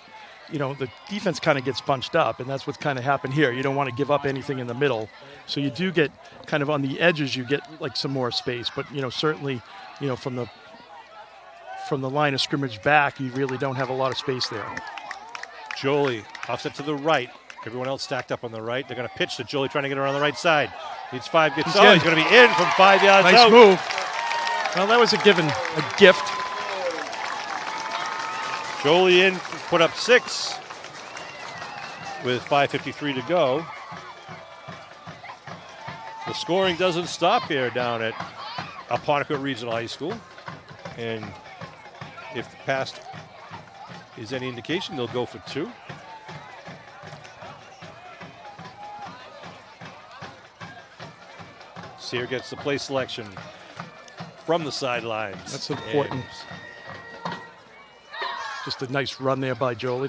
the defense kind of gets bunched up, and that's what's kind of happened here. You don't want to give up anything in the middle. So you do get kind of on the edges, you get like some more space. But, certainly, from the line of scrimmage back, you really don't have a lot of space there. Jolie offset to the right. Everyone else stacked up on the right. They're going to pitch to Jolie trying to get around the right side. Needs 5. He's in. He's going to be in from 5 yards Nice out. move. Well, that was a gift. Jolie in, put up 6 with 5:53 to go. The scoring doesn't stop here down at Apponequet Regional High School. And if the pass is any indication, they'll go for 2. Sear gets the play selection from the sidelines. That's important. Just a nice run there by Jolie,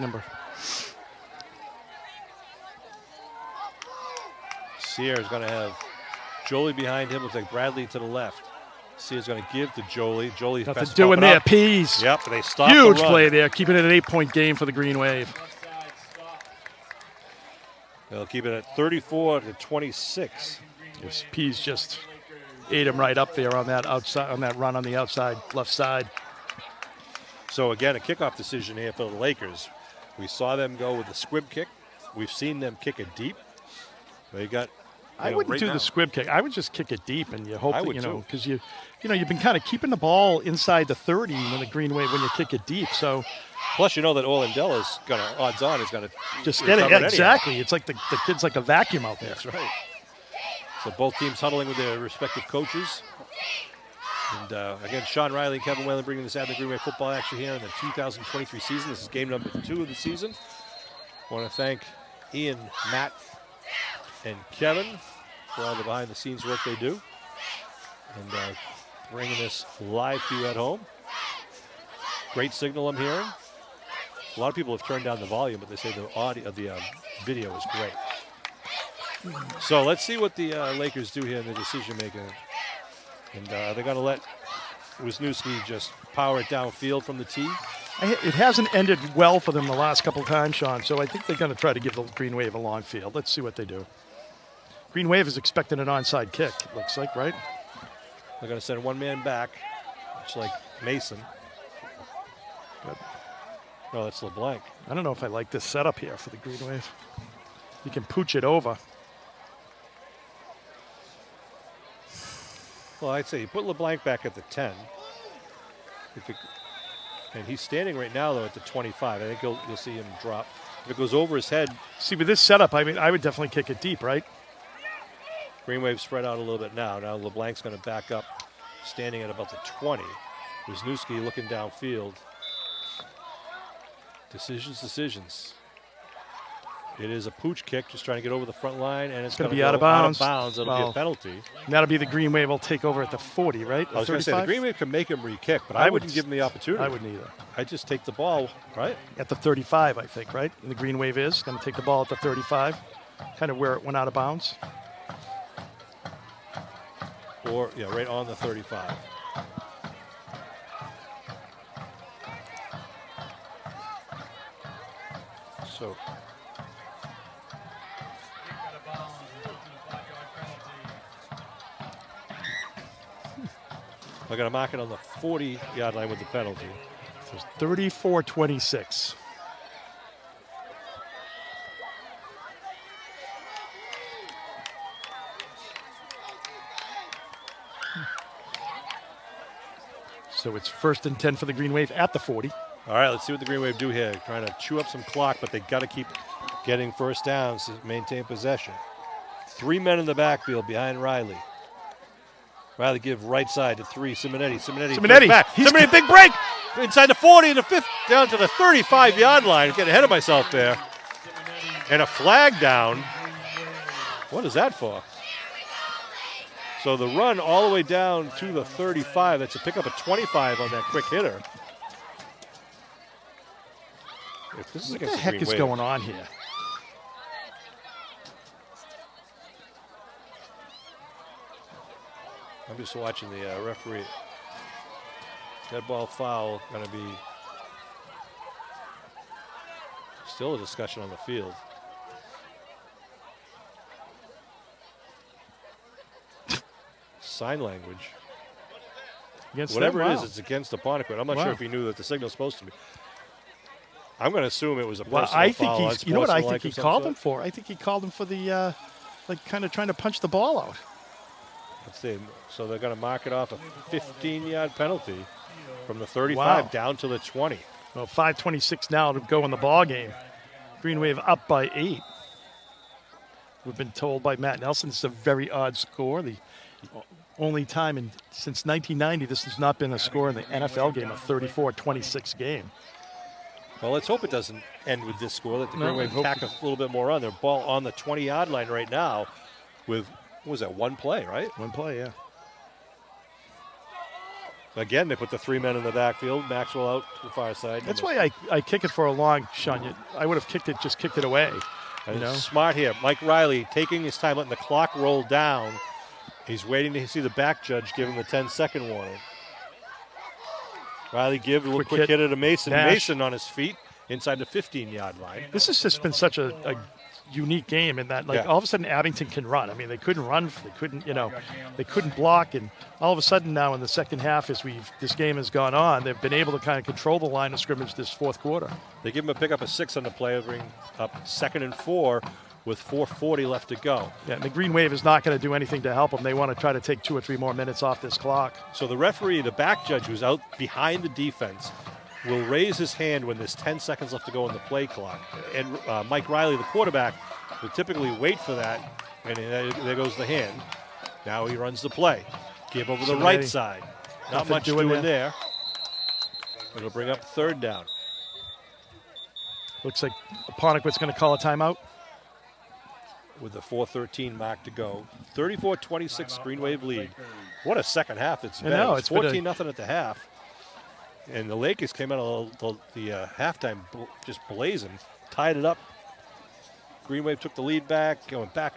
Sear is going to have Jolie behind him. Looks like Bradley to the left. Sear's going to give to Jolie. Jolie Nothing doing there. Pease. Yep, they stop Huge the run. play there, keeping it an 8-point game for the Green Wave. They'll keep it at 34-26. Yes, Pease just ate him right up there on that outside, on that run on the outside left side. So again, a kickoff decision here for the Lakers. We saw them go with the squib kick. We've seen them kick it deep. They got. I wouldn't right do now. the squib kick. I would just kick it deep, and you hope I that, would too. because you've been kind of keeping the ball inside the 30 when the Green Wave when you kick it deep. So Plus, you know that Orlandella's gonna odds-on is gonna just get it. recover Exactly. It's like the kid's like a vacuum out there. That's right. So both teams huddling with their respective coaches. And again, Sean Riley and Kevin Whalen bringing this Abington Green Wave football action here in the 2023 season. This is game number 2 of the season. I want to thank Ian, Matt, and Kevin for all the behind-the-scenes work they do. And bringing this live to you at home. Great signal I'm hearing. A lot of people have turned down the volume, but they say the audio, the video is great. So let's see what the Lakers do here in the decision making. And they're going to let Wisniewski just power it downfield from the tee. It hasn't ended well for them the last couple of times, Sean, so I think they're going to try to give the Green Wave a long field. Let's see what they do. Green Wave is expecting an onside kick, it looks like, right? They're going to send one man back, much like Mason. Good. No, that's LeBlanc. I don't know if I like this setup here for the Green Wave. You can pooch it over. Well, I'd say you put LeBlanc back at the 10. And he's standing right now, though, at the 25. I think you'll see him drop. If it goes over his head. See, with this setup, I mean, I would definitely kick it deep, right? Green Wave spread out a little bit now. Now LeBlanc's going to back up, standing at about the 20. Wisniewski looking downfield. Decisions. It is a pooch kick, just trying to get over the front line, and it's going to be go out of bounds. It'll be a penalty. And that'll be the Green Wave will take over at the 40, right? I was going to say, the Green Wave can make him re-kick, but I wouldn't give him the opportunity. I wouldn't either. I just take the ball, right? At the 35, I think, right? And the Green Wave is going to take the ball at the 35, kind of where it went out of bounds. Or, yeah, right on the 35. So, they're going to mark it on the 40-yard line with the penalty. So it's 34-26. So it's 1st and 10 for the Green Wave at the 40. All right, let's see what the Green Wave do here. Trying to chew up some clock, but they got to keep getting first downs to maintain possession. 3 men in the backfield behind Riley. Riley give right side to 3. Simonetti. Back. Simonetti, big break inside the 40 to 50, down to the 35-yard line. Getting ahead of myself there. And a flag down. What is that for? So the run all the way down to the 35. That's a pickup of 25 on that quick hitter. If this is What against the heck Green is Wave, going on here? I'm just watching the referee. Dead ball foul going to be still a discussion on the field. Sign language. Against Whatever them? it is, Wow. it's against Apponequet. I'm not Wow. sure if he knew that the signal's supposed to be. I'm going to assume it was a personal Well, I think foul. he's. You know what I think he unsportsmanlike of called some him for? I think he called him for the, like, kind of trying to punch the ball out. sort. Let's see. So they're going to mark it off a 15-yard penalty from the 35 Wow. down to the 20. Well, 5:26 now to go in the ball game. Green Wave up by 8. We've been told by Matt Nelson it's a very odd score. The only time since 1990 this has not been a score in the NFL game, a 34-26 game. Well, let's hope it doesn't end with this score, that the No, Green Wave I hope tack a little bit more on. Their ball on the 20-yard line right now with, what was that, one play, right? One play, yeah. Again, they put the 3 men in the backfield. Maxwell out to the far side. That's why I kick it for a long, Sean. I would have kicked it away. And You know? smart here. Mike Riley taking his time, letting the clock roll down. He's waiting to see the back judge give him the 10-second warning. Riley give a little quick hit to Mason. Dash. Mason on his feet inside the 15-yard line. This has just been such a unique game in that, like, Yeah. all of a sudden Abington can run. I mean, they couldn't run, they couldn't block, and all of a sudden now in the second half, as this game has gone on, they've been able to kind of control the line of scrimmage this fourth quarter. They give him a pickup of 6 on the play, bring up 2nd and 4 with 4:40 left to go. Yeah, and the Green Wave is not going to do anything to help them. They want to try to take 2 or 3 more minutes off this clock. So the referee, the back judge who's out behind the defense, will raise his hand when there's 10 seconds left to go on the play clock. And Mike Riley, the quarterback, will typically wait for that, and there goes the hand. Now he runs the play. Give over the right side. Not Nothing much doing doing there. It'll bring up 3rd down. Looks like Apponequet's going to call a timeout. With the 4:13 mark to go. 34-26 Green Wave lead. What a second half it's been. I know, It was it's been 14-0 at the half. And the Lakers came out of the halftime just blazing, tied it up. Green Wave took the lead back, going back.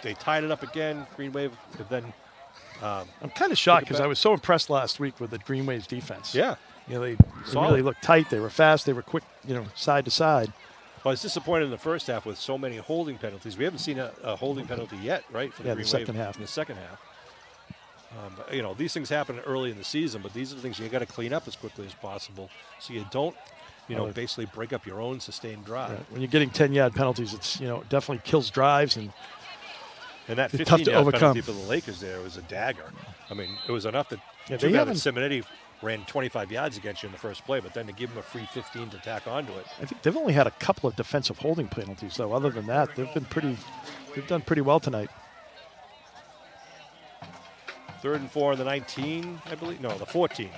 They tied it up again. Green Wave then. I'm kind of shocked because back. I was so impressed last week with the Green Wave's defense. Yeah. They Solid. really looked tight. They were fast. They were quick, side to side. Well, I was disappointed in the first half with so many holding penalties. We haven't seen a holding penalty yet, right? For the Yeah, Green the second Wave half. In the second half. But, these things happen early in the season, but these are the things you got to clean up as quickly as possible so you don't, basically break up your own sustained drive. Right. When you're getting 10-yard penalties, it's it definitely kills drives and that it's tough to 15-yard overcome. penalty for the Lakers there was a dagger. I mean, it was enough that Yeah, too they bad that haven't- Simonetti ran 25 yards against you in the first play, but then to give him a free 15 to tack onto it. I think they've only had a couple of defensive holding penalties, though. Other than that, they've done pretty well tonight. 3rd and 4 on the 19, I believe. No, the 14.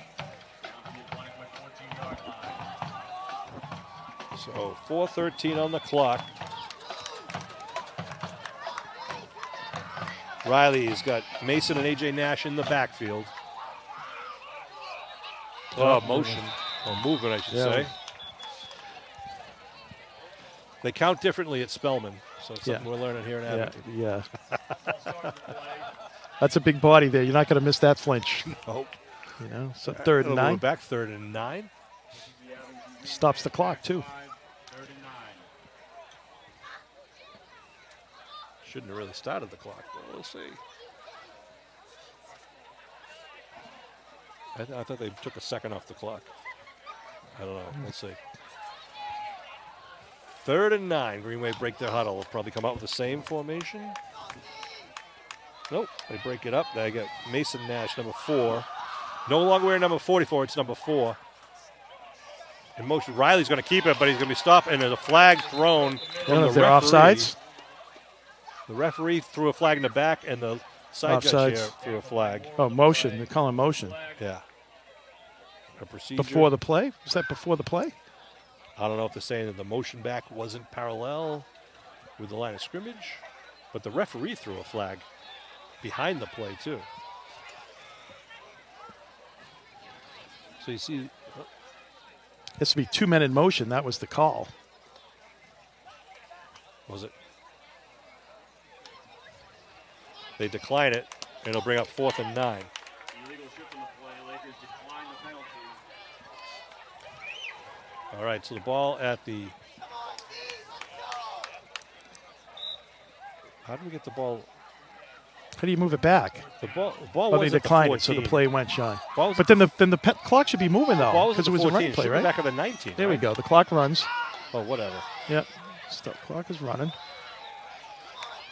So 4:13 on the clock. Riley's got Mason and A.J. Nash in the backfield. Motion. Or movement, I should say. They count differently at Spellman, so it's something we're learning here in Abington. Yeah. That's a big body there. You're not going to miss that flinch. Nope. You know, so 3rd and 9. Back 3rd and 9. Stops the clock, too. Shouldn't have really started the clock, but we'll see. I thought they took a second off the clock. I don't know. We'll see. 3rd and 9. Green Wave break their huddle. They'll probably come out with the same formation. Nope. They break it up. They get Mason Nash, number 4. No longer wearing number 44. It's number 4. In motion. Riley's going to keep it, but he's going to be stopped, and there's a flag thrown. I don't know if they're offsides. The referee threw a flag in the back, and the side judge here threw a flag. Oh, motion. They're calling motion. Yeah. A procedure. Before the play? Was that before the play? I don't know if they're saying that the motion back wasn't parallel with the line of scrimmage, but the referee threw a flag behind the play, too. So you see. It has to be 2 men in motion. That was the call. Was it? They decline it, and it'll bring up 4th and 9. Illegal shift on the play. Lakers decline the penalty. All right, so the ball at the. How do we get the ball? How do you move it back? The ball Oh, was they at declined the it, so the 14. play went shy. Ball's But then the clock should be moving, ball though, was because at it the was a 14. run play, Should be right? back at the 19. There we right? go. The clock runs. Oh, whatever. Yep. Stop clock is running.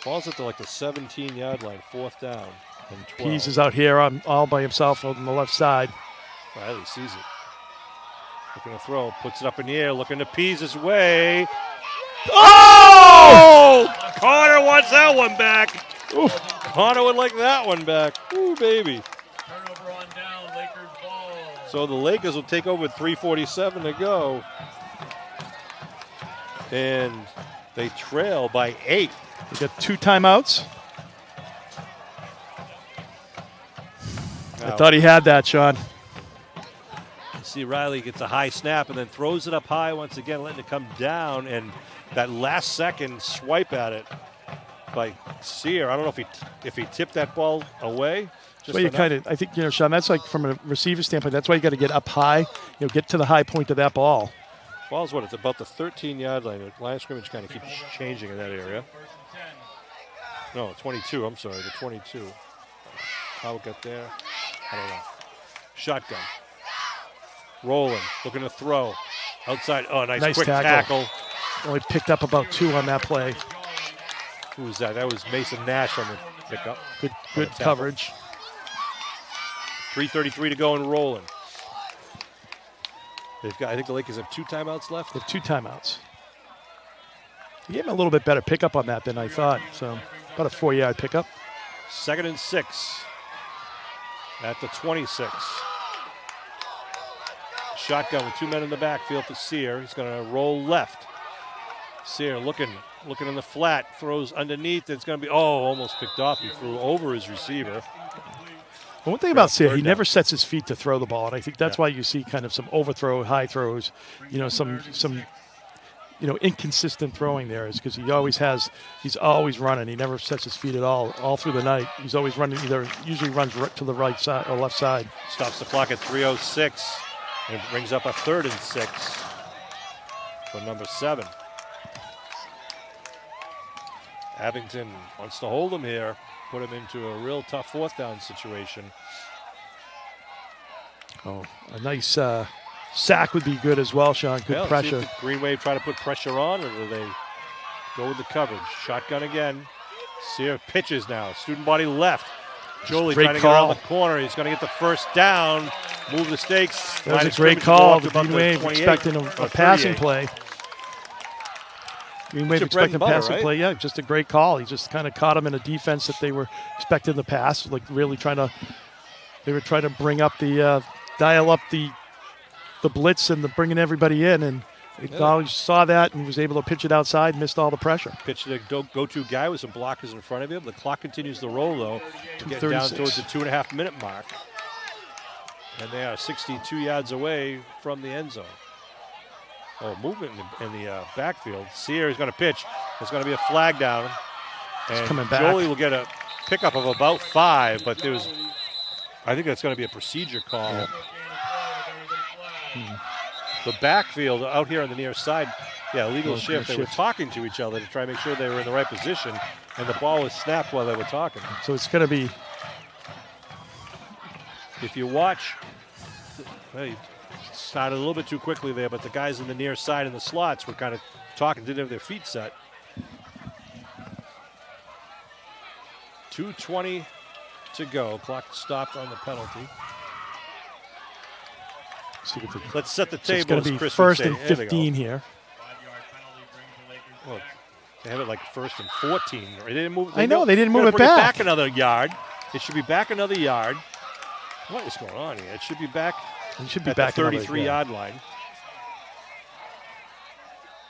Ball's at the 17-yard line, 4th down and 12. Pease is out here all by himself on the left side. Riley sees it. Looking to throw, puts it up in the air, looking to Pease his way. Oh! Connor wants that one back. Oof. Connor would like that one back. Ooh, baby. Turnover on down. Lakers ball. So the Lakers will take over with 3:47 to go. And they trail by 8. They got 2 timeouts. I thought he had that, Sean. See Riley gets a high snap and then throws it up high once again, letting it come down. And that last second swipe at it by Sear. I don't know if he tipped that ball away. Well, you I think, Sean, that's like from a receiver standpoint, that's why you got to get up high, get to the high point of that ball. Ball's what? It's about the 13-yard line. The line of scrimmage kind of keeps changing in that area. No, 22. I'm sorry, the 22. How it got there, I don't know. Shotgun. Rolling, looking to throw. Outside, nice quick tackle. Only picked up about 2 on that play. Who was that? That was Mason Nash on the pickup. Good coverage. 3:33 to go and rolling. I think the Lakers have 2 timeouts left. They have 2 timeouts. He gave him a little bit better pickup on that than I thought. So about a 4-yard pickup. 2nd and 6 at the 26. Shotgun with 2 men in the backfield for Sear. He's going to roll left. Sear looking in the flat, throws underneath. It's going to be, almost picked off. He threw over his receiver. One thing about Sear, he never sets his feet to throw the ball, and I think that's why you see kind of some overthrow, high throws, some inconsistent throwing there, is because he's always running. He never sets his feet at all through the night. He's always running, usually runs right to the right side or left side. Stops the clock at 3:06 and brings up a 3rd and 6 for number 7. Abington wants to hold him here, put him into a real tough 4th down situation. Oh, a nice sack would be good as well, Sean. Good pressure. See if the Green Wave try to put pressure on, or do they go with the coverage? Shotgun again. Sear pitches now. Student body left. Jolie trying to get around the corner. He's going to get the 1st down. Move the stakes. That was a great call. The Green Wave expecting a passing play. Green Wave expecting a passing play. Yeah, just a great call. He just kind of caught him in a defense that they were expecting the pass, like really trying to They were trying to bring up the dial up the blitz and the bringing everybody in, and acknowledged, saw that, and was able to pitch it outside. Missed all the pressure. Pitch to the go-to guy with some blockers in front of him. The clock continues to roll though, to get down towards the 2.5 minute mark, and they are 62 yards away from the end zone. Oh, movement in the backfield. Sear is going to pitch. There's going to be a flag down. And coming back. Jolie will get a pickup of about 5, but I think that's going to be a procedure call. The backfield out here on the near side, illegal shift. They were talking to each other to try to make sure they were in the right position, and the ball was snapped while they were talking. So it's going to be. If you watch, you started a little bit too quickly there, but the guys in the near side in the slots were kind of talking, didn't have their feet set. 2:20 to go. Clock stopped on the penalty. Let's set the table. So it's going to be first and 15 here. Well, they have it like first and 14. They didn't move. They didn't move it bring back. It back another yard. It should be back another yard. What is going on here? It should be back. It should be at back the 33-yard line.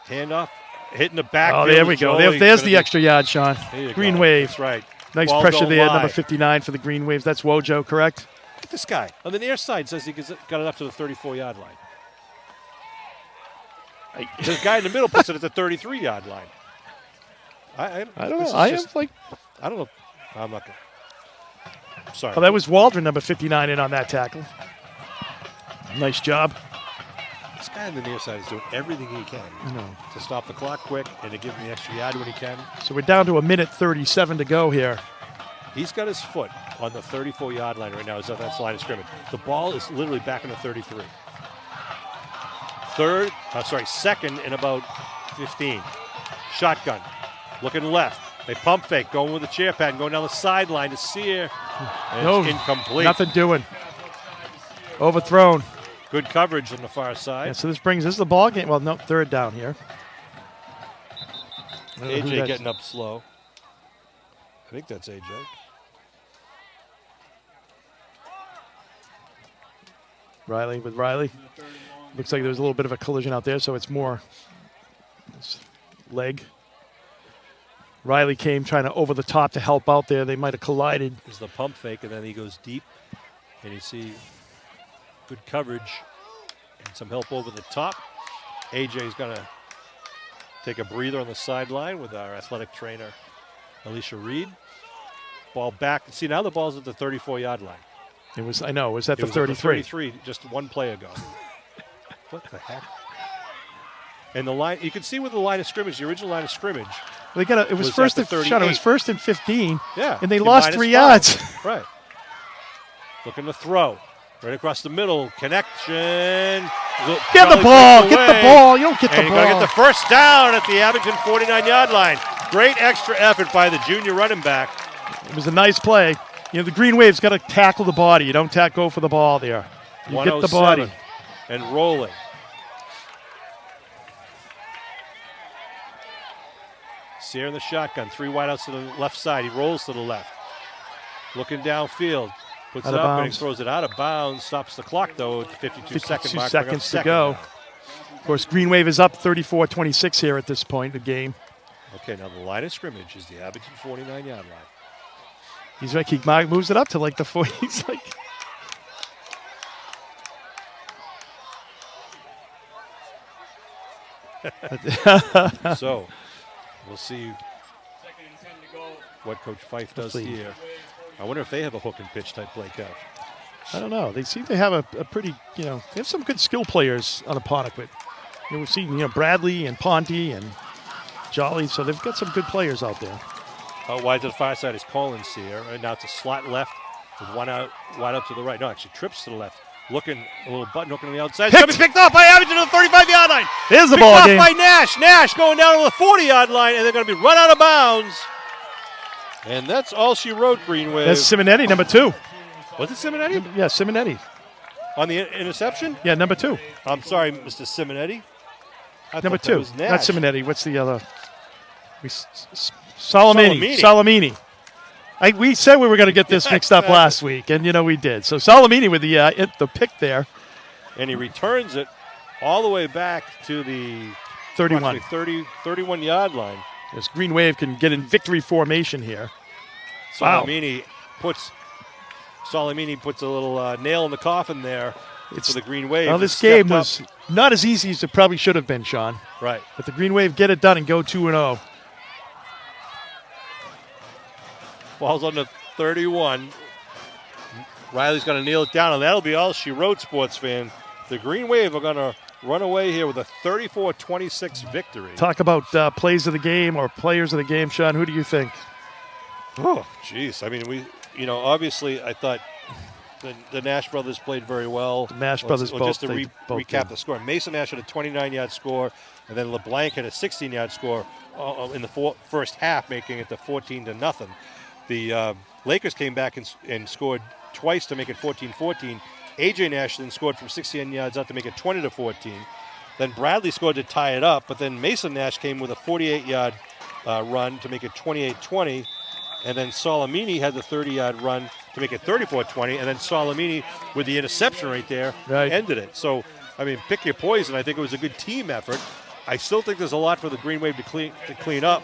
Handoff, hitting the back. Oh, there we go. There's the extra yard, Sean. Green Wave. That's right. Nice Ball pressure don't there, lie. number 59 for the Green Waves. That's Wojo, correct? Look at this guy on the near side says he got it up to the 34-yard line. The guy in the middle puts it at the 33-yard line. I don't know. I don't know. I'm not going to. Sorry. Oh, that was Waldron, number 59, in on that tackle. Nice job. This guy on the near side is doing everything he can to stop the clock quick and to give him the extra yard when he can. So we're down to 1:37 to go here. He's got his foot on the 34-yard line right now. That's the line of scrimmage. The ball is literally back in the 33. Second and about 15. Shotgun. Looking left. They pump fake, going with the chair pad, going down the sideline to Sear. It's incomplete. Nothing doing. Overthrown. Good coverage on the far side. Yeah, so this is the ball game. Well, no, third down here. AJ getting up slow. I think that's AJ. Riley with Riley. Looks like there was a little bit of a collision out there, so it's more leg. Riley came trying to over the top to help out there. They might have collided. There's the pump fake, and then he goes deep. And you see good coverage and some help over the top. AJ's going to take a breather on the sideline with our athletic trainer, Alicia Reed. Ball back. See, now the ball's at the 34-yard line. It was at the 33. At the 33 just one play ago. What the heck? And the line, you can see with the line of scrimmage, the original line of scrimmage. It was first and 15. Yeah. And they lost 3 yards. Right. Looking to throw. Right across the middle. Connection. Get the ball. Get the ball. You don't get the ball. And you're going to get the first down at the Abington 49-yard line. Great extra effort by the junior running back. It was a nice play. The Green Wave's got to tackle the body. You don't go for the ball there. You get the body. And rolling. Sear in the shotgun. 3 wideouts to the left side. He rolls to the left. Looking downfield. Puts it up and he throws it out of bounds. Stops the clock, though, at the 52-second mark. 52 seconds to go. Of course, Green Wave is up 34-26 here at this point in the game. Okay, now the line of scrimmage is the Abington 49-yard line. He's like, he moves it up to like the 40. He's like... So, we'll see what Coach Fife does here. I wonder if they have a hook and pitch type play, Kev. I don't know. They seem to have a pretty, they have some good skill players on Apponequet. We've seen, Bradley and Ponte and Jolly, so they've got some good players out there. Wide to the far side is Collins here. Right now it's a slot left with one out, wide up to the right. No, actually trips to the left. Looking a little button hooking on the outside. It's going to be picked off by Abington to the 35-yard line. There's the ball game. Picked off by Nash. Nash going down to the 40-yard line, and they're going to be run out of bounds. And that's all she wrote, Green Wave. That's Simonetti, number 2. Was it Simonetti? Yeah, Simonetti. On the interception? Yeah, number 2. I'm sorry, Mr. Simonetti. Number 2. Was Nash. Not Simonetti. What's the other? Salamini. We said we were going to get this mixed up last week, and we did. So Salamini with the pick there. And he returns it all the way back to the 31. 31-yard line. This Green Wave can get in victory formation here. Salamini puts a little nail in the coffin there. For the Green Wave. Well, this game was not as easy as it probably should have been, Sean. Right. But the Green Wave get it done and go 2-0. Ball's on the 31. Riley's going to kneel it down, and that'll be all she wrote, sports fan. The Green Wave are going to run away here with a 34-26 victory. Talk about plays of the game or players of the game, Sean. Who do you think? Oh, jeez. I mean, obviously, I thought the Nash brothers played very well. The Nash brothers both. Just to recap the score. Mason Nash had a 29-yard score, and then LeBlanc had a 16-yard score in the first half, making it to 14-0. The Lakers came back and scored twice to make it 14-14. A.J. Nash then scored from 16 yards out to make it 20-14. Then Bradley scored to tie it up, but then Mason Nash came with a 48-yard run to make it 28-20. And then Salamini had the 30-yard run to make it 34-20. And then Salamini, with the interception right there, ended it. So, I mean, pick your poison. I think it was a good team effort. I still think there's a lot for the Green Wave to clean up.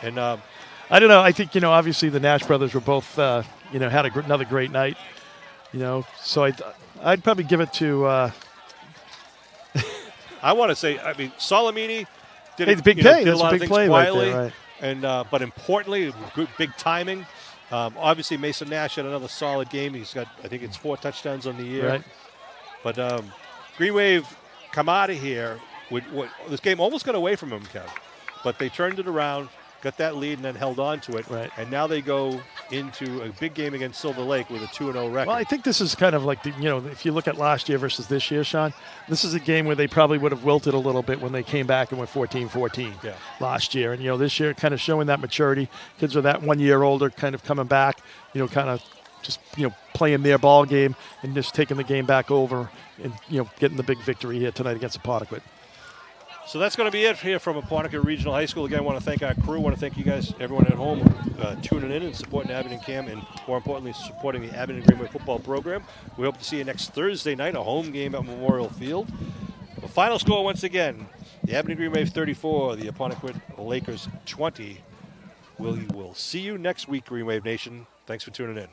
And I don't know. I think, obviously the Nash brothers were both, had another great night. So I'd probably give it to I want to say, Salamini did a big play. Did a lot a of big things play quietly. right there, right. And but importantly, big timing. Obviously, Mason Nash had another solid game. He's got, I think it's 4 touchdowns on the year. Right. But Green Wave come out of here with this game almost got away from them, Kev. But they turned it around, got that lead, and then held on to it. Right. And now they go into a big game against Silver Lake with a 2-0 record. Well, I think this is kind of like if you look at last year versus this year, Sean, this is a game where they probably would have wilted a little bit when they came back and went 14-14 last year. And this year kind of showing that maturity. Kids are that 1 year older, kind of coming back, kind of just playing their ball game and just taking the game back over and getting the big victory here tonight against Apponequet. So that's going to be it here from Apponequet Regional High School. Again, I want to thank our crew. I want to thank you guys, everyone at home, tuning in and supporting Abington Cam, and more importantly, supporting the Abington Greenway football program. We hope to see you next Thursday night, a home game at Memorial Field. The final score, once again, the Abington Green Wave 34, the Apponequet Lakers 20. We will see you next week, Green Wave Nation. Thanks for tuning in.